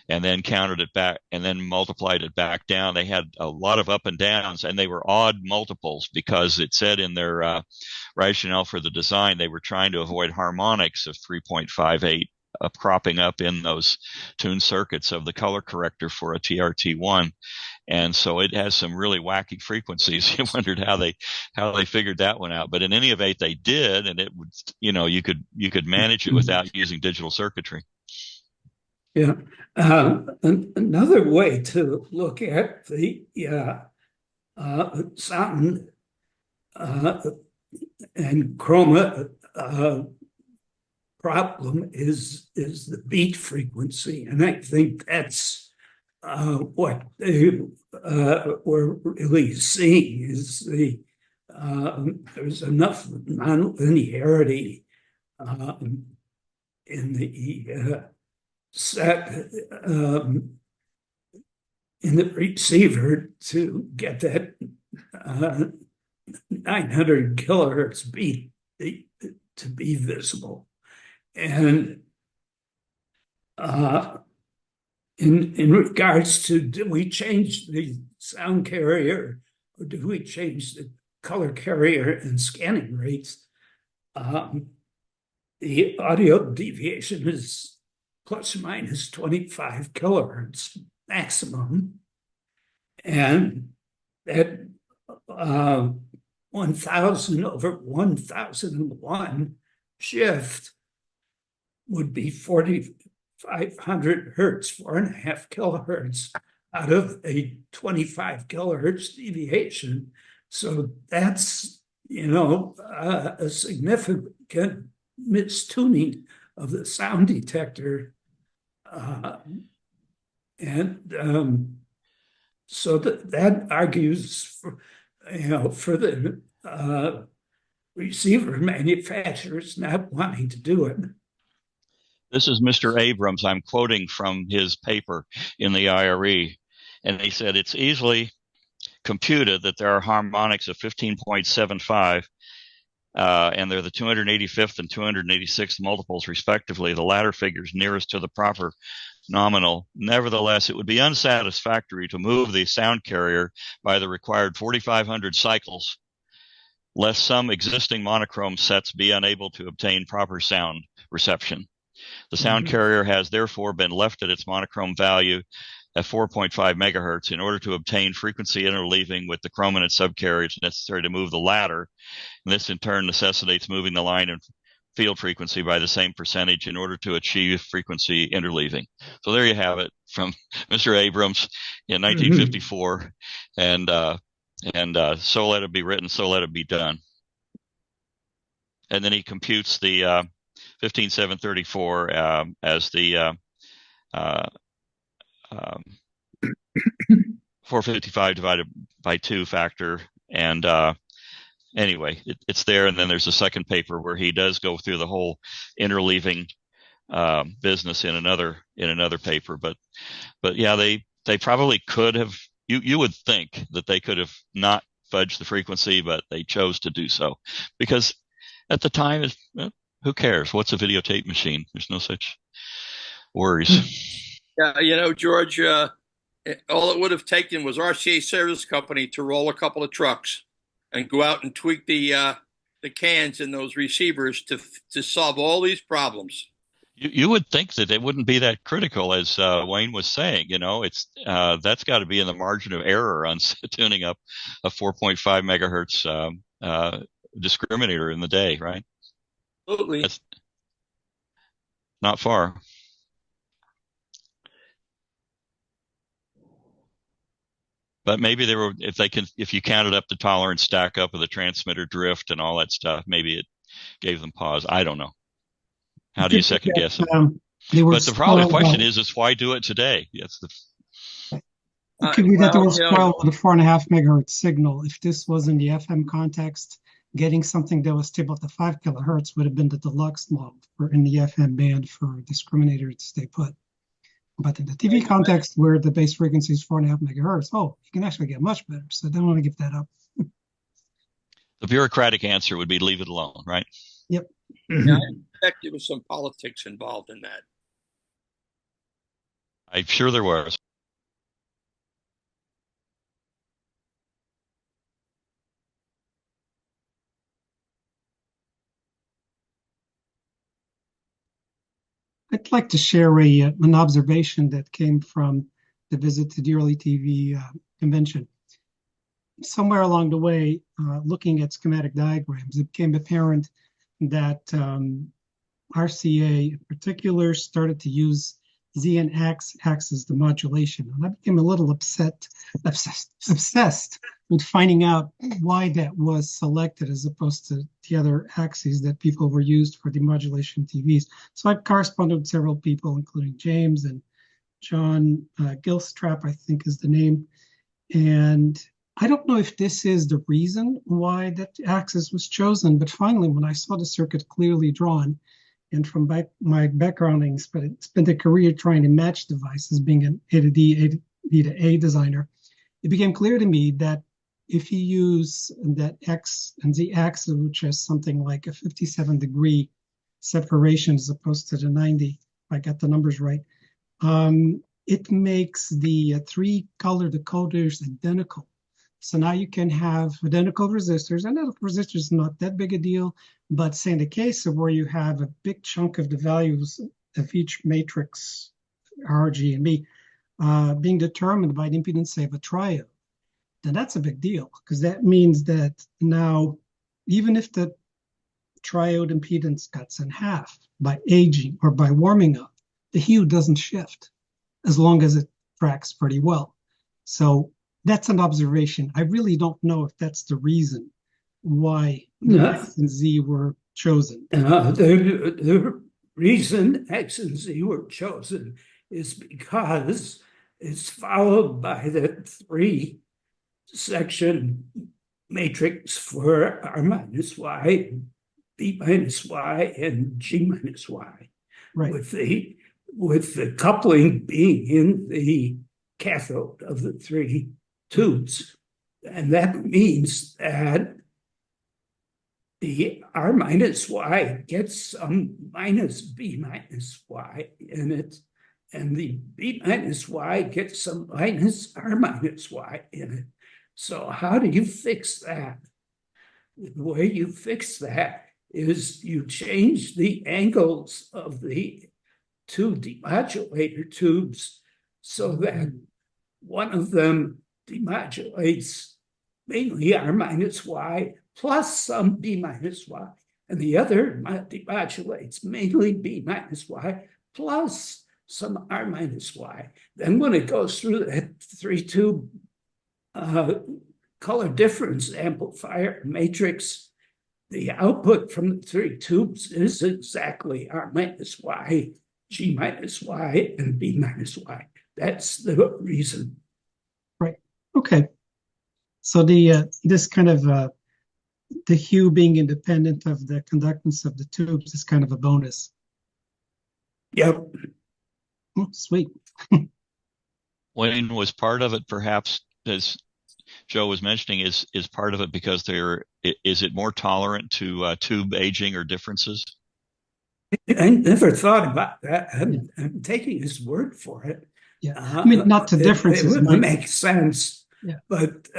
then counted it back and then multiplied it back down. They had a lot of up and downs, and they were odd multiples because it said in their rationale for the design, they were trying to avoid harmonics of 3.58 cropping up in those tuned circuits of the color corrector for a TRT1. And so it has some really wacky frequencies. You wondered how they figured that one out. But in any event, they did, and it would, you could manage it without using digital circuitry. Yeah. Another way to look at the sound and chroma problem is the beat frequency, and I think that's what they were really seeing is there's enough nonlinearity in the set in the receiver to get that 900 kilohertz beat to be visible. And in regards to, do we change the sound carrier or do we change the color carrier and scanning rates? The audio deviation is plus or minus 25 kilohertz maximum. And that 1,000 over 1,001 shift would be 4,500 hertz, 4.5 kilohertz out of a 25 kilohertz deviation. So that's, a significant mistuning of the sound detector. So that argues for the receiver manufacturers not wanting to do it. This is Mr. Abrams. I'm quoting from his paper in the IRE, and he said it's easily computed that there are harmonics of 15.75 and they're the 285th and 286th multiples respectively, the latter figures nearest to the proper nominal. Nevertheless, it would be unsatisfactory to move the sound carrier by the required 4,500 cycles, lest some existing monochrome sets be unable to obtain proper sound reception. The sound carrier has therefore been left at its monochrome value at 4.5 megahertz in order to obtain frequency interleaving with the chrominant subcarriers necessary to move the latter. And this in turn necessitates moving the line and field frequency by the same percentage in order to achieve frequency interleaving. So there you have it from Mr. Abrams in 1954. And so let it be written, so let it be done. And then he computes the 15,734 as the 455 divided by 2 factor. And anyway, it's there. And then there's a second paper where he does go through the whole interleaving business in another paper. But yeah, they probably could have. You would think that they could have not fudged the frequency, but they chose to do so because at the time, who cares? What's a videotape machine? There's no such worries. Yeah, George, all it would have taken was RCA Service Company to roll a couple of trucks and go out and tweak the cans in those receivers to solve all these problems. You would think that it wouldn't be that critical, as Wayne was saying. It's that's got to be in the margin of error on tuning up a 4.5 megahertz discriminator in the day, right? Absolutely. That's not far. But maybe if you counted up the tolerance stack up of the transmitter drift and all that stuff, maybe it gave them pause. I don't know. How do you second guess it? But the problem question is why do it today? Yes. It could be that they were spoiled with a 4.5 megahertz signal. If this was in the FM context, getting something that was stable at the 5 kilohertz would have been the deluxe model in the FM band for discriminator to stay put. But in the TV context, where the base frequency is 4.5 megahertz, you can actually get much better. So I don't want to give that up. The bureaucratic answer would be leave it alone, right? Yep. Yeah, I expect there was some politics involved in that. I'm sure there was. I'd like to share an observation that came from the visit to the early TV convention. Somewhere along the way, looking at schematic diagrams, it became apparent that RCA in particular started to use Z and X axis the modulation. And I became a little obsessed with finding out why that was selected as opposed to the other axes that people were used for demodulation TVs. So I corresponded with several people, including James and John Gilstrap, I think is the name. And I don't know if this is the reason why that axis was chosen, but finally, when I saw the circuit clearly drawn, and from my background, I spent a career trying to match devices, being an A to D, A to A designer, it became clear to me that if you use that X and Z axis, which has something like a 57-degree separation as opposed to the 90, if I got the numbers right, it makes the 3 color decoders identical. So now you can have identical resistors, and that resistor is not that big a deal, but say in the case of where you have a big chunk of the values of each matrix, R, G, and B, being determined by the impedance, say, of a triode, then that's a big deal, because that means that now, even if the triode impedance cuts in half by aging or by warming up, the hue doesn't shift, as long as it tracks pretty well. So that's an observation. I really don't know if that's the reason why X and Z were chosen. The reason X and Z were chosen is because it's followed by the 3-section matrix for R minus Y, B minus Y, and G minus Y. Right. With the coupling being in the cathode of the 3 tubes. And that means that the R minus Y gets some minus B minus Y in it, and the B minus Y gets some minus R minus Y in it. So how do you fix that? The way you fix that is you change the angles of the two demodulator tubes so that one of them demodulates mainly R minus Y plus some B minus Y, and the other demodulates mainly B minus Y plus some R minus Y. Then when it goes through that 3-tube color difference amplifier matrix, the output from the 3 tubes is exactly R minus Y, G minus Y, and B minus Y. That's the reason. Right. Okay. So this kind of the hue being independent of the conductance of the tubes is kind of a bonus. Yep. Oh, sweet. Wayne, was part of it perhaps, as Joe was mentioning, is part of it because is it more tolerant to tube aging or differences? I never thought about that. I'm taking his word for it. Yeah, I mean, not to differences. It makes sense. Yeah. But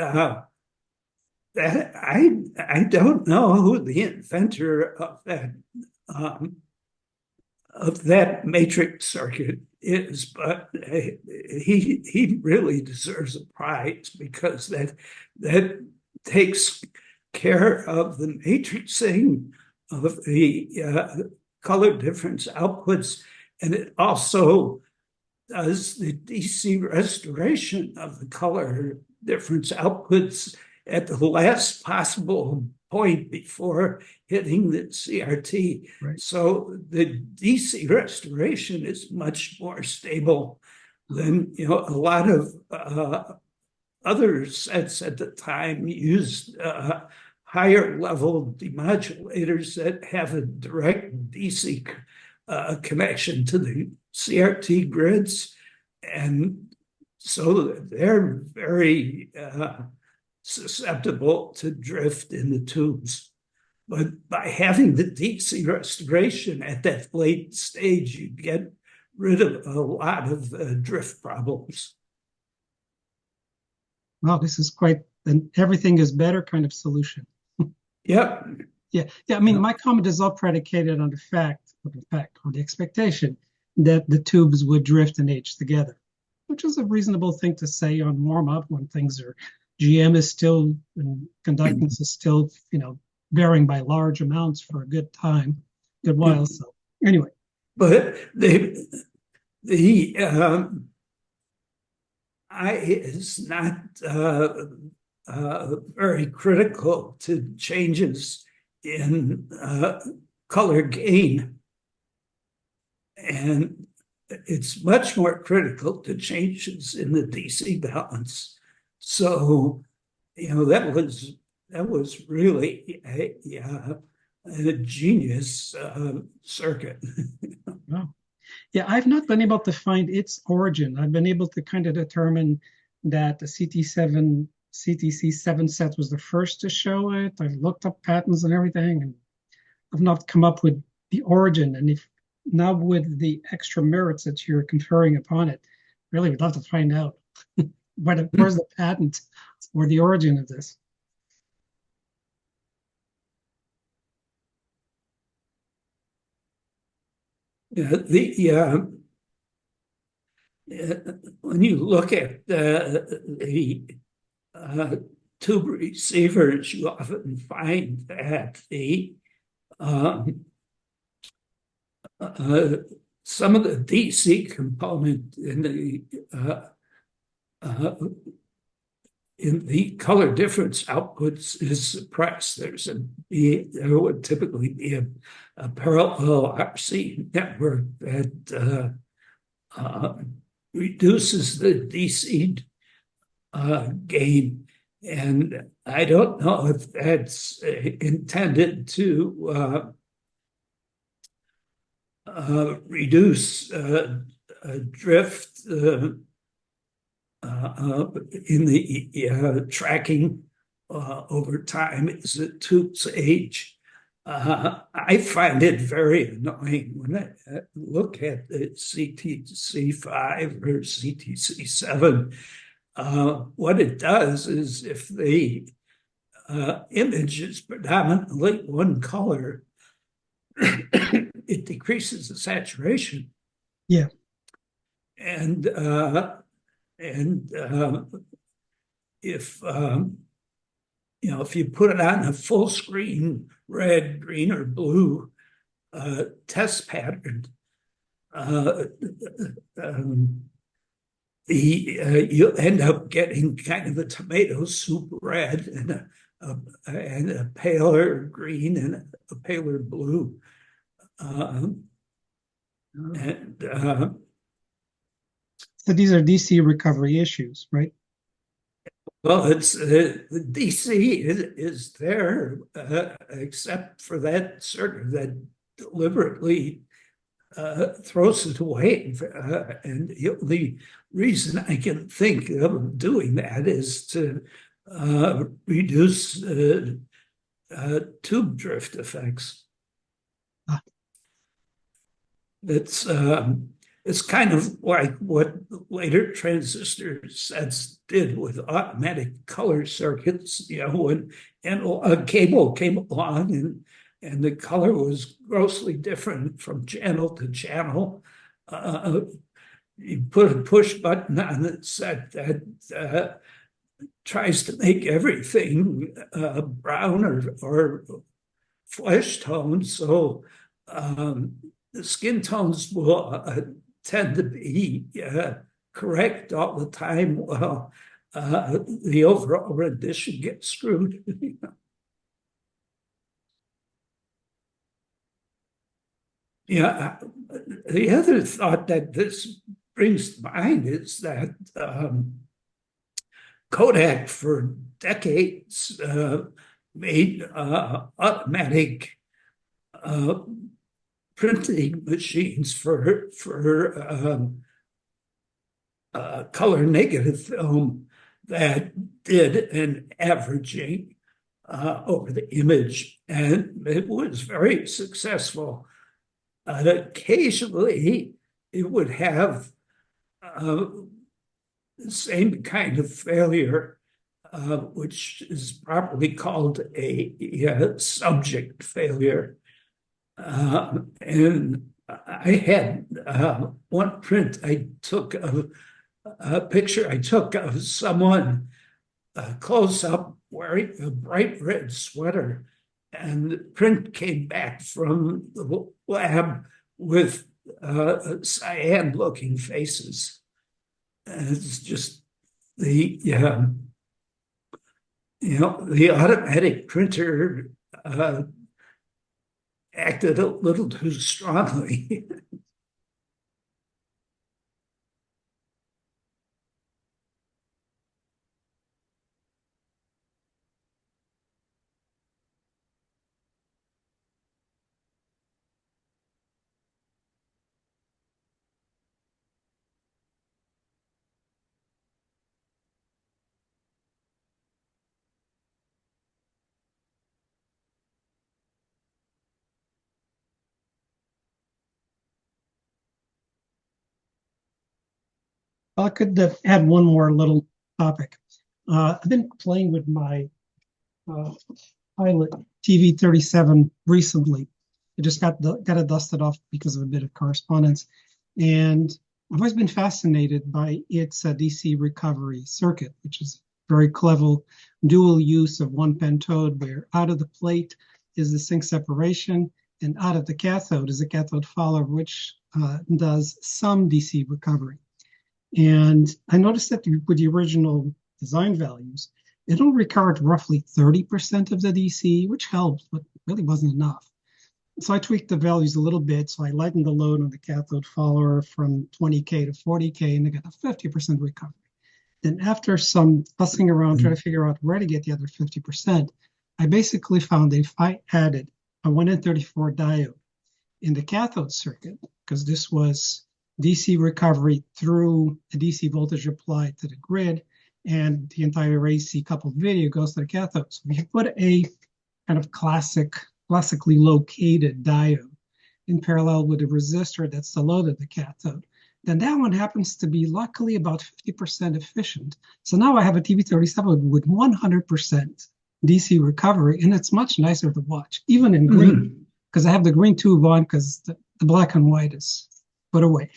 that I don't know who the inventor of that matrix circuit is, but he really deserves a prize because that takes care of the matrixing of the color difference outputs, and it also does the DC restoration of the color difference outputs at the last possible point before hitting the CRT. Right. So the DC restoration is much more stable than a lot of other sets at the time used higher level demodulators that have a direct DC connection to the CRT grids, and so they're very susceptible to drift in the tubes. But by having the DC restoration at that late stage, you get rid of a lot of drift problems. Wow, this is quite an everything is better kind of solution. Yep. Yeah. I mean, my comment is all predicated on or the expectation that the tubes would drift and age together, which is a reasonable thing to say on warm up when things are GM is still and conductance is still, varying by large amounts for a good while. So anyway, but I is not very critical to changes in color gain, and it's much more critical to changes in the DC balance. So, that was really a genius circuit. Wow. Yeah, I've not been able to find its origin. I've been able to kind of determine that the CTC7 set was the first to show it. I've looked up patents and everything, and I've not come up with the origin. And if now with the extra merits that you're conferring upon it, really would love to find out where's the patent or the origin of this. When you look at the tube receivers, you often find that some of the DC component in the color difference outputs is suppressed. There would typically be a parallel RC network that reduces the DC gain, and I don't know if that's intended to reduce drift in the tracking over time as the tubes age. I find it very annoying when I look at the CTC5 or CTC7. What it does is if the image is predominantly one color, it decreases the saturation. Yeah. And if if you put it on a full screen red, green, or blue test pattern, you'll end up getting kind of a tomato soup red and a paler green and a paler blue. So these are DC recovery issues, right? Well, it's the DC is there, except for that circuit that deliberately throws it away. And the only reason I can think of doing that is to reduce tube drift effects. It's kind of like what later transistor sets did with automatic color circuits, when a cable came along and the color was grossly different from channel to channel. You put a push button on the set that tries to make everything brown or flesh tone. So the skin tones will tend to be correct all the time, while the overall rendition gets screwed. Yeah, the other thought that this brings to mind is that Kodak for decades made automatic printing machines for color negative film that did an averaging over the image, and it was very successful. Occasionally, it would have the same kind of failure, which is properly called a subject failure. And I had one print I took of a picture I took of someone close up wearing a bright red sweater, and the print came back from the lab with cyan looking faces. And it's just the the automatic printer acted a little too strongly. I could add one more little topic. I've been playing with my Pilot TV37 recently. I just got it dusted off because of a bit of correspondence, and I've always been fascinated by its DC recovery circuit, which is very clever dual use of one pentode, where out of the plate is the zinc separation, and out of the cathode is a cathode follower, which does some DC recovery. And I noticed that with the original design values, it only recovered roughly 30% of the DC, which helped, but really wasn't enough. So I tweaked the values a little bit. So I lightened the load on the cathode follower from 20K to 40K, and I got a 50% recovery. Then after some fussing around trying to figure out where to get the other 50%, I basically found if I added a 1N34 diode in the cathode circuit, because this was DC recovery through a DC voltage applied to the grid, and the entire AC coupled video goes to the cathode. So we put a kind of classic classically located diode in parallel with a resistor that's the load of the cathode, then that one happens to be luckily about 50% efficient. So now I have a TV37 with 100% DC recovery, and it's much nicer to watch, even in green, because I have the green tube on because the black and white is put away.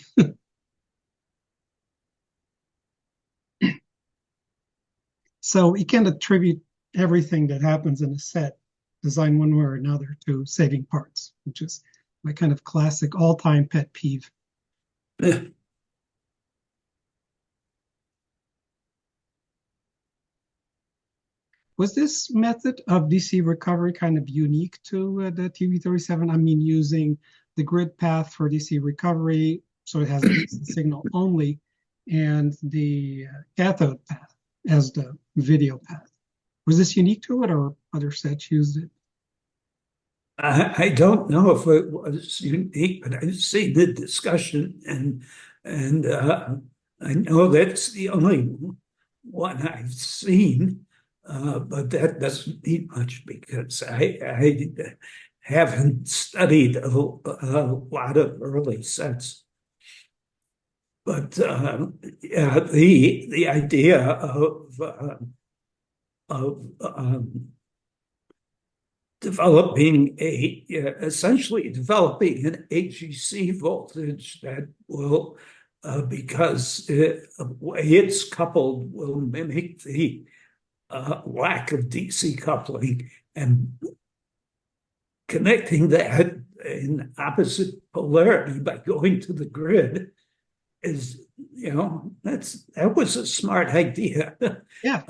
So we can attribute everything that happens in a set, design one way or another, to saving parts, which is my kind of classic all-time pet peeve. Was this method of DC recovery kind of unique to the TV37? I mean, using the grid path for DC recovery, so it has a DC signal only, and the cathode path as the video path. Was this unique to it, or other sets used it? I don't know if it was unique, but I've seen the discussion, and I know that's the only one I've seen, but that doesn't mean much because I haven't studied a lot of early sets. But yeah, the idea of developing essentially developing an AGC voltage that will, because the way it's coupled will mimic the lack of DC coupling, and connecting that in opposite polarity by going to the grid is, that was a smart idea. Yeah.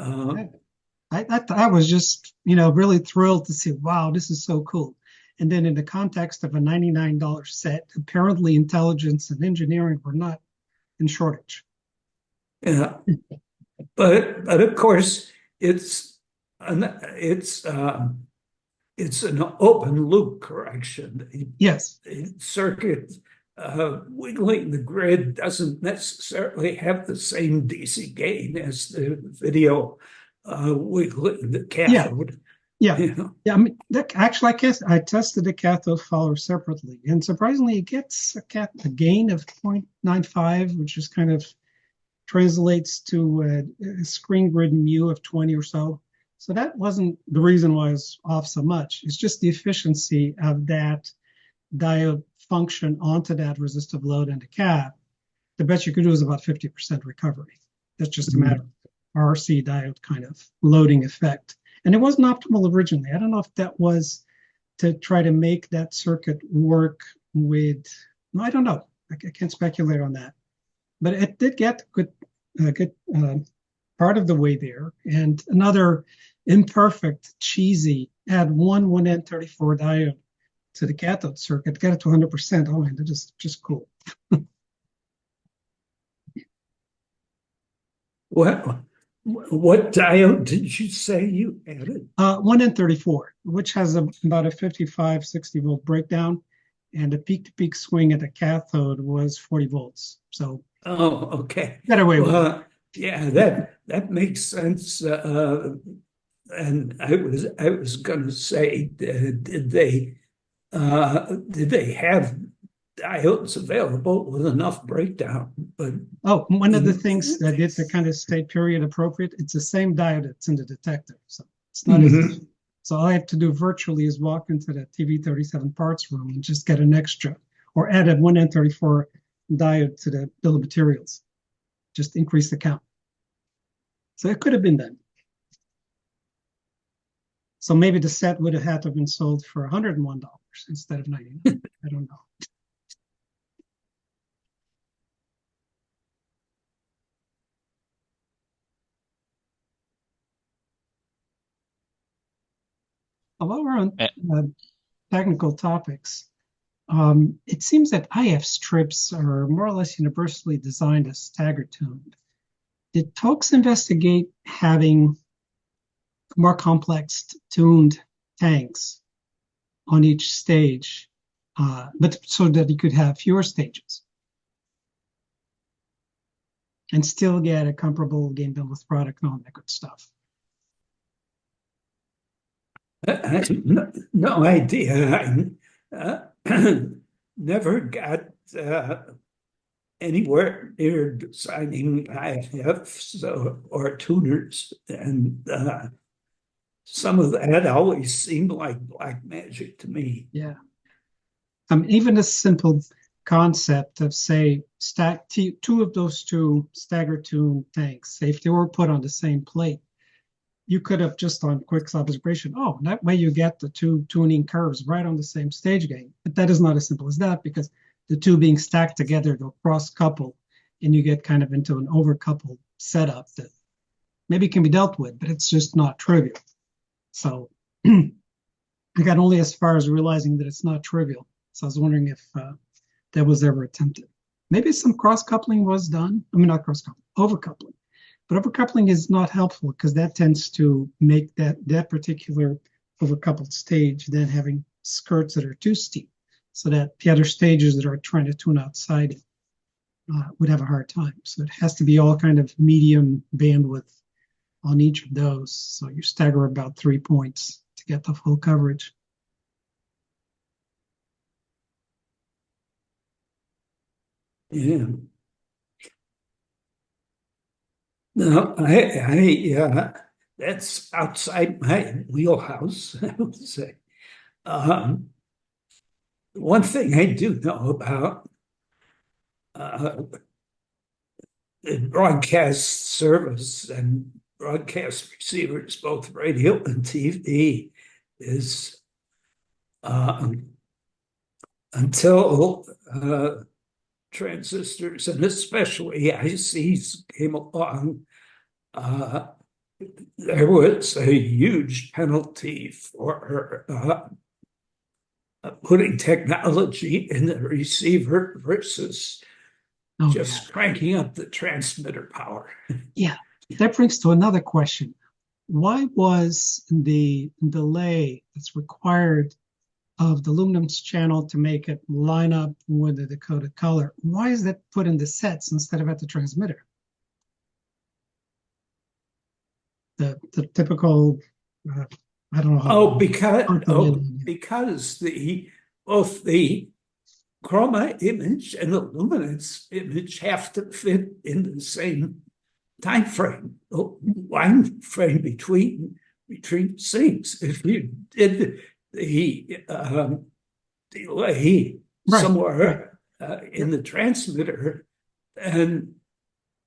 I was just, really thrilled to see, wow, this is so cool. And then in the context of a $99 set, apparently intelligence and engineering were not in shortage. Yeah, but of course it's an open loop correction. Yes. The circuit wiggling the grid doesn't necessarily have the same DC gain as the video wiggling the cathode. Yeah. I mean, actually, I guess I tested the cathode follower separately, and surprisingly, it gets a gain of 0.95, which is kind of translates to a screen grid mu of 20 or so. So that wasn't the reason why I was off so much. It's just the efficiency of that diode function onto that resistive load and the cap. The best you could do is about 50% recovery. That's just a matter of RC diode kind of loading effect. And it wasn't optimal originally. I don't know if that was to try to make that circuit work with, no, I don't know. I can't speculate on that. But it did get a good part of the way there. And another imperfect, cheesy, add one 1N34 diode to the cathode circuit, get it to 100%. Oh man, that is just cool. What diode did you say you added? 1N34, which has about a 55, 60 volt breakdown, and the peak to peak swing at the cathode was 40 volts. So, oh, okay. Better way with it. Yeah, that makes sense. And I was going to say, did they have diodes available with enough breakdown? But one of the things that did to kind of stay period appropriate, it's the same diode that's in the detector, so it's not as so all I have to do virtually is walk into the TV37 parts room and just get an extra, or add a 1N34 diode to the bill of materials, just increase the count. So it could have been done. So maybe the set would have had to have been sold for $101 instead of $99. I don't know. While we're on technical topics, it seems that IF strips are more or less universally designed as stagger tuned. Did Tokes investigate having more complex tuned tanks on each stage, but so that you could have fewer stages and still get a comparable gain bandwidth product and all that good stuff? No idea. Never got anywhere near designing IFs or tuners, and some of that always seemed like black magic to me. Yeah. Even a simple concept of, say, two of those two stagger tune tanks, say if they were put on the same plate, you could have just on quick observation, oh, that way you get the two tuning curves right on the same stage gain. But that is not as simple as that, because the two being stacked together, they'll cross couple, and you get kind of into an overcoupled setup that maybe can be dealt with, but it's just not trivial. So I got only as far as realizing that it's not trivial. So I was wondering if that was ever attempted. Maybe some cross coupling was done. I mean, not cross coupling, overcoupling. But overcoupling is not helpful because that tends to make that particular overcoupled stage then having skirts that are too steep, so that the other stages that are trying to tune outside it would have a hard time. So it has to be all kind of medium bandwidth on each of those. So you stagger about 3 points to get the full coverage. Yeah. No, that's outside my wheelhouse, I would say. One thing I do know about broadcast service and broadcast receivers, both radio and TV, is until transistors and especially ICs came along, there was a huge penalty for putting technology in the receiver versus just cranking up the transmitter power. Yeah, that brings to another question. Why was the delay that's required of the luminance channel to make it line up with the decoded color, why is that put in the sets instead of at the transmitter? The typical, I don't know. Because both the chroma image and the luminance image have to fit in the same time frame, line frame between things. If you did the delay somewhere in the transmitter, and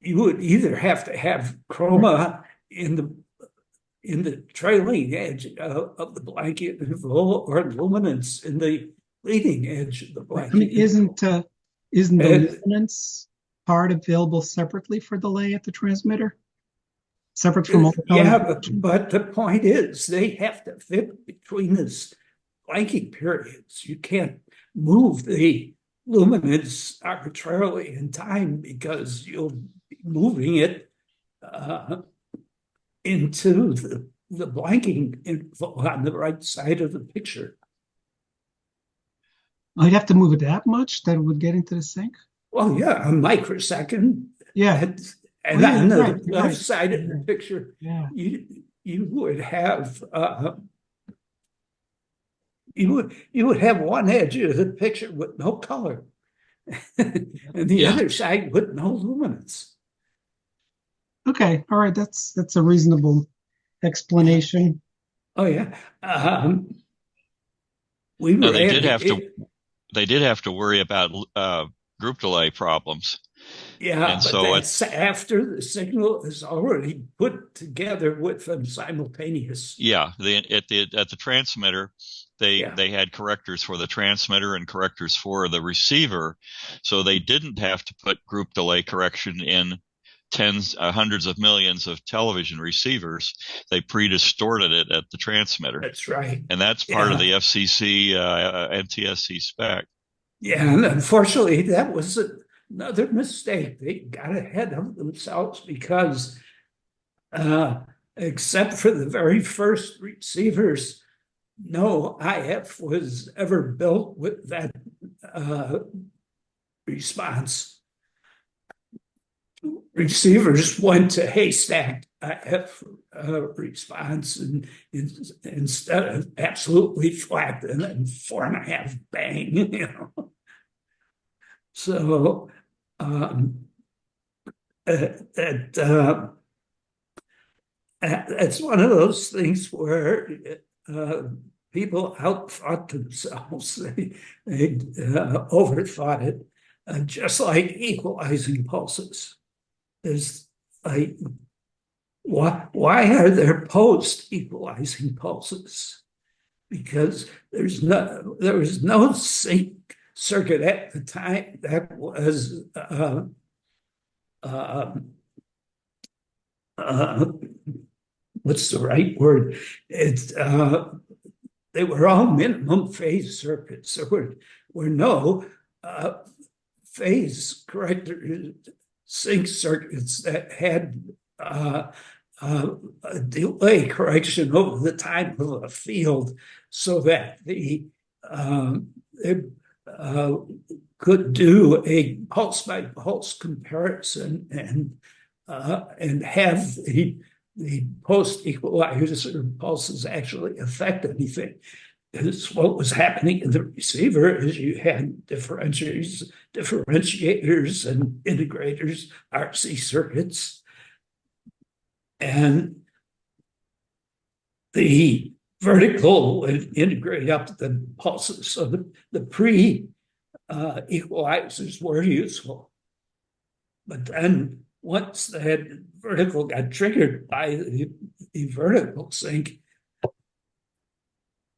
you would either have to have chroma in the trailing edge of the blanket interval or luminance in the leading edge of the blanket. I mean, isn't the luminance part available separately for delay at the transmitter? Separate from all the but the point is they have to fit between this blanking periods. You can't move the luminance arbitrarily in time because you'll be moving it into the blanking interval on the right side of the picture. I'd have to move it that much that it would get into the sync? Well, yeah, a microsecond. Yeah. And on the left side of the picture, you would have you would have one edge of the picture with no color, and the other side with no luminance. Okay, all right, that's a reasonable explanation. Oh yeah, they did have to worry about group delay problems. Yeah, and but so that's after the signal is already put together with them simultaneous. Yeah, at the transmitter, they had correctors for the transmitter and correctors for the receiver, so they didn't have to put group delay correction in hundreds of millions of television receivers. They pre-distorted it at the transmitter. That's right, and that's part of the FCC NTSC spec. Yeah, and unfortunately, that was another mistake. They got ahead of themselves because, except for the very first receivers, no IF was ever built with that response. receivers went to haystack IF response, and instead of absolutely flat and then 4.5 bang, you know. So it's one of those things where people outthought themselves. They overthought it, just like equalizing pulses. There's like, why are there post-equalizing pulses? Because there was no sync circuit at the time that was what's the right word? It's they were all minimum phase circuits. There were no phase corrector sync circuits that had a delay correction over the time of a field, so that it could do a pulse by pulse comparison and have the post equalizer pulses actually affect anything. It's what was happening in the receiver is you had differentiators, and integrators, RC circuits, and the vertical would integrate up the pulses. So the pre-equalizers were useful. But then once that vertical got triggered by the vertical sync,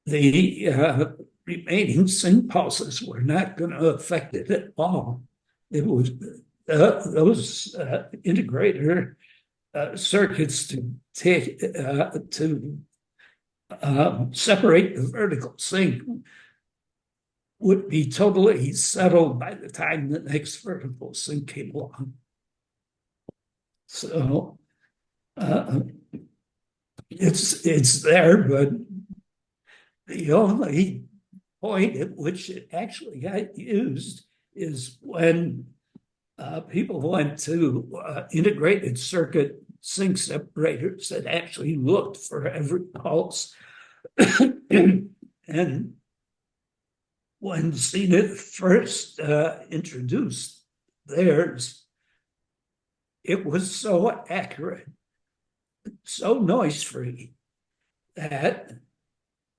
the remaining sync pulses were not going to affect it at all. It was those integrator circuits to take to separate the vertical sync would be totally settled by the time the next vertical sync came along. So it's there, but the only point at which it actually got used is when people went to integrated circuit sync separators that actually looked for every pulse. And when CNET first introduced theirs, it was so accurate, so noise-free, that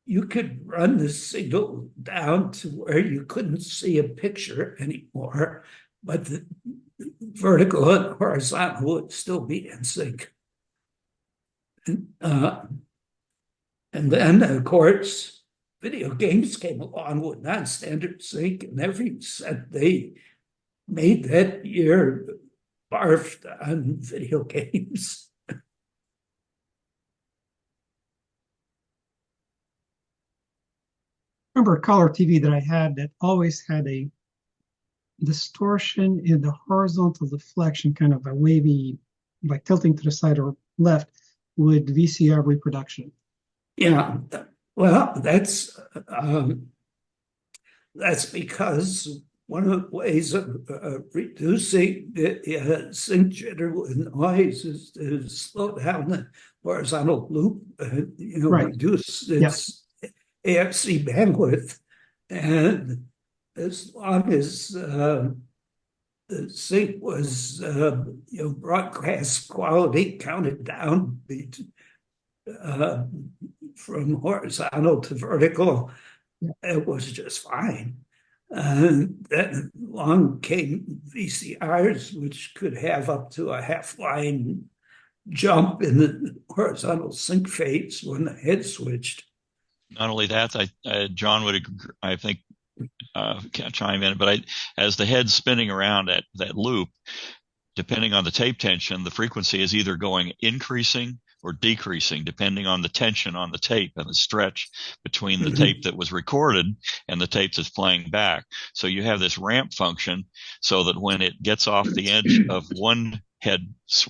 you could run the signal down to where you couldn't see a picture anymore, but the vertical and horizontal would still be in sync. And then, of course, video games came along with non-standard sync, and every set they made that year barfed on video games. Remember a color TV that I had that always had a distortion in the horizontal deflection, kind of a wavy, like tilting to the side or left with VCR reproduction. Yeah, well, that's because one of the ways of reducing the sync jitter with noise is to slow down the horizontal loop, Right. reduce its AFC bandwidth. And as long as the sync was, broadcast quality counted down from horizontal to vertical, it was just fine. And then along came VCRs, which could have up to a half-line jump in the horizontal sync phase when the head switched. Not only that, John would agree, I think, can't chime in, but as the head's spinning around at that loop, depending on the tape tension, the frequency is either going increasing or decreasing, depending on the tension on the tape and the stretch between the tape that was recorded and the tape that's playing back. So you have this ramp function so that when it gets off the edge of one head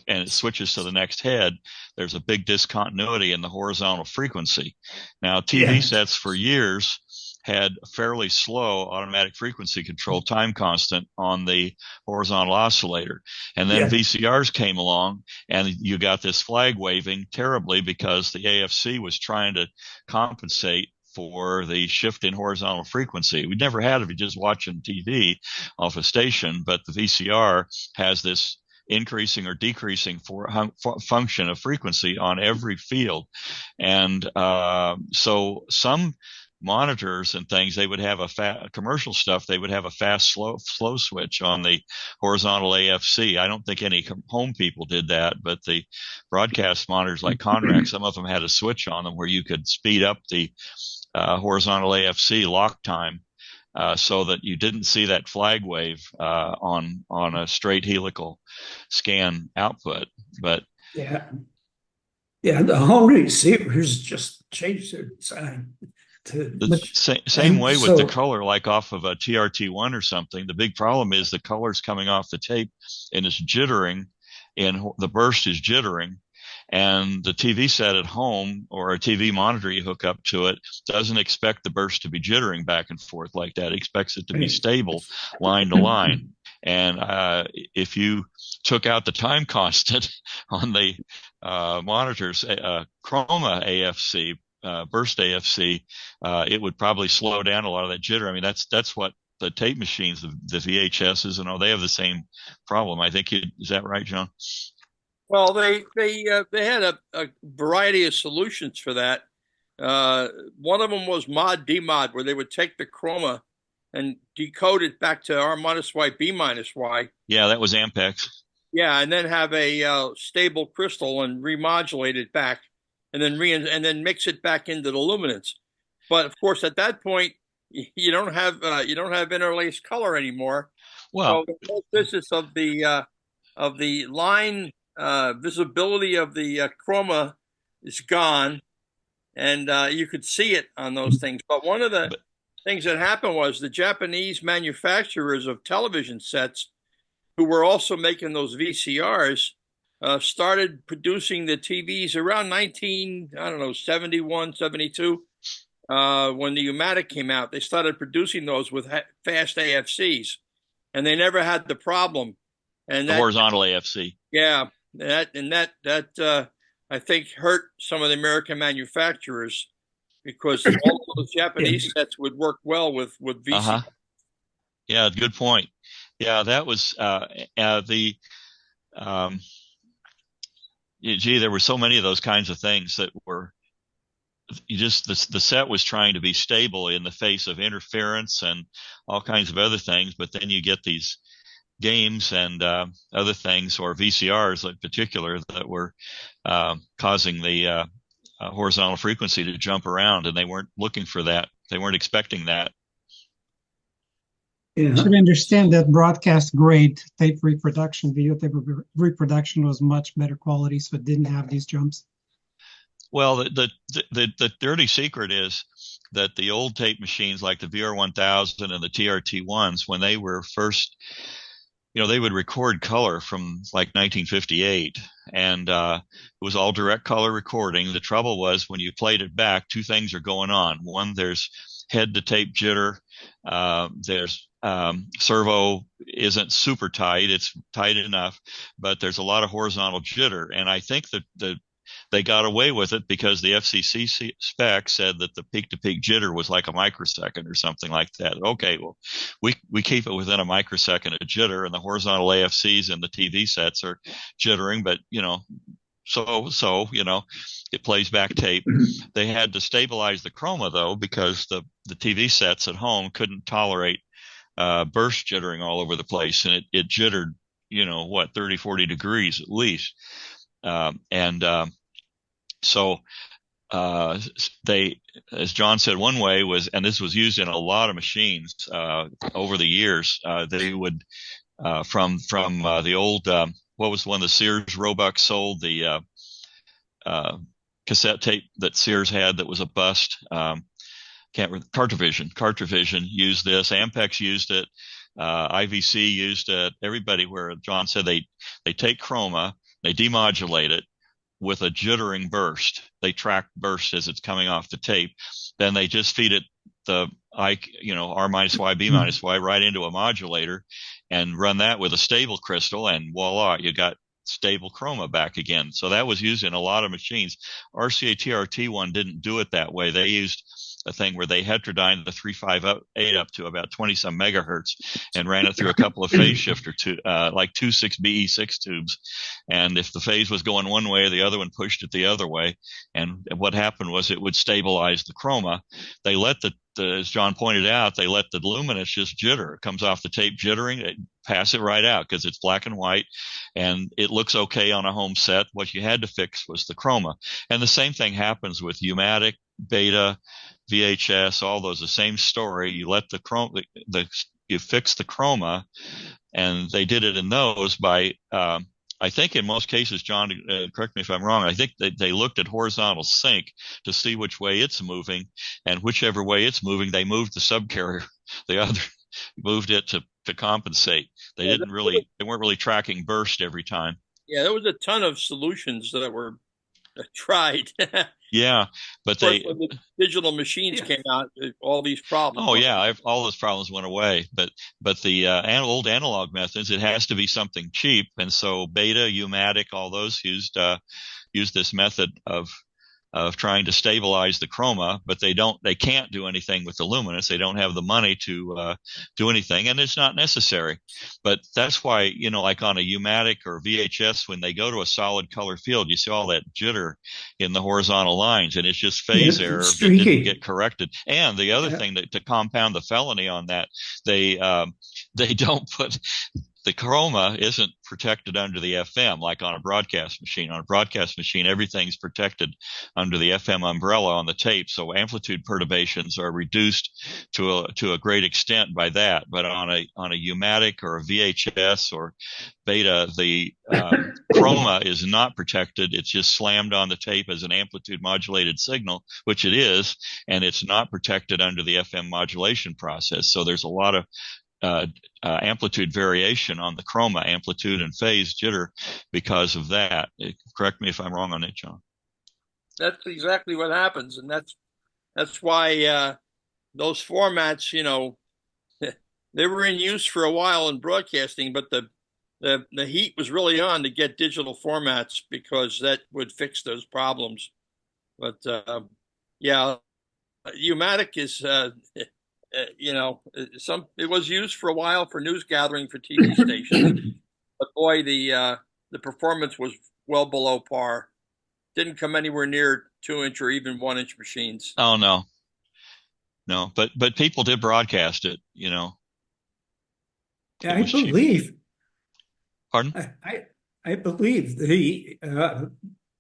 and it switches to the next head, there's a big discontinuity in the horizontal frequency. Now, TV sets for years had a fairly slow automatic frequency control time constant on the horizontal oscillator. And then VCRs came along and you got this flag waving terribly because the AFC was trying to compensate for the shift in horizontal frequency. We never had it if you're just watching TV off a station, but the VCR has this increasing or decreasing function of frequency on every field. And so some monitors and things, they would have commercial stuff, they would have a fast slow switch on the horizontal AFC. I don't think any home people did that, but the broadcast monitors like Conrack, some of them had a switch on them where you could speed up the horizontal AFC lock time so that you didn't see that flag wave on a straight helical scan output. But the home receivers just changed their design. Same way with the color, like off of a TRT1 or something. The big problem is the color's coming off the tape and it's jittering, and the burst is jittering. And the TV set at home or a TV monitor you hook up to it doesn't expect the burst to be jittering back and forth like that. It expects it to be stable line to line. And if you took out the time constant on the monitors, chroma AFC, burst AFC, it would probably slow down a lot of that jitter. I mean, that's what the tape machines, the VHSs and all, they have the same problem. I think is that right, John? Well, they had a variety of solutions for that. One of them was mod demod, where they would take the chroma and decode it back to R minus Y, B minus Y. Yeah, that was Ampex. Yeah, and then have a stable crystal and remodulate it back, and then mix it back into the luminance. But of course, at that point, you don't have interlaced color anymore. Well, so the whole business of the line visibility of the chroma is gone, and you could see it on those things. But one of the things that happened was the Japanese manufacturers of television sets, who were also making those VCRs, started producing the TVs around 71, 72. When the U-matic came out, they started producing those with fast AFCs, and they never had the problem. And the horizontal AFC. Yeah. That I think hurt some of the American manufacturers, because all of those Japanese sets would work well with VC. Yeah, good point. Yeah, that was there were so many of those kinds of things that were the set was trying to be stable in the face of interference and all kinds of other things, but then you get these games and other things, or VCRs in particular, that were causing the horizontal frequency to jump around, and they weren't looking for that. They weren't expecting that. You should understand that broadcast grade tape reproduction, videotape reproduction was much better quality, so it didn't have these jumps. Well, the dirty secret is that the old tape machines like the VR1000 and the TRT1s, when they were first, they would record color from like 1958, and it was all direct color recording. The trouble was when you played it back, two things are going on. One, there's head to tape jitter. There's servo isn't super tight. It's tight enough, but there's a lot of horizontal jitter. And I think that they got away with it because the FCC spec said that the peak-to-peak jitter was like a microsecond or something like that. Okay, well, we keep it within a microsecond of jitter, and the horizontal AFCs and the TV sets are jittering, but it plays back tape. They had to stabilize the chroma though, because the TV sets at home couldn't tolerate burst jittering all over the place, and it jittered 30, 40 degrees at least. So they, as John said, one way was, and this was used in a lot of machines over the years, they would from the old what was the one the Sears Roebuck sold, the cassette tape that Sears had that was a bust. Cartravision used this. Ampex used it. IVC used it. Everybody, where John said they take chroma, they demodulate it with a jittering burst. They track burst as it's coming off the tape. Then they just feed it the R minus Y, B minus Y right into a modulator and run that with a stable crystal, and voila, you got stable chroma back again. So that was used in a lot of machines. RCA TRT1 didn't do it that way. They used a thing where they heterodyned the 358 up to about 20 some megahertz and ran it through a couple of phase shifter like 2.6 BE6 tubes. And if the phase was going one way, the other one pushed it the other way. And what happened was it would stabilize the chroma. They let as John pointed out, they let the luminance just jitter. It comes off the tape jittering, they pass it right out because it's black and white and it looks okay on a home set. What you had to fix was the chroma. And the same thing happens with U-matic, beta, VHS, all those, the same story. You let the chroma, you fix the chroma, and they did it in those by, I think in most cases, John, correct me if I'm wrong, I think they looked at horizontal sync to see which way it's moving, and whichever way it's moving, they moved the subcarrier, the other, moved it to compensate. They weren't really tracking burst every time. Yeah, there was a ton of solutions that were tried. Yeah, but when the digital machines came out, all these problems. Oh yeah, all those problems went away. But the old analog methods, it has to be something cheap, and so Beta, U-matic, all those used this method of trying to stabilize the chroma, but they can't do anything with the luminance. They don't have the money to do anything, and it's not necessary. But that's why, like on a U-matic or VHS, when they go to a solid color field, you see all that jitter in the horizontal lines, and it's just phase error that didn't get corrected. And the other thing to compound the felony on that, they don't put the chroma isn't protected under the FM like on a broadcast machine. On a broadcast machine, everything's protected under the FM umbrella on the tape, so amplitude perturbations are reduced to a great extent by that. But on a U-matic or a VHS or Beta, the chroma is not protected. It's just slammed on the tape as an amplitude modulated signal, which it is, and it's not protected under the FM modulation process. So there's a lot of amplitude variation on the chroma, amplitude and phase jitter because of that. Correct me if I'm wrong on it, John. That's exactly what happens, and that's why those formats, they were in use for a while in broadcasting, but the heat was really on to get digital formats because that would fix those problems. But yeah, U-matic is. It was used for a while for news gathering for TV stations, but boy, the performance was well below par. Didn't come anywhere near 2-inch or even 1-inch machines. Oh no, but people did broadcast it. Yeah, I believe. Cheap. Pardon? I believe the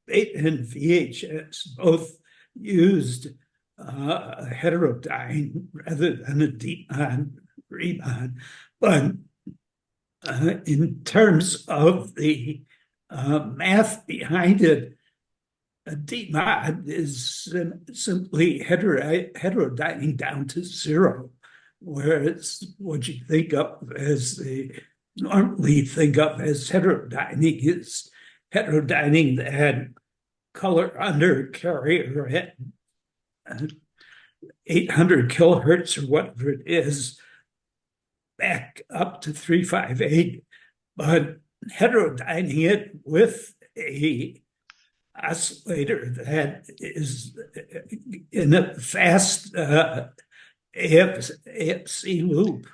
Beta and VHS both used heterodyne rather than a Demon Remon. But in terms of the math behind it, a Demon is simply heterodyning down to zero, whereas what you normally think of as heterodyning is heterodyning that color under carrier at 800 kilohertz or whatever it is back up to 358, but heterodyning it with a oscillator that is in a fast AFC loop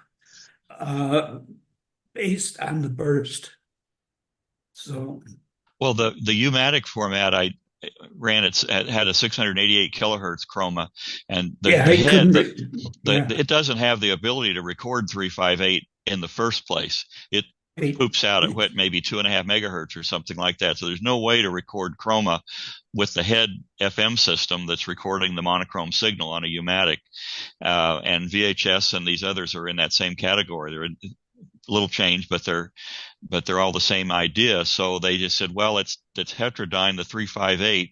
based on the burst. So, well, the U-matic format I ran it had a 688 kilohertz chroma, and it doesn't have the ability to record 358 in the first place. It poops out at maybe 2.5 megahertz or something like that. So there's no way to record chroma with the head FM system that's recording the monochrome signal on a U-matic. And VHS and these others are in that same category. They're a little change, but they're all the same idea. So they just said, well, let's heterodyne the 358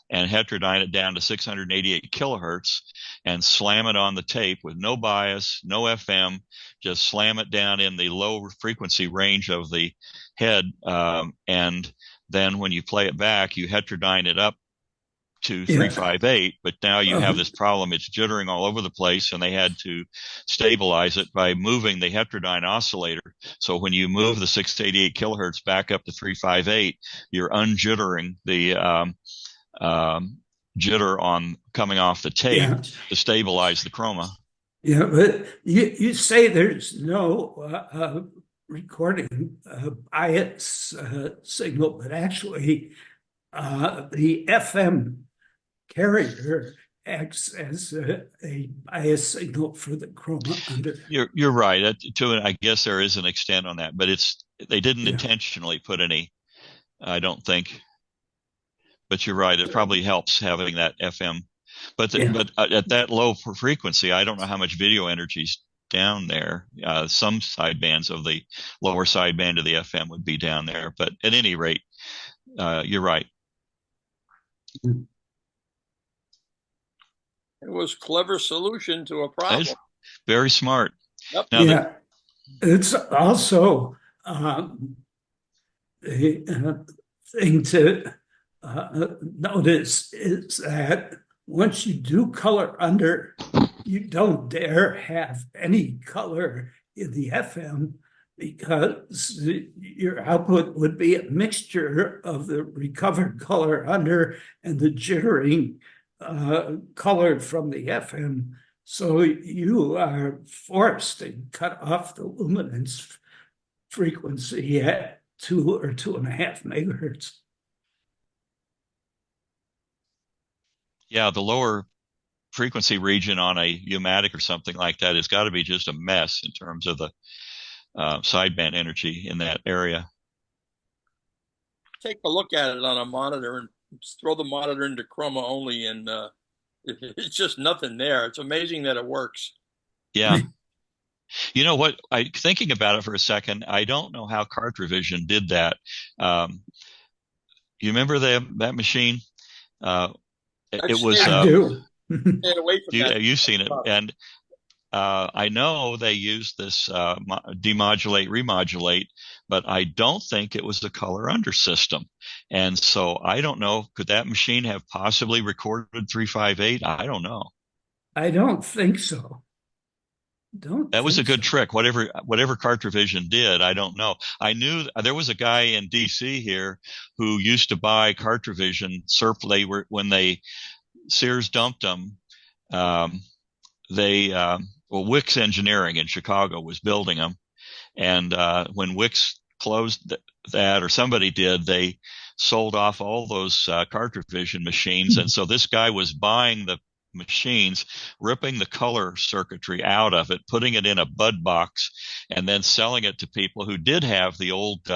and heterodyne it down to 688 kilohertz and slam it on the tape with no bias, no FM, just slam it down in the low frequency range of the head. And then when you play it back, you heterodyne it up to Yeah. 358, but now you have this problem. It's jittering all over the place, and they had to stabilize it by moving the heterodyne oscillator. So when you move the 688 kilohertz back up to 358, you're unjittering the jitter on coming off the tape to stabilize the chroma. Yeah, but you say there's no recording bias signal, but actually the FM carrier acts as a bias signal for the chroma under. You're right. I guess there is an extent on that, but they didn't intentionally put any, I don't think. But you're right. It probably helps having that FM. But at that low frequency, I don't know how much video energy's down there. Some sidebands of the lower sideband of the FM would be down there. But at any rate, you're right. It was a clever solution to a problem. It's very smart. Yep. Now it's also the thing to notice is that once you do color under, you don't dare have any color in the FM because your output would be a mixture of the recovered color under and the jittering color from the FM. So you are forced to cut off the luminance frequency at 2 or 2.5 megahertz. Yeah, the lower frequency region on a U-matic or something like that has got to be just a mess in terms of the sideband energy in that area. Take a look at it on a monitor and throw the monitor into chroma only, and it's just nothing there. It's amazing that it works. Yeah. You know what? Thinking about it for a second, I don't know how CartRevision did that. You remember that machine? It was. I do. Away from that. You've seen it, and I know they used this demodulate, remodulate, but I don't think it was the color under system. And so I don't know. Could that machine have possibly recorded 358? I don't know. I don't think so. That was a good trick. Whatever CartRevision did, I don't know. I knew there was a guy in DC here who used to buy CartRevision when Sears dumped them. Wix Engineering in Chicago was building them, and when Wix closed that, or somebody did, they sold off all those CartRevision machines, and so this guy was buying the machines, ripping the color circuitry out of it, putting it in a bud box, and then selling it to people who did have the old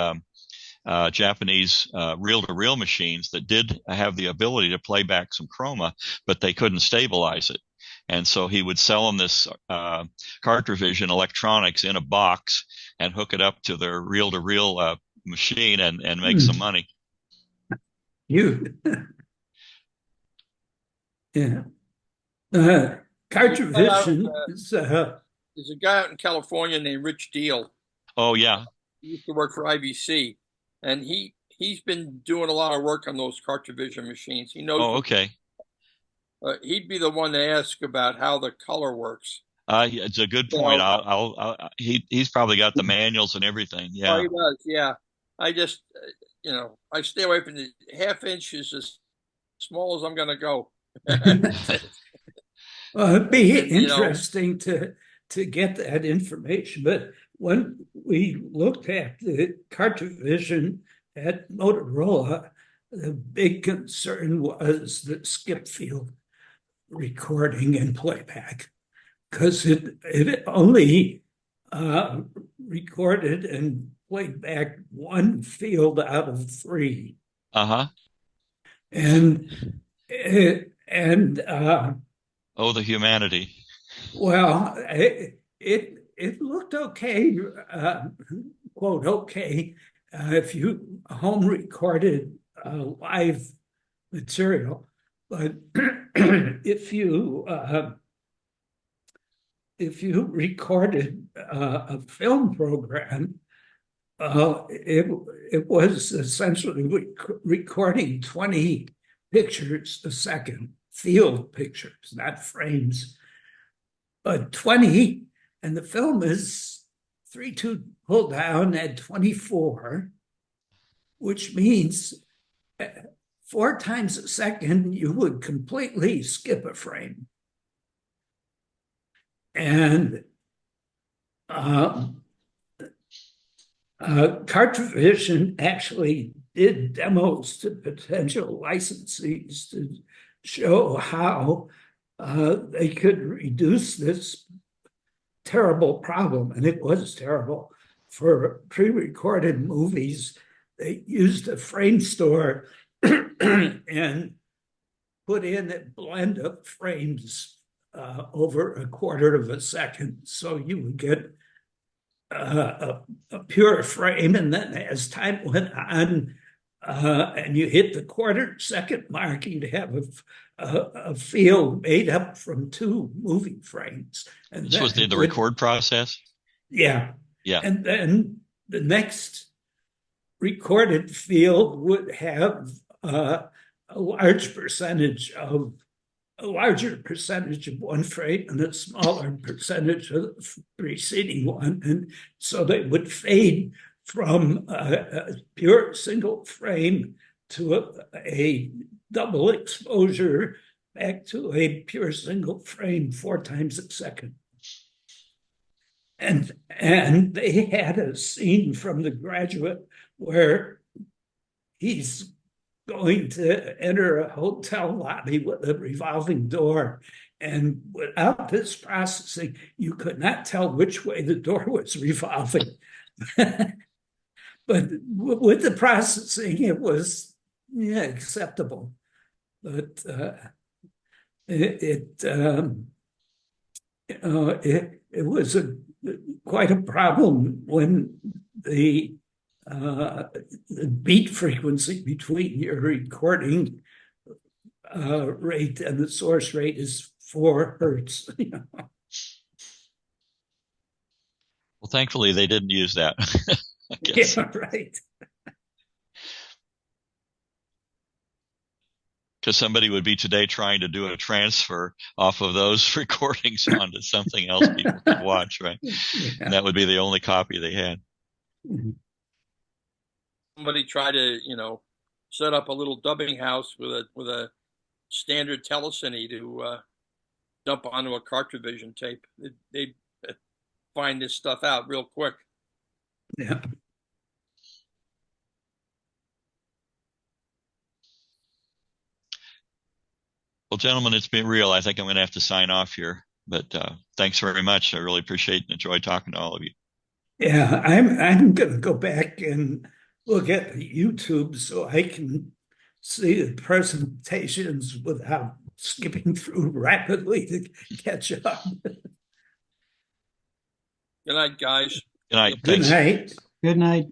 Japanese reel-to-reel machines that did have the ability to play back some chroma, but they couldn't stabilize it. And so he would sell them this CartRevision electronics in a box and hook it up to their reel-to-reel machine and make some money. Yeah. CartRevision is there's a guy out in California named Rich Deal. Oh yeah. He used to work for IBC, and he's been doing a lot of work on those CartRevision machines. He knows. Oh, okay. He'd be the one to ask about how the color works. It's a good point. He's probably got the manuals and everything. Yeah. Oh, he does. Yeah. I just, I stay away from the half inches as small as I'm going to go. Well, it'd be interesting to get that information. But when we looked at the CartRevision at Motorola, the big concern was the skip field recording and playback, because it only recorded and played back one field out of 3. Uh-huh. And the humanity. Well, it looked okay, quote okay, if you home recorded live material, but if you recorded a film program, it was essentially recording 20 pictures a second, field pictures, not frames. But 20, and the film is 3.2 pulled down at 24, which means 4 times a second you would completely skip a frame. And Cartovision actually did demos to potential licensees to show how they could reduce this terrible problem, and it was terrible. For pre-recorded movies, they used a frame store and put in a blend of frames over a quarter of a second. So you would get a pure frame, and then as time went on, and you hit the quarter-second mark, you'd have a field made up from 2 movie frames. And this was the record process? Yeah. Yeah. And then the next recorded field would have a larger percentage of one frame and a smaller percentage of the preceding one. And so they would fade from a pure single frame to a double exposure back to a pure single frame 4 times a second. And they had a scene from The Graduate where he's going to enter a hotel lobby with a revolving door. And without this processing, you could not tell which way the door was revolving. But with the processing, it was acceptable. But it was quite a problem when the beat frequency between your recording rate and the source rate is 4 hertz. Well, thankfully they didn't use that. I guess. Yeah, right. Because somebody would be today trying to do a transfer off of those recordings onto something else people could watch, right? Yeah. And that would be the only copy they had. Somebody tried to, set up a little dubbing house with a standard telecine to dump onto a Cartovision tape. They'd find this stuff out real quick. Yeah. Well, gentlemen, it's been real. I think I'm going to have to sign off here, but thanks very much. I really appreciate and enjoy talking to all of you. Yeah, I'm going to go back and look at YouTube so I can see the presentations without skipping through rapidly to catch up. Good night, guys. Good night. Good Thanks. night. Good night.